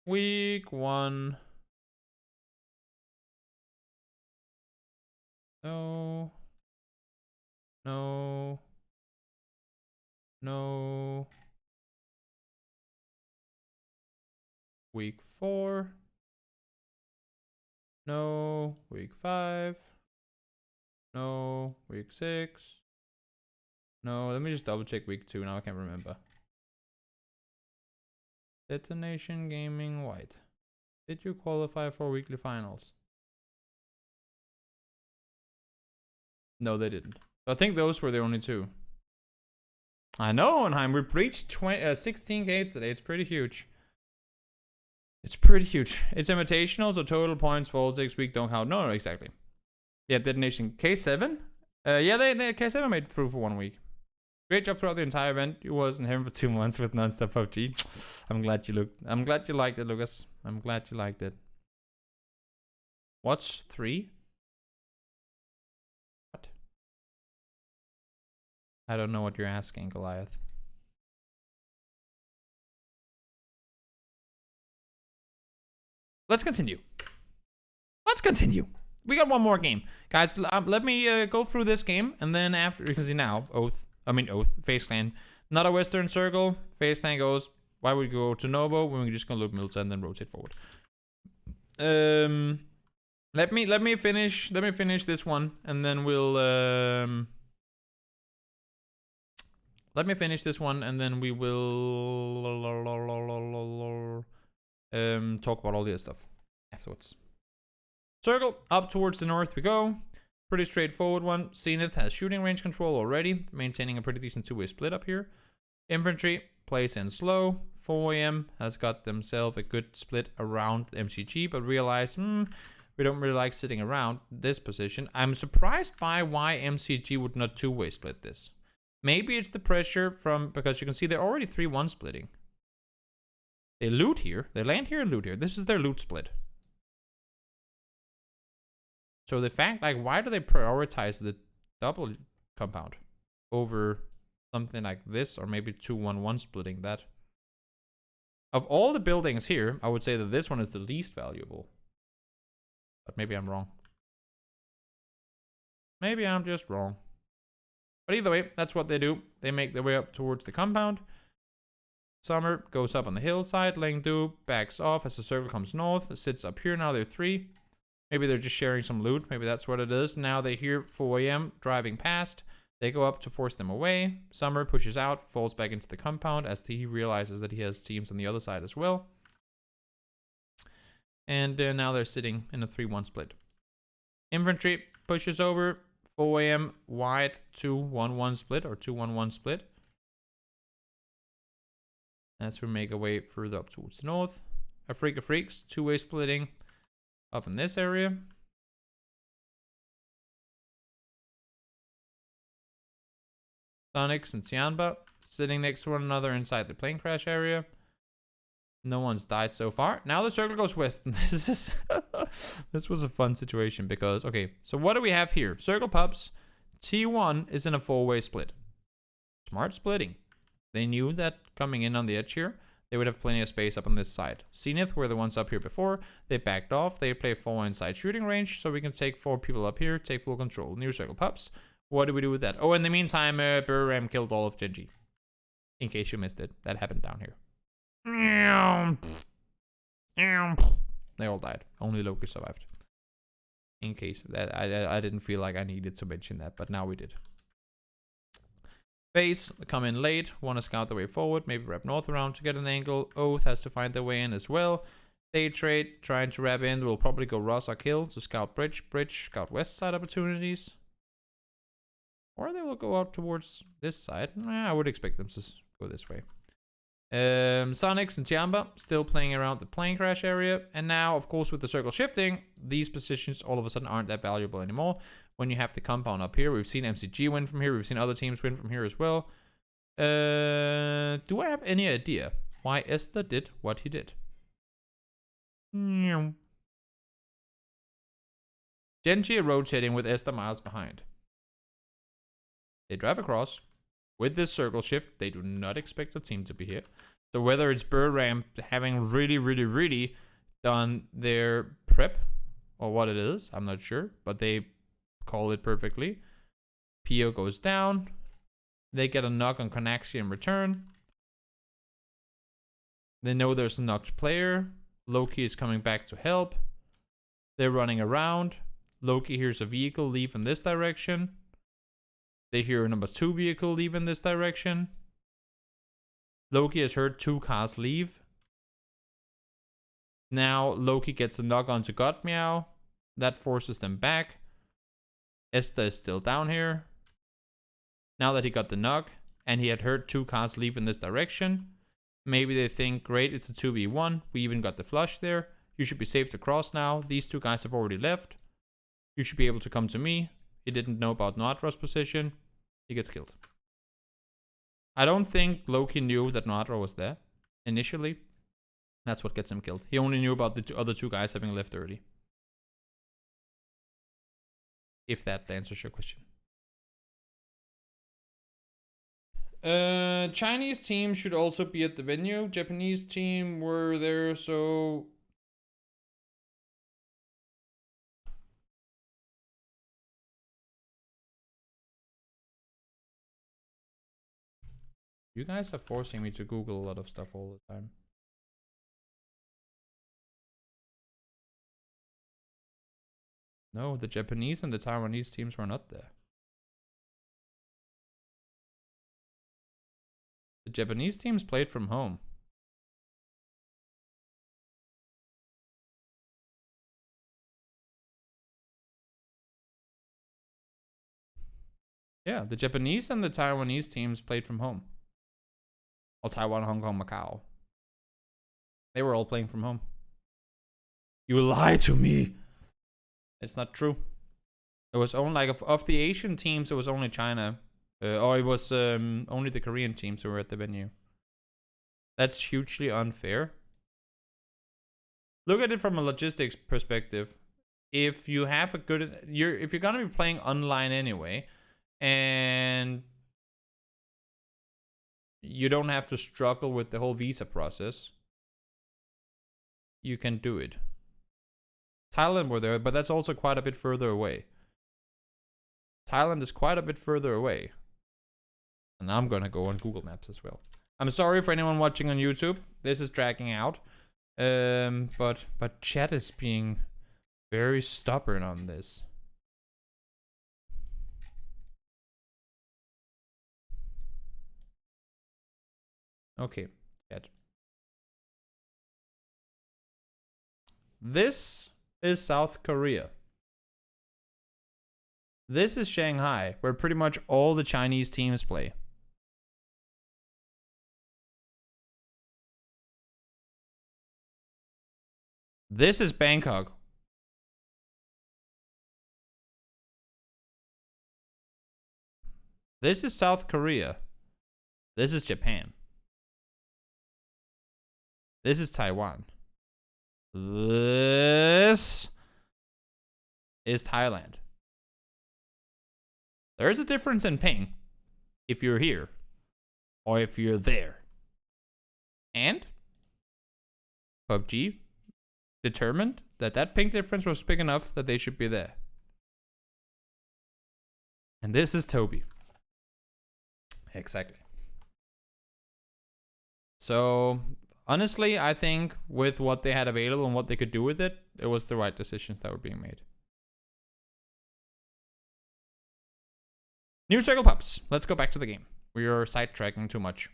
Week 1. No. No. No. Week 4. No. Week 5. No. Week 6. No. Let me just double check week 2. Now I can't remember. Destination Gaming White. Did you qualify for weekly finals? No, they didn't. I think those were the only 2. I know, Onheim. We breached 16k today. It's pretty huge. It's pretty huge. It's invitational, so total points for all 6 weeks don't count. No, exactly. Yeah, Detonation K7. Yeah, they K7 made it through for 1 week. Great job throughout the entire event. You wasn't here for 2 months with non-stop PUBG. I'm glad you liked it, Lucas. I'm glad you liked it. Watch 3? What? I don't know what you're asking, Goliath. Let's continue. We got one more game. Guys, let me go through this game, and then after, you can see now, Oath, FaZe Clan. Not a Western Circle. FaZe Clan goes, why would we go to Novo when we're just gonna look Milta and then rotate forward? Let me finish this one, and then we'll let me finish this one, and then we will talk about all the other stuff afterwards. Circle, up towards the north we go. Pretty straightforward one. Zenith has shooting range control already, maintaining a pretty decent 2-way split up here. Infantry plays in slow. 4am has got themselves a good split around MCG, but realize, we don't really like sitting around this position. I'm surprised by why MCG would not 2-way split this. Maybe it's the pressure from, because you can see they're already 3-1 splitting. They loot here. They land here and loot here. This is their loot split. So the fact, like, why do they prioritize the double compound over something like this, or maybe 2-1-1 splitting that? Of all the buildings here, I would say that this one is the least valuable. But maybe I'm wrong. Maybe I'm just wrong. But either way, that's what they do. They make their way up towards the compound. Summer goes up on the hillside. Lengdu backs off as the circle comes north. Sits up here. Now they're 3. Maybe they're just sharing some loot. Maybe that's what it is. Now they hear 4 a.m. driving past. They go up to force them away. Summer pushes out, falls back into the compound as he realizes that he has teams on the other side as well. And now they're sitting in a 3-1 split. Infantry pushes over. 4 a.m. wide 2-1-1 split or 2-1-1 split. As we make our way further up towards the north. Afrika Freaks, 2-way splitting up in this area. Sonics and Tianba sitting next to one another inside the plane crash area. No one's died so far. Now the circle goes west. This was a fun situation because, okay, so what do we have here? Circle pups. T1 is in a 4-way split. Smart splitting. They knew that coming in on the edge here, they would have plenty of space up on this side. Zenith were the ones up here before. They backed off. They play 4 inside shooting range, so we can take 4 people up here, take full control. New circle pups. What do we do with that? Oh, in the meantime, Buram killed all of Genji. In case you missed it, that happened down here. They all died. Only Loki survived. In case that I didn't feel like I needed to mention that, but now we did. Base come in late. Want to scout the way forward. Maybe wrap north around to get an angle. Oath has to find their way in as well. They trade, trying to wrap in. We'll probably go Ross or kill to scout bridge. Scout west side opportunities. Or they will go out towards this side. I would expect them to go this way. Sonics and Tiamba still playing around the plane crash area. And now, of course, with the circle shifting, these positions all of a sudden aren't that valuable anymore. When you have the compound up here, we've seen MCG win from here. We've seen other teams win from here as well. Do I have any idea why Esther did what he did? Genji rotating with Esther miles behind. They drive across. With this circle shift, they do not expect the team to be here. So whether it's Buram having really done their prep or what it is, I'm not sure. But they call it perfectly. Pio goes down. They get a knock on Konaxi in return. They know there's a knocked player. Loki is coming back to help. They're running around. Loki hears a vehicle leave in this direction. They hear a number 2 vehicle leave in this direction. Loki has heard 2 cars leave. Now Loki gets a knock onto God Meow. That forces them back. Esther is still down here. Now that he got the knock and he had heard 2 cars leave in this direction, maybe they think, great, it's a 2v1. We even got the flush there. You should be safe to cross now. These 2 guys have already left. You should be able to come to me. He didn't know about Noadra's position. He gets killed. I don't think Loki knew that Noadra was there initially. That's what gets him killed. He only knew about the other 2 guys having left early. If that answers your question. Chinese team should also be at the venue. Japanese team were there, so... You guys are forcing me to Google a lot of stuff all the time. No, the Japanese and the Taiwanese teams were not there. The Japanese teams played from home. Yeah, the Japanese and the Taiwanese teams played from home. Or Taiwan, Hong Kong, Macau. They were all playing from home. You lie to me! It's not true. It was only, like, of the Asian teams, it was only China. Or it was only the Korean teams who were at the venue. That's hugely unfair. Look at it from a logistics perspective. If you have a good... if you're gonna be playing online anyway, and you don't have to struggle with the whole visa process, you can do it. Thailand were there, but that's also quite a bit further away. Thailand is quite a bit further away. And I'm gonna go on Google Maps as well. I'm sorry for anyone watching on YouTube. This is dragging out. But chat is being very stubborn on this. Okay, chat. This is South Korea. This is Shanghai, where pretty much all the Chinese teams play. This is Bangkok. This is South Korea. This is Japan. This is Taiwan. This is Thailand. There is a difference in ping if you're here or if you're there. And PUBG determined that that ping difference was big enough that they should be there. And this is Toby. Exactly. So honestly, I think with what they had available and what they could do with it, it was the right decisions that were being made. New circle pups. Let's go back to the game. We are sidetracking too much.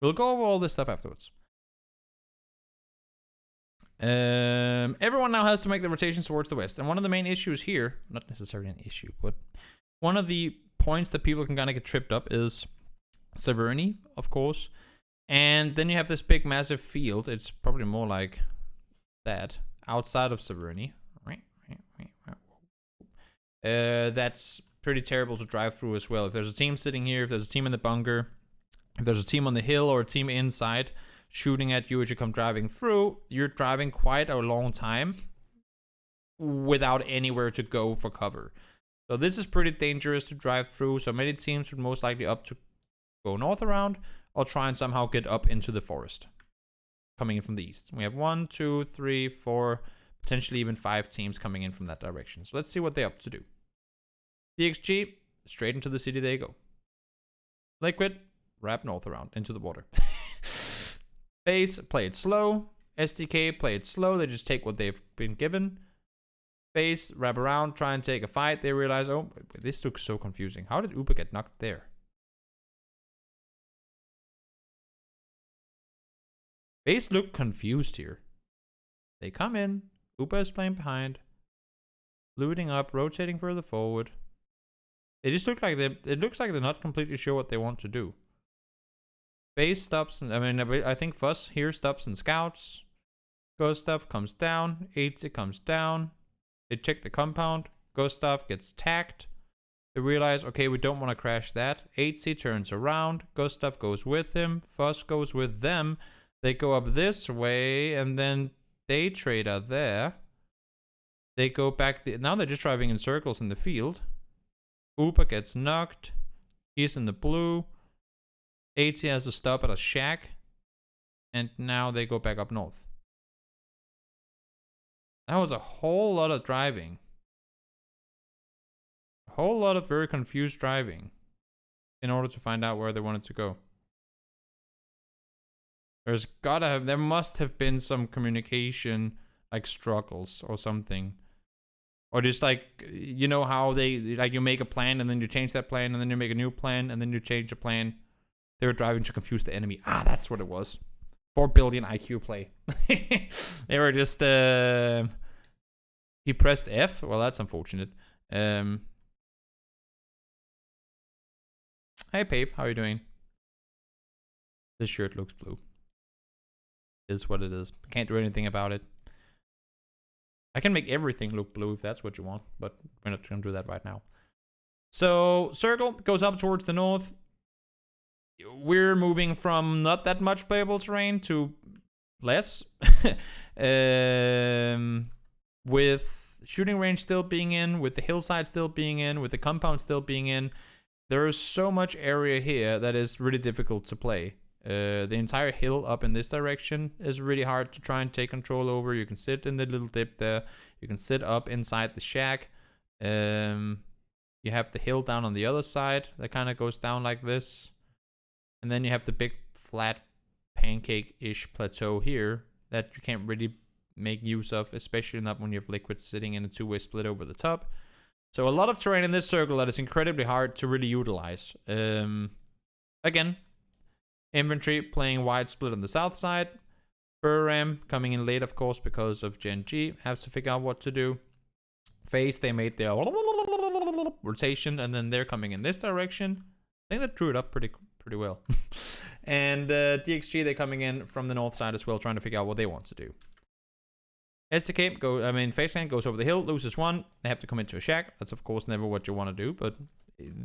We'll go over all this stuff afterwards. Everyone now has to make the rotations towards the west. And one of the main issues here, not necessarily an issue, but one of the points that people can kind of get tripped up is sovereignty, of course. And then you have this big, massive field. It's probably more like that outside of sovereignty. That's pretty terrible to drive through as well. If there's a team sitting here, if there's a team in the bunker, if there's a team on the hill or a team inside shooting at you as you come driving through, you're driving quite a long time without anywhere to go for cover. So this is pretty dangerous to drive through. So many teams would most likely opt to go north around or try and somehow get up into the forest coming in from the east. We have 1, 2, 3, 4, potentially even 5 teams coming in from that direction. So let's see what they opt to do. DXG, straight into the city they go. Liquid, wrap north around into the water. Base, play it slow. SDK, play it slow. They just take what they've been given. Base, wrap around, try and take a fight. They realize, oh, this looks so confusing. How did Uber get knocked there? Base look confused here. They come in. Uber is playing behind. Looting up, rotating further forward. It just looks like they're not completely sure what they want to do. Base stops, and I think Fuss here stops and scouts. Ghost stuff comes down. 8 comes down. They check the compound. Ghost stuff gets tagged. They realize, okay, we don't want to crash that. 8C turns around. Ghost stuff goes with him. Fuss goes with them. They go up this way, and then they trade out there. They go back. Now they're just driving in circles in the field. Uber gets knocked. He's in the blue. 80 has to stop at a shack. And now they go back up north. That was a whole lot of driving. A whole lot of very confused driving in order to find out where they wanted to go. There must have been some communication, like struggles or something. Or just like, you know how they, like you make a plan and then you change that plan and then you make a new plan and then you change the plan. They were driving to confuse the enemy. Ah, that's what it was. 4 billion IQ play. They were just, he pressed F. Well, that's unfortunate. Hey, Pave, how are you doing? This shirt looks blue. Is what it is. Can't do anything about it. I can make everything look blue if that's what you want, but we're not going to do that right now. So, circle goes up towards the north. We're moving from not that much playable terrain to less. With shooting range still being in, with the hillside still being in, with the compound still being in. There is so much area here that is really difficult to play. The entire hill up in this direction is really hard to try and take control over. You can sit in the little dip there. You can sit up inside the shack. You You have the hill down on the other side that kind of goes down like this. And then you have the big flat pancake-ish plateau here that you can't really make use of, especially not when you have liquid sitting in a two-way split over the top. So a lot of terrain in this circle that is incredibly hard to really utilize. Again, infantry playing wide split on the south side. Ram coming in late, of course, because of Gen G. Has to figure out what to do. Phase, they made their rotation, and then they're coming in this direction. I think that drew it up pretty well. And DXG, they're coming in from the north side as well, trying to figure out what they want to do. SDK, Phase Clan goes over the hill, loses one. They have to come into a shack. That's, of course, never what you want to do. But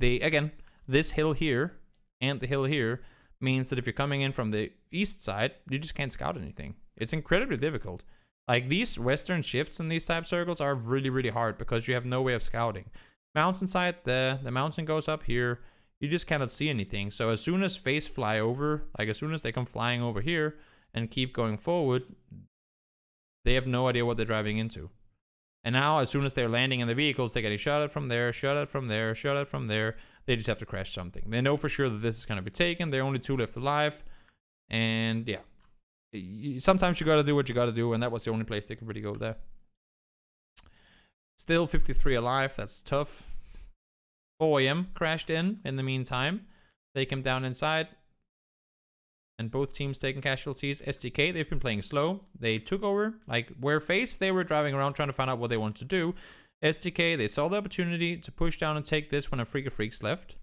again, this hill here and the hill here means that if you're coming in from the east side, you just can't scout anything. It's incredibly difficult. Like, these western shifts in these type circles are really, really hard because you have no way of scouting. Mountainside, the mountain goes up here. You just cannot see anything. So as soon as Phase fly over, like as soon as they come flying over here and keep going forward, they have no idea what they're driving into. And now, as soon as they're landing in the vehicles, they're getting shot at from there, shot at from there, shot at from there. They just have to crash something. They know for sure that this is going to be taken. There are only 2 left alive. And yeah. Sometimes you got to do what you got to do, and that was the only place they could really go there. Still 53 alive. That's tough. 4 AM crashed in the meantime. They came down inside. And both teams taking casualties. SDK, they've been playing slow. They took over. Like, where Phase, they were driving around trying to find out what they want to do. SDK, they saw the opportunity to push down and take this when a Freak of Freaks left.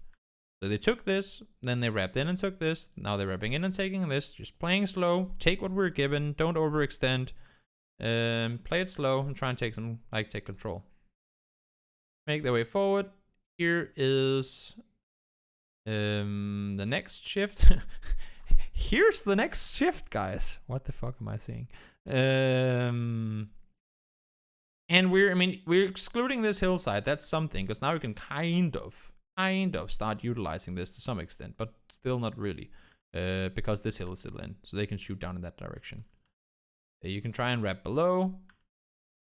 So they took this, then they wrapped in and took this. Now they're wrapping in and taking this. Just playing slow. Take what we're given. Don't overextend. Play it slow and try and take control. Make their way forward. Here is the next shift. Here's the next shift, guys. What the fuck am I seeing? And we're excluding this hillside. That's something, because now we can kind of start utilizing this to some extent, but still not really, because this hill is still in, so they can shoot down in that direction. You can try and wrap below,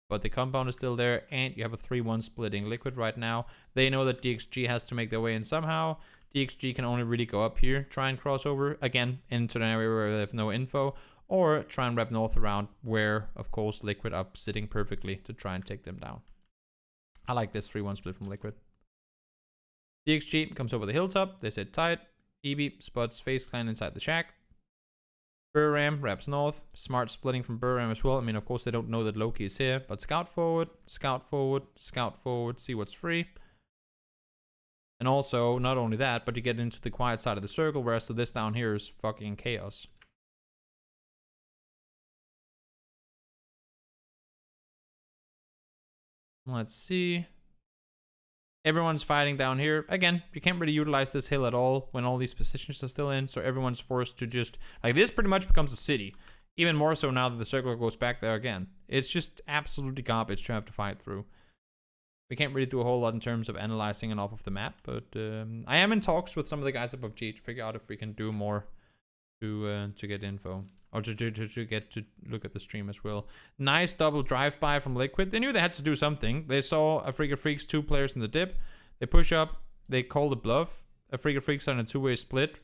but the compound is still there, and you have a 3-1 splitting liquid right now. They know that DXG has to make their way in somehow. DXG can only really go up here, try and cross over again into an area where they have no info, or try and wrap north around where, of course, Liquid up sitting perfectly to try and take them down. I like this 3-1 split from Liquid. DXG comes over the hilltop. They sit tight. EB spots Phase Clan inside the shack. Buram wraps north. Smart splitting from Buram as well. I mean, of course, they don't know that Loki is here, but scout forward, scout forward, scout forward, see what's free. And also, not only that, but you get into the quiet side of the circle, whereas so this down here is fucking chaos. Let's see. Everyone's fighting down here. Again, you can't really utilize this hill at all when all these positions are still in, so everyone's forced to just... Like, this pretty much becomes a city. Even more so now that the circle goes back there again. It's just absolutely garbage to have to fight through. We can't really do a whole lot in terms of analyzing and off of the map, but I am in talks with some of the guys at PUBG to figure out if we can do more to get info. Or to get to look at the stream as well. Nice double drive-by from Liquid. They knew they had to do something. They saw a Freak of Freaks, 2 players in the dip. They push up. They call the bluff. A Freak of Freaks on a 2-way split.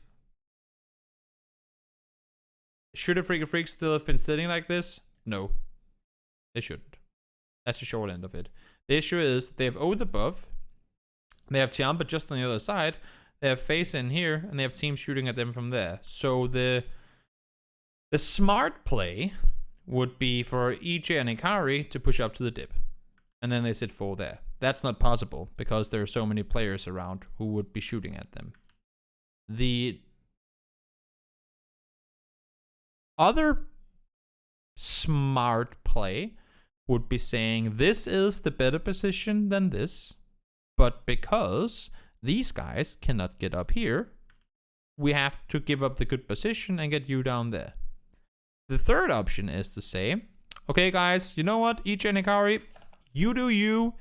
Should a Freak of Freaks still have been sitting like this? No. They shouldn't. That's the short end of it. The issue is they have Oath above. They have Tiamba just on the other side. They have Phase in here. And they have teams shooting at them from there. So the smart play would be for EJ and Ikari to push up to the dip. And then they sit full there. That's not possible because there are so many players around who would be shooting at them. The other smart play would be saying this is the better position than this, but because these guys cannot get up here, we have to give up the good position and get you down there. The third option is to say, okay guys, you know what, EJ and Ikari, you do you,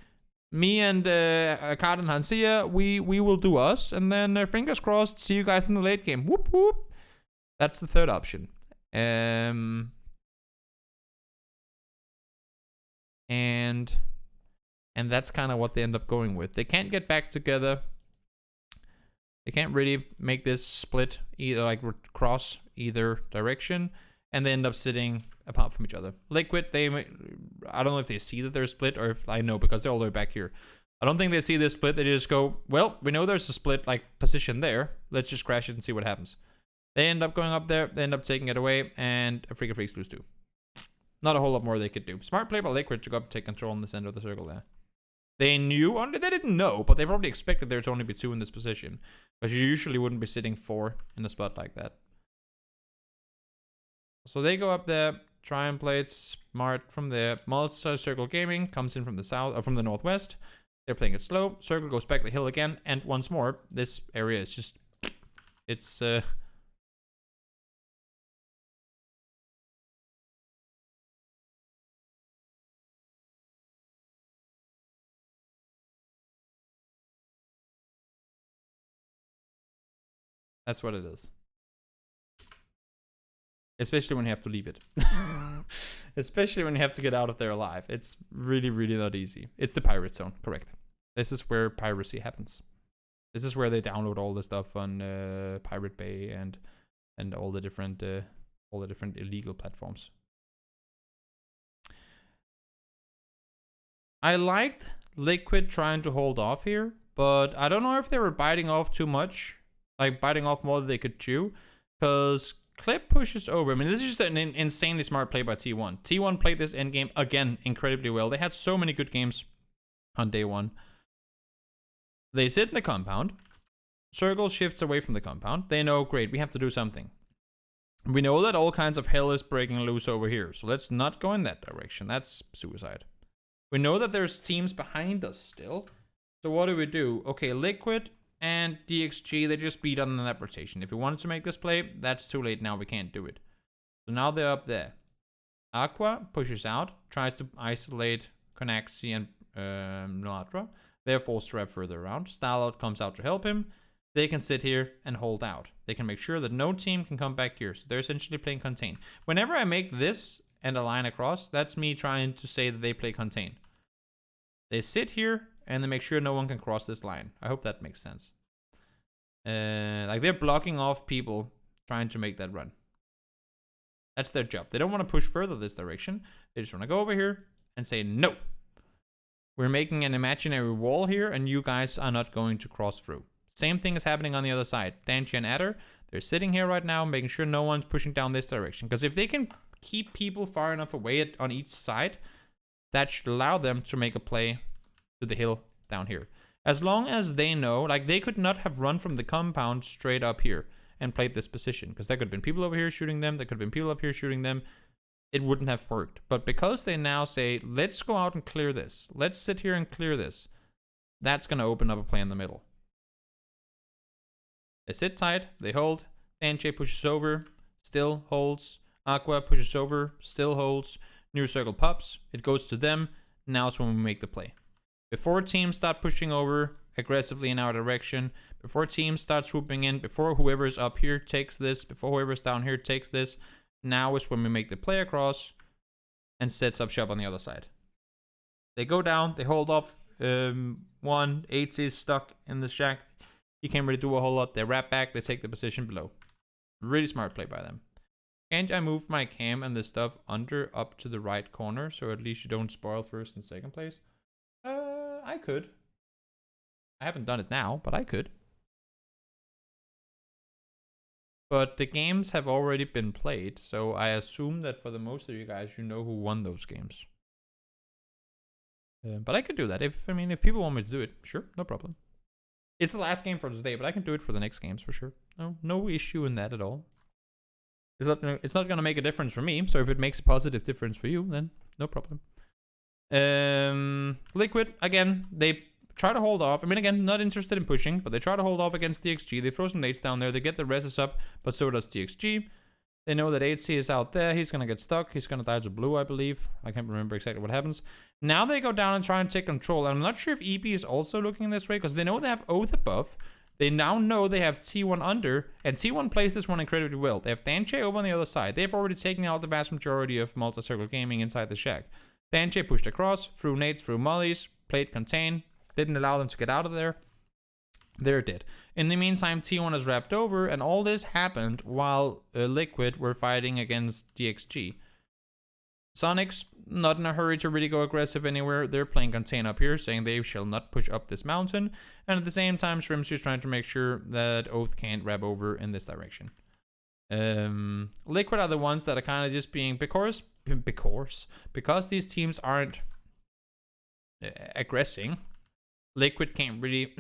me and Akkad and Hansia, we will do us, and then fingers crossed, see you guys in the late game. Whoop whoop. That's the third option. And And that's kind of what they end up going with. They can't get back together. They can't really make this split, either like cross either direction. And they end up sitting apart from each other. Liquid, I don't know if they see that they're split, or if I know because they're all the way back here. I don't think they see this split. They just go, well, we know there's a split like position there. Let's just crash it and see what happens. They end up going up there. They end up taking it away, and Freak of Freaks lose too. Not a whole lot more they could do. Smart play by Liquid to go up and take control in the center of the circle there. They knew, they didn't know, but they probably expected there to only be 2 in this position. Because you usually wouldn't be sitting 4 in a spot like that. So they go up there, try and play it smart from there. Multi-circle gaming comes in from the south, or from the northwest. They're playing it slow. Circle goes back the hill again, and once more, this area is just, it's that's what it is. Especially when you have to leave it. Especially when you have to get out of there alive. It's really, really not easy. It's the pirate zone, correct. This is where piracy happens. This is where they download all the stuff on Pirate Bay and all the different illegal platforms. I liked Liquid trying to hold off here, but I don't know if they were biting off too much. Like biting off more than they could chew. Because Clip pushes over. I mean, this is just an insanely smart play by T1. T1 played this endgame, again, incredibly well. They had so many good games on day 1. They sit in the compound. Circle shifts away from the compound. They know, great, we have to do something. We know that all kinds of hell is breaking loose over here. So let's not go in that direction. That's suicide. We know that there's teams behind us still. So what do? Okay, Liquid and DXG, they just beat on the net rotation. If we wanted to make this play, that's too late now. We can't do it. So now they're up there. Aqua pushes out, tries to isolate Konaxi and Natra. They're forced to wrap further around. Stylout comes out to help him. They can sit here and hold out. They can make sure that no team can come back here. So they're essentially playing contain. Whenever I make this and a line across, that's me trying to say that they play contain. They sit here and they make sure no one can cross this line. I hope that makes sense. Like they're blocking off people trying to make that run. That's their job. They don't want to push further this direction. They just want to go over here and say, no. We're making an imaginary wall here and you guys are not going to cross through. Same thing is happening on the other side. Danchi and Adder, they're sitting here right now making sure no one's pushing down this direction. Because if they can keep people far enough away on each side, that should allow them to make a play to the hill down here. As long as they know, like they could not have run from the compound straight up here and played this position. Because there could have been people over here shooting them. There could have been people up here shooting them. It wouldn't have worked. But because they now say, let's go out and clear this. Let's sit here and clear this. That's going to open up a play in the middle. They sit tight. They hold. Danche pushes over. Still holds. Aqua pushes over. Still holds. New circle pops. It goes to them. Now is when we make the play. Before teams start pushing over aggressively in our direction, before teams start swooping in, before whoever's up here takes this, before whoever's down here takes this, now is when we make the play across and sets up shop on the other side. They go down, they hold off. 8 is stuck in the shack. He can't really do a whole lot. They wrap back, they take the position below. Really smart play by them. Can't I move my cam and this stuff under up to the right corner so at least you don't spoil first and second place? I could. I haven't done it now, but I could. But the games have already been played, so I assume that for the most of you guys, you know who won those games. But I could do that. If people want me to do it, sure, no problem. It's the last game for today, but I can do it for the next games for sure. No issue in that at all. It's not going to make a difference for me, so if it makes a positive difference for you, then no problem. Liquid, again, they try to hold off. I mean, again, not interested in pushing, but they try to hold off against DXG. They throw some nades down there. They get the reses up, but so does DXG. They know that 8C is out there. He's going to get stuck. He's going to die to blue, I believe. I can't remember exactly what happens. Now they go down and try and take control. And I'm not sure if EP is also looking this way, because they know they have Oath above. They now know they have T1 under, and T1 plays this one incredibly well. They have Danche over on the other side. They've already taken out the vast majority of multi-circle gaming inside the shack. Danche pushed across, through nades, through mollies, played contain, didn't allow them to get out of there. They're dead. In the meantime, T1 is wrapped over, and all this happened while Liquid were fighting against DXG. Sonics, not in a hurry to really go aggressive anywhere. They're playing contain up here, saying they shall not push up this mountain. And at the same time, Shrimps is trying to make sure that Oath can't wrap over in this direction. Liquid are the ones that are kind of just being, because these teams aren't aggressing, Liquid can't really,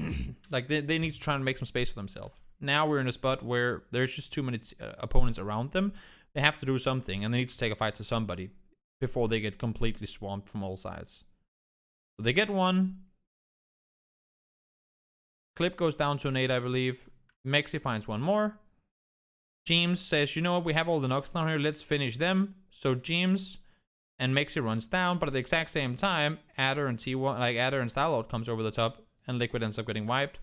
like, they need to try and make some space for themselves. Now we're in a spot where there's just too many opponents around them. They have to do something, and they need to take a fight to somebody before they get completely swamped from all sides. So they get one. Clip goes down to an 8, I believe. Mexi finds one more. James says, you know what, we have all the knocks down here, let's finish them. So James and Mexi runs down, but at the exact same time, Adder and T1, like Adder and Starlord comes over the top, and Liquid ends up getting wiped.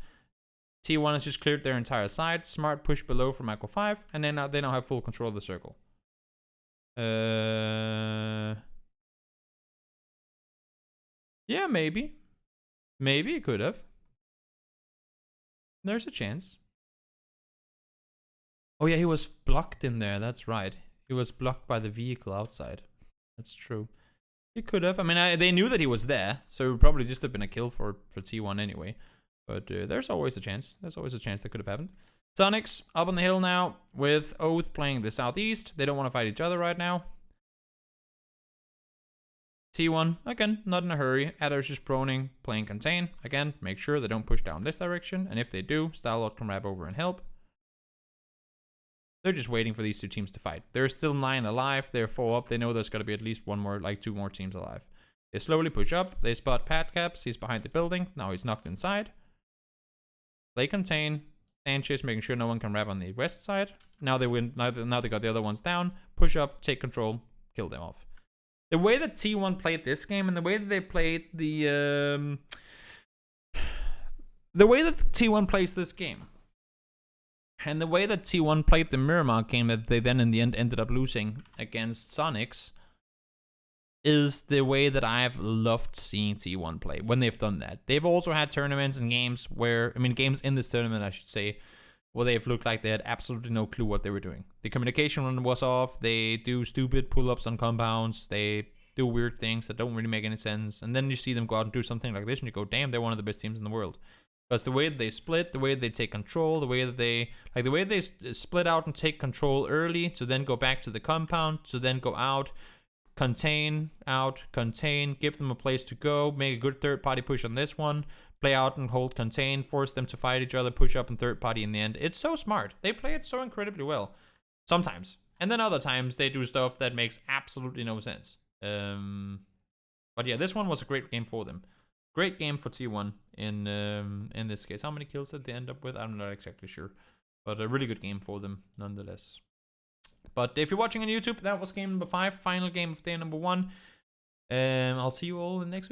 T1 has just cleared their entire side. Smart push below from Aqua 5, and then they now have full control of the circle. Yeah, maybe. Maybe it could have. There's a chance. Oh yeah, he was blocked in there. That's right. He was blocked by the vehicle outside. That's true. He could have. I mean, they knew that he was there, so it would probably just have been a kill for T1 anyway. But there's always a chance. There's always a chance that could have happened. Sonics up on the hill now with Oath playing the southeast. They don't want to fight each other right now. T1, again, not in a hurry. Adder's just proning, playing contain. Again, make sure they don't push down this direction. And if they do, Starlord can wrap over and help. They're just waiting for these two teams to fight. There's still 9 alive. They're 4 up. They know there's got to be at least 1 more, like 2 more teams alive. They slowly push up. They spot Patcaps. He's behind the building. Now he's knocked inside. Play contain. Sanchez making sure no one can wrap on the west side. Now they win. Now they got the other ones down. Push up, take control, kill them off. The way that T1 played this game and the way that they played the way that T1 plays this game and the way that T1 played the Miramar game that they then in the end ended up losing against Sonics is the way that I've loved seeing T1 play when they've done that. They've also had tournaments and games where, I mean, games in this tournament, I should say, where they've looked like they had absolutely no clue what they were doing. The communication was off. They do stupid pull-ups on compounds. They do weird things that don't really make any sense. And then you see them go out and do something like this, and you go, damn, they're one of the best teams in the world. Because the way that they split, the way that they take control, the way that they, like the way they split out and take control early to then go back to the compound, to then go out, contain, give them a place to go, make a good third-party push on this one, play out and hold contain, force them to fight each other, push up and third-party in the end. It's so smart. They play it so incredibly well. Sometimes. And then other times they do stuff that makes absolutely no sense. But yeah, this one was a great game for them. Great game for T1 in this case. How many kills did they end up with? I'm not exactly sure. But a really good game for them nonetheless. But if you're watching on YouTube, that was game number 5. Final game of day number 1. I'll see you all in the next video.